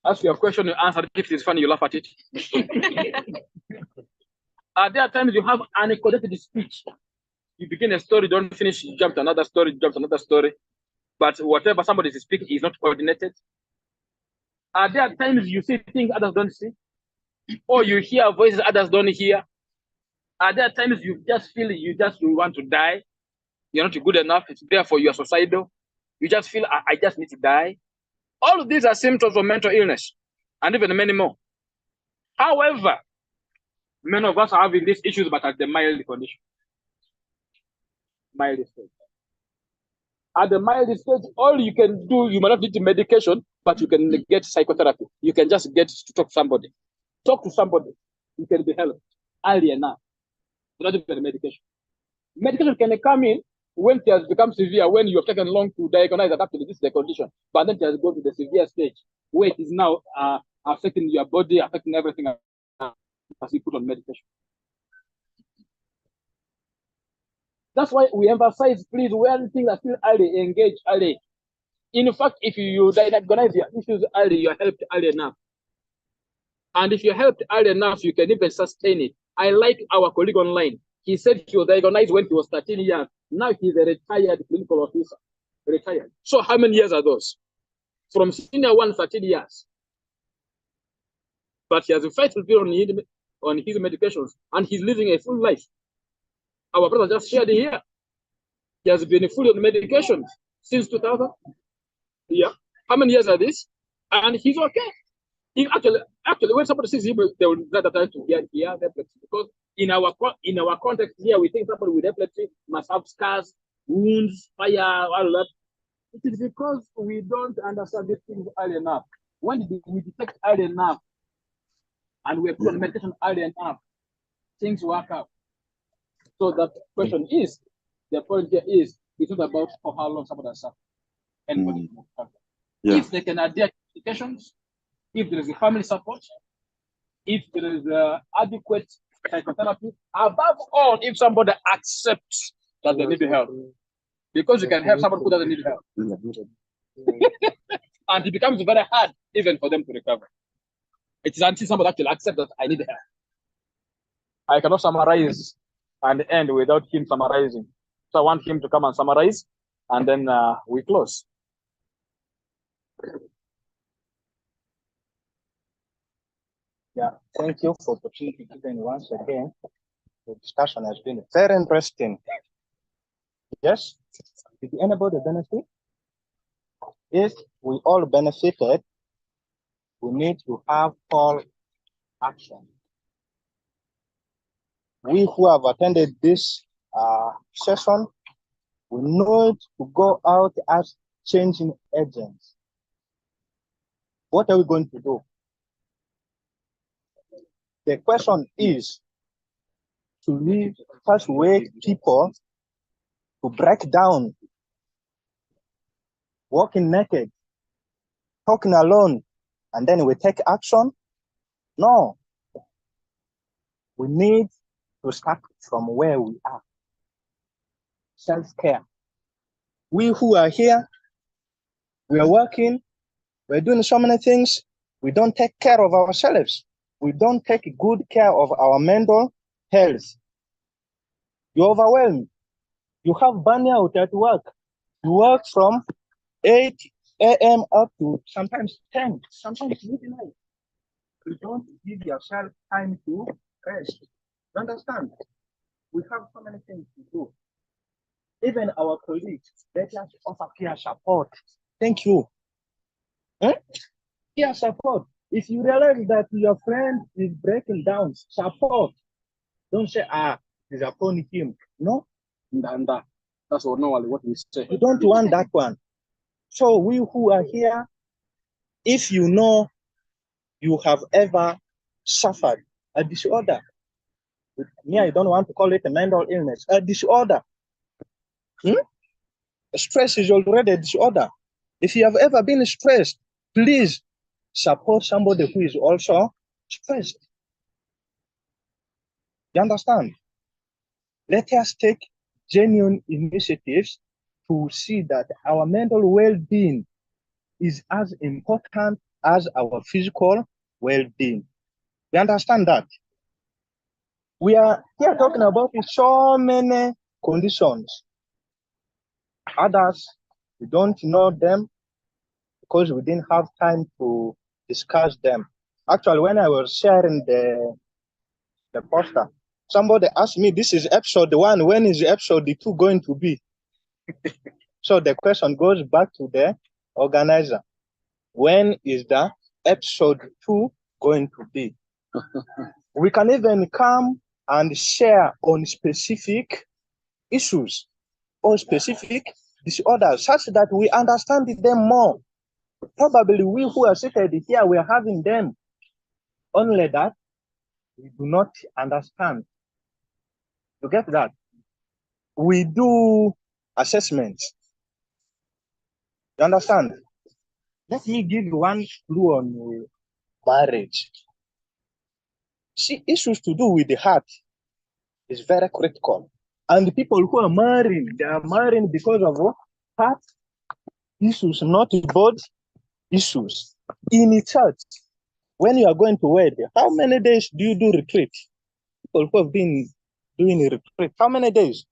Ask your question, you answer. If it is funny, you laugh at it. Are there times you have an uncoordinated speech? You begin a story, don't finish, you jump to another story, jump to another story. But whatever somebody is speaking is not coordinated. Are there times you see things others don't see? Or you hear voices others don't hear? Are there times you just feel you want to die? You're not good enough. It's therefore you are suicidal. You just feel, I just need to die. All of these are symptoms of mental illness, and even many more. However, many of us are having these issues, but at the mild condition. Mild stage. At the mild stage, all you can do, you might not need medication, but you can get psychotherapy. You can just get to talk to somebody. Talk to somebody. You can be helped early enough. Not even medication. Medication can come in when it has become severe, when you have taken long to diagnose that actually this is the condition, but then it has gone to the severe stage where it is now affecting your body, affecting everything as you put on medication. That's why we emphasize, please, when things are still early, engage early. In fact, if you diagnose your issues early, you're helped early enough. And if you're helped early enough, you can even sustain it. I like our colleague online. He said he was diagnosed when he was 13 years. Now he's a retired clinical officer. Retired. So how many years are those? From senior 1, 13 years. But he has a fight on his medications, and he's living a full life. Our brother just shared here. He has been fully on medications since 2000. Yeah. How many years are this? And he's okay. He actually, when somebody sees him, they will not attempt to hear epilepsy, because in our context here, we think somebody with epilepsy must have scars, wounds, fire, all that. It is because we don't understand these things early enough. When we detect early enough, and we put on medication early enough, things work out. So the question is, the point here is, it's not about for how long somebody has suffered. Anybody. If they can adhere to medications, if there is a family support, if there is adequate psychotherapy, above all, if somebody accepts that they need help, because you can help somebody who doesn't need help. And it becomes very hard even for them to recover. It is until somebody actually accepts that I need help. I cannot summarize and end without him summarizing. So I want him to come and summarize, and then we close. Yeah, thank you for the opportunity given once again. The discussion has been very interesting. Yes, did anybody benefit? If we all benefited, we need to have call action. We who have attended this session, we need to go out as changing agents. What are we going to do? The question is to leave persuade people to break down walking naked, talking alone, and then we take action. No. We need to start from where we are. Self-care. We who are here, we are working, we're doing so many things. We don't take care of ourselves. We don't take good care of our mental health. You're overwhelmed. You have burnout at work. You work from 8 a.m. up to sometimes 10, sometimes midnight. You don't give yourself time to rest. You understand? We have so many things to do. Even our colleagues, let us offer peer support. Thank you. Peer support. If you realize that your friend is breaking down, support. Don't say, disappoint him. No. And that's normally what we say. You don't want that one. So we who are here, if you know you have ever suffered a disorder, me, I don't want to call it a mental illness, a disorder. Stress is already a disorder. If you have ever been stressed, please support somebody who is also stressed. You understand? Let us take genuine initiatives to see that our mental well-being is as important as our physical well-being. You understand that? We are here talking about so many conditions. Others, we don't know them because we didn't have time to discuss them. Actually, when I was sharing the poster, somebody asked me, this is episode 1, when is episode 2 going to be? So the question goes back to the organizer. When is the episode 2 going to be? We can even come and share on specific issues or specific disorders such that we understand them more. Probably we who are seated here, we are having them. Only that we do not understand. You get that? We do assessments. You understand? Let me give you one clue on marriage. See, issues to do with the heart is very critical. And the people who are marrying, they are marrying because of what? Heart issues, not body issues. In a church, when you are going to wed, how many days do you do retreat? People who have been doing a retreat, how many days?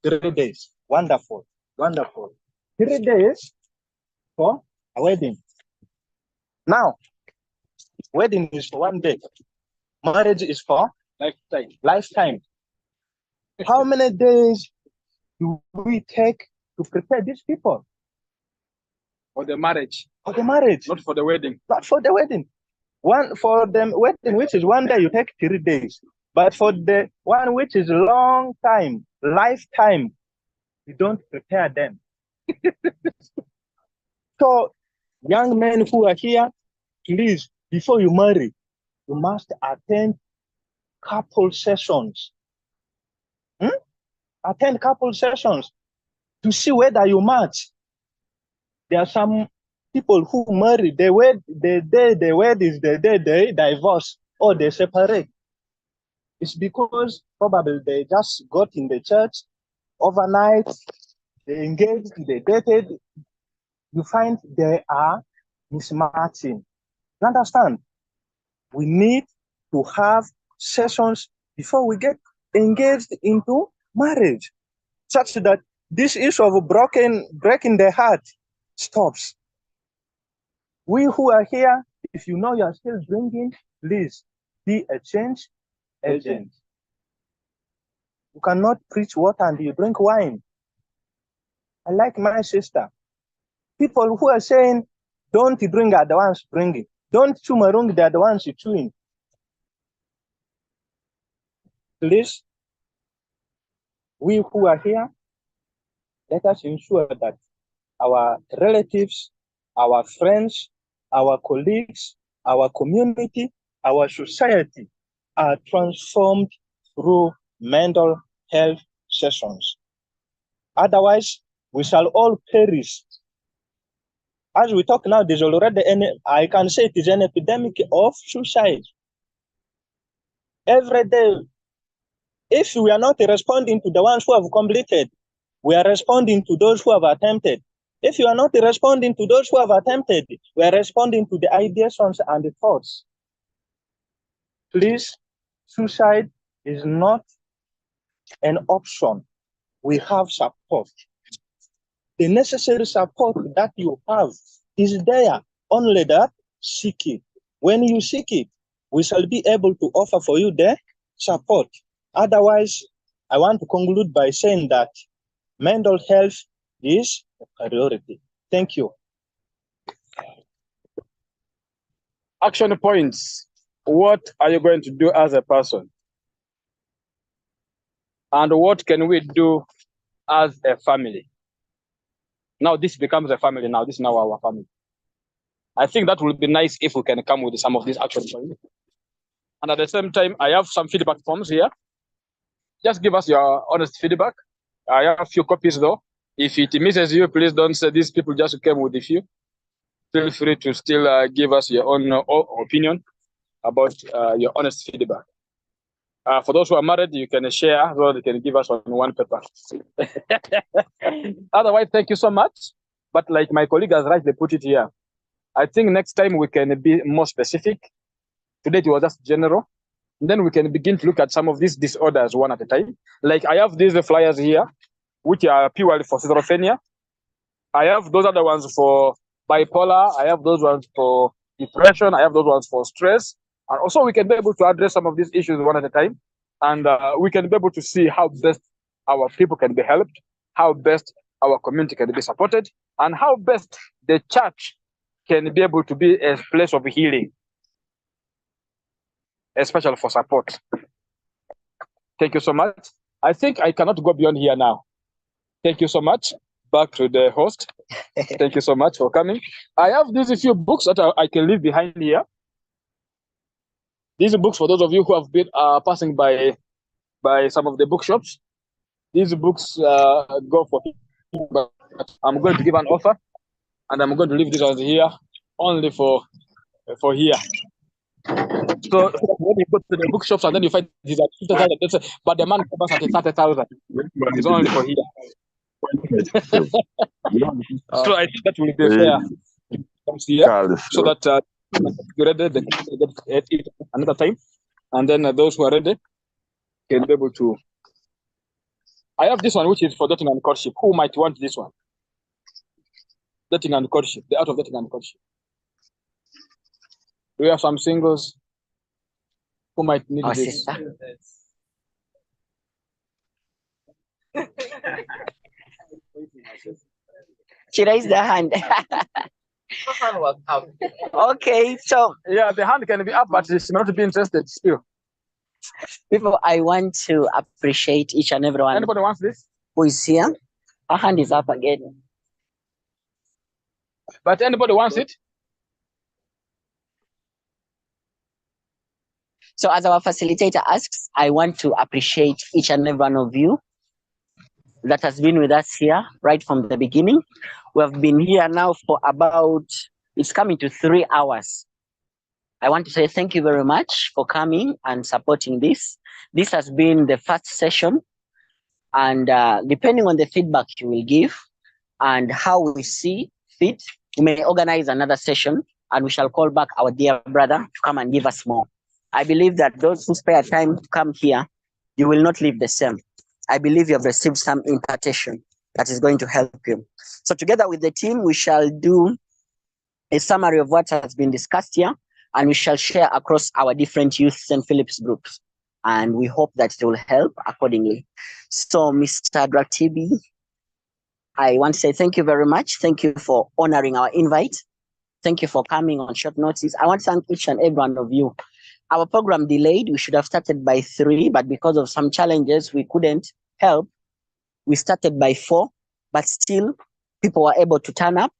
3 days. Wonderful. Wonderful. 3 days for a wedding. Now, wedding is for 1 day. Marriage is for lifetime. Lifetime. How many days do we take to prepare these people? For the marriage. For the marriage. Not for the wedding. Not for the wedding. One for the wedding, which is 1 day, you take 3 days. But for the one which is long time, lifetime, you don't prepare them. So, young men who are here, please, before you marry, you must attend couple sessions. Attend couple sessions to see whether you match. There are some people who marry, the day they wed is the day they divorce or they separate. It's because probably they just got in the church overnight, they engaged, they dated. You find they are mismatching. You understand? We need to have sessions before we get engaged into marriage, such that this issue of breaking the heart stops. We who are here, if you know you are still drinking, please be a change agent. You cannot preach water and you drink wine. I like my sister. People who are saying, don't drink, are the ones drinking. Don't chew marung, they are the ones chewing. Please, we who are here, let us ensure that our relatives, our friends, our colleagues, our community, our society are transformed through mental health sessions. Otherwise, we shall all perish. As we talk now, there's already I can say it is an epidemic of suicide. Every day, if we are not responding to the ones who have completed, we are responding to those who have attempted. If you are not responding to those who have attempted, we are responding to the ideations and the thoughts. Please, suicide is not an option. We have support. The necessary support that you have is there, only that seek it. When you seek it, we shall be able to offer for you the support. Otherwise, I want to conclude by saying that mental health is a priority. Thank you. Action points. What are you going to do as a person? And what can we do as a family? Now this becomes a family now. This is now our family. I think that would be nice if we can come with some of these action points. And at the same time, I have some feedback forms here. Just give us your honest feedback. I have a few copies though. If it misses you, please don't say these people just came with a few. Feel free to still give us your own opinion about your honest feedback. For those who are married, you can share, so they can give us on one paper. Otherwise, thank you so much. But like my colleague has rightly put it here, I think next time we can be more specific. Today it was just general. And then we can begin to look at some of these disorders one at a time. Like I have these flyers here, which are purely for schizophrenia. I have those other ones for bipolar. I have those ones for depression. I have those ones for stress. And also we can be able to address some of these issues one at a time. And we can be able to see how best our people can be helped, how best our community can be supported, and how best the church can be able to be a place of healing, especially for support. Thank you so much. I think I cannot go beyond here now. Thank you so much. Back to the host. Thank you so much for coming. I have these few books that I can leave behind here. These books for those of you who have been passing by some of the bookshops. These books go for people, but I'm going to give an offer, and I'm going to leave these ones here only for here. So when you go to the bookshops and then you find these are 50,000, but the man covers at 30,000. It's only for here. So I think that will be fair. Comes here so that you're ready, they can get it another time, and then those who are ready can be able to. I have this one, which is for dating and courtship. Who might want this one? Dating and courtship. The art of dating and courtship. Do we have some singles who might need this? Sister. She raised the hand. Okay, so yeah, the hand can be up, but she's not be interested still. People, I want to appreciate each and everyone. Anybody wants this? Who is here? Her hand is up again. But anybody wants it? So as our facilitator asks, I want to appreciate each and every one of you that has been with us here right from the beginning. We have been here now for about, it's coming to 3 hours. I want to say thank you very much for coming and supporting this. This has been the first session, and depending on the feedback you will give and how we see fit, we may organize another session, and we shall call back our dear brother to come and give us more. I believe that those who spare time to come here, you will not leave the same. I believe you have received some impartation that is going to help you. So together with the team, we shall do a summary of what has been discussed here, and we shall share across our different youth St. Philip's groups. And we hope that it will help accordingly. So Mr. Dratibi, I want to say thank you very much. Thank you for honoring our invite. Thank you for coming on short notice. I want to thank each and every one of you. Our program delayed. We should have started by 3, but because of some challenges, we couldn't help. We started by 4, but still people were able to turn up,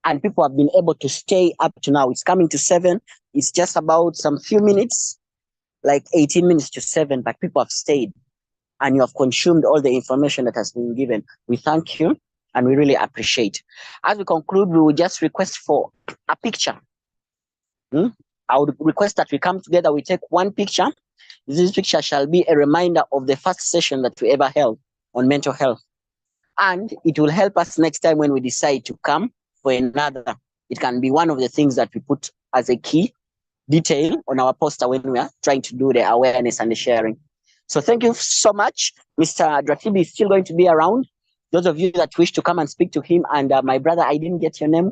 and people have been able to stay up to now. It's coming to 7. It's just about some few minutes, like 18 minutes to 7, but people have stayed, and you have consumed all the information that has been given. We thank you, and we really appreciate. As we conclude, we will just request for a picture. I would request that we come together, we take one picture. This picture shall be a reminder of the first session that we ever held on mental health. And it will help us next time when we decide to come for another. It can be one of the things that we put as a key detail on our poster when we are trying to do the awareness and the sharing. So thank you so much. Mr. Dratibi is still going to be around. Those of you that wish to come and speak to him, and my brother, I didn't get your name.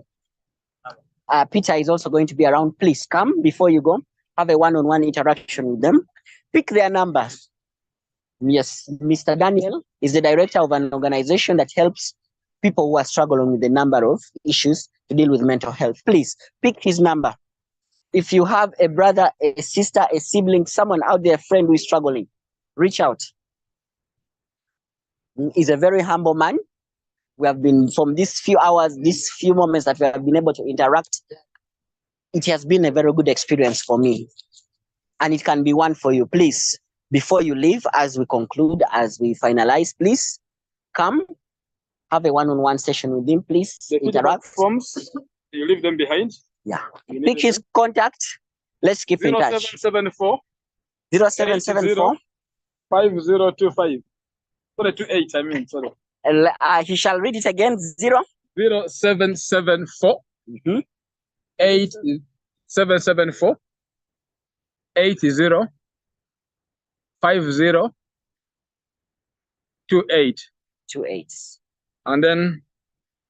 Peter is also going to be around. Please come before you go. Have a one-on-one interaction with them. Pick their numbers. Yes, Mr. Daniel is the director of an organization that helps people who are struggling with a number of issues to deal with mental health. Please pick his number. If you have a brother, a sister, a sibling, someone out there, a friend who is struggling, reach out. He's a very humble man. We have been, from these few hours, these few moments that we have been able to interact, it has been a very good experience for me. And it can be one for you. Please, before you leave, as we conclude, as we finalize, please come, have a one-on-one session with him, please. The interact. Forms, you leave them behind. Yeah. Pick his contact. Let's keep in touch. 0774 0774 5025. Sorry, 28, I mean, sorry. He shall read it again. 0774 774 80 50 28. And then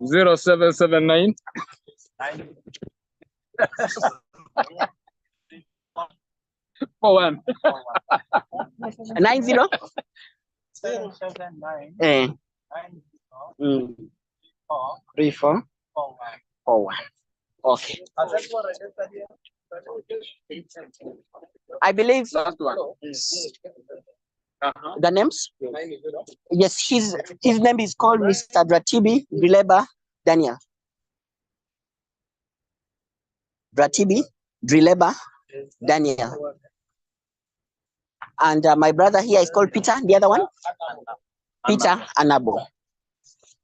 0779 41 90 34 41. Okay. I believe the names. Yes, his name is called Mr. Dratibi Drileba Daniel. Dratibi Drileba Daniel. And my brother here is called Peter. The other one? Peter Anabo.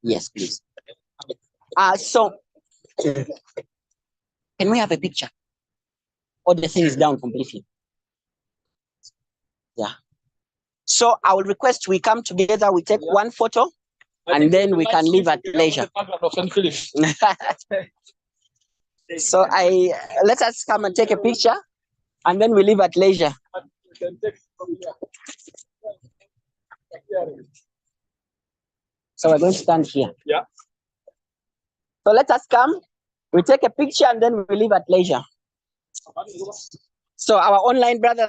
Yes, please. So, can we have a picture? Or the thing is down completely? Yeah. So I will request we come together, we take one photo, and then we can leave at leisure. So let us come and take a picture, and then we leave at leisure. So we're going to stand here. Yeah. So let us come, we take a picture, and then we leave at leisure. So our online brother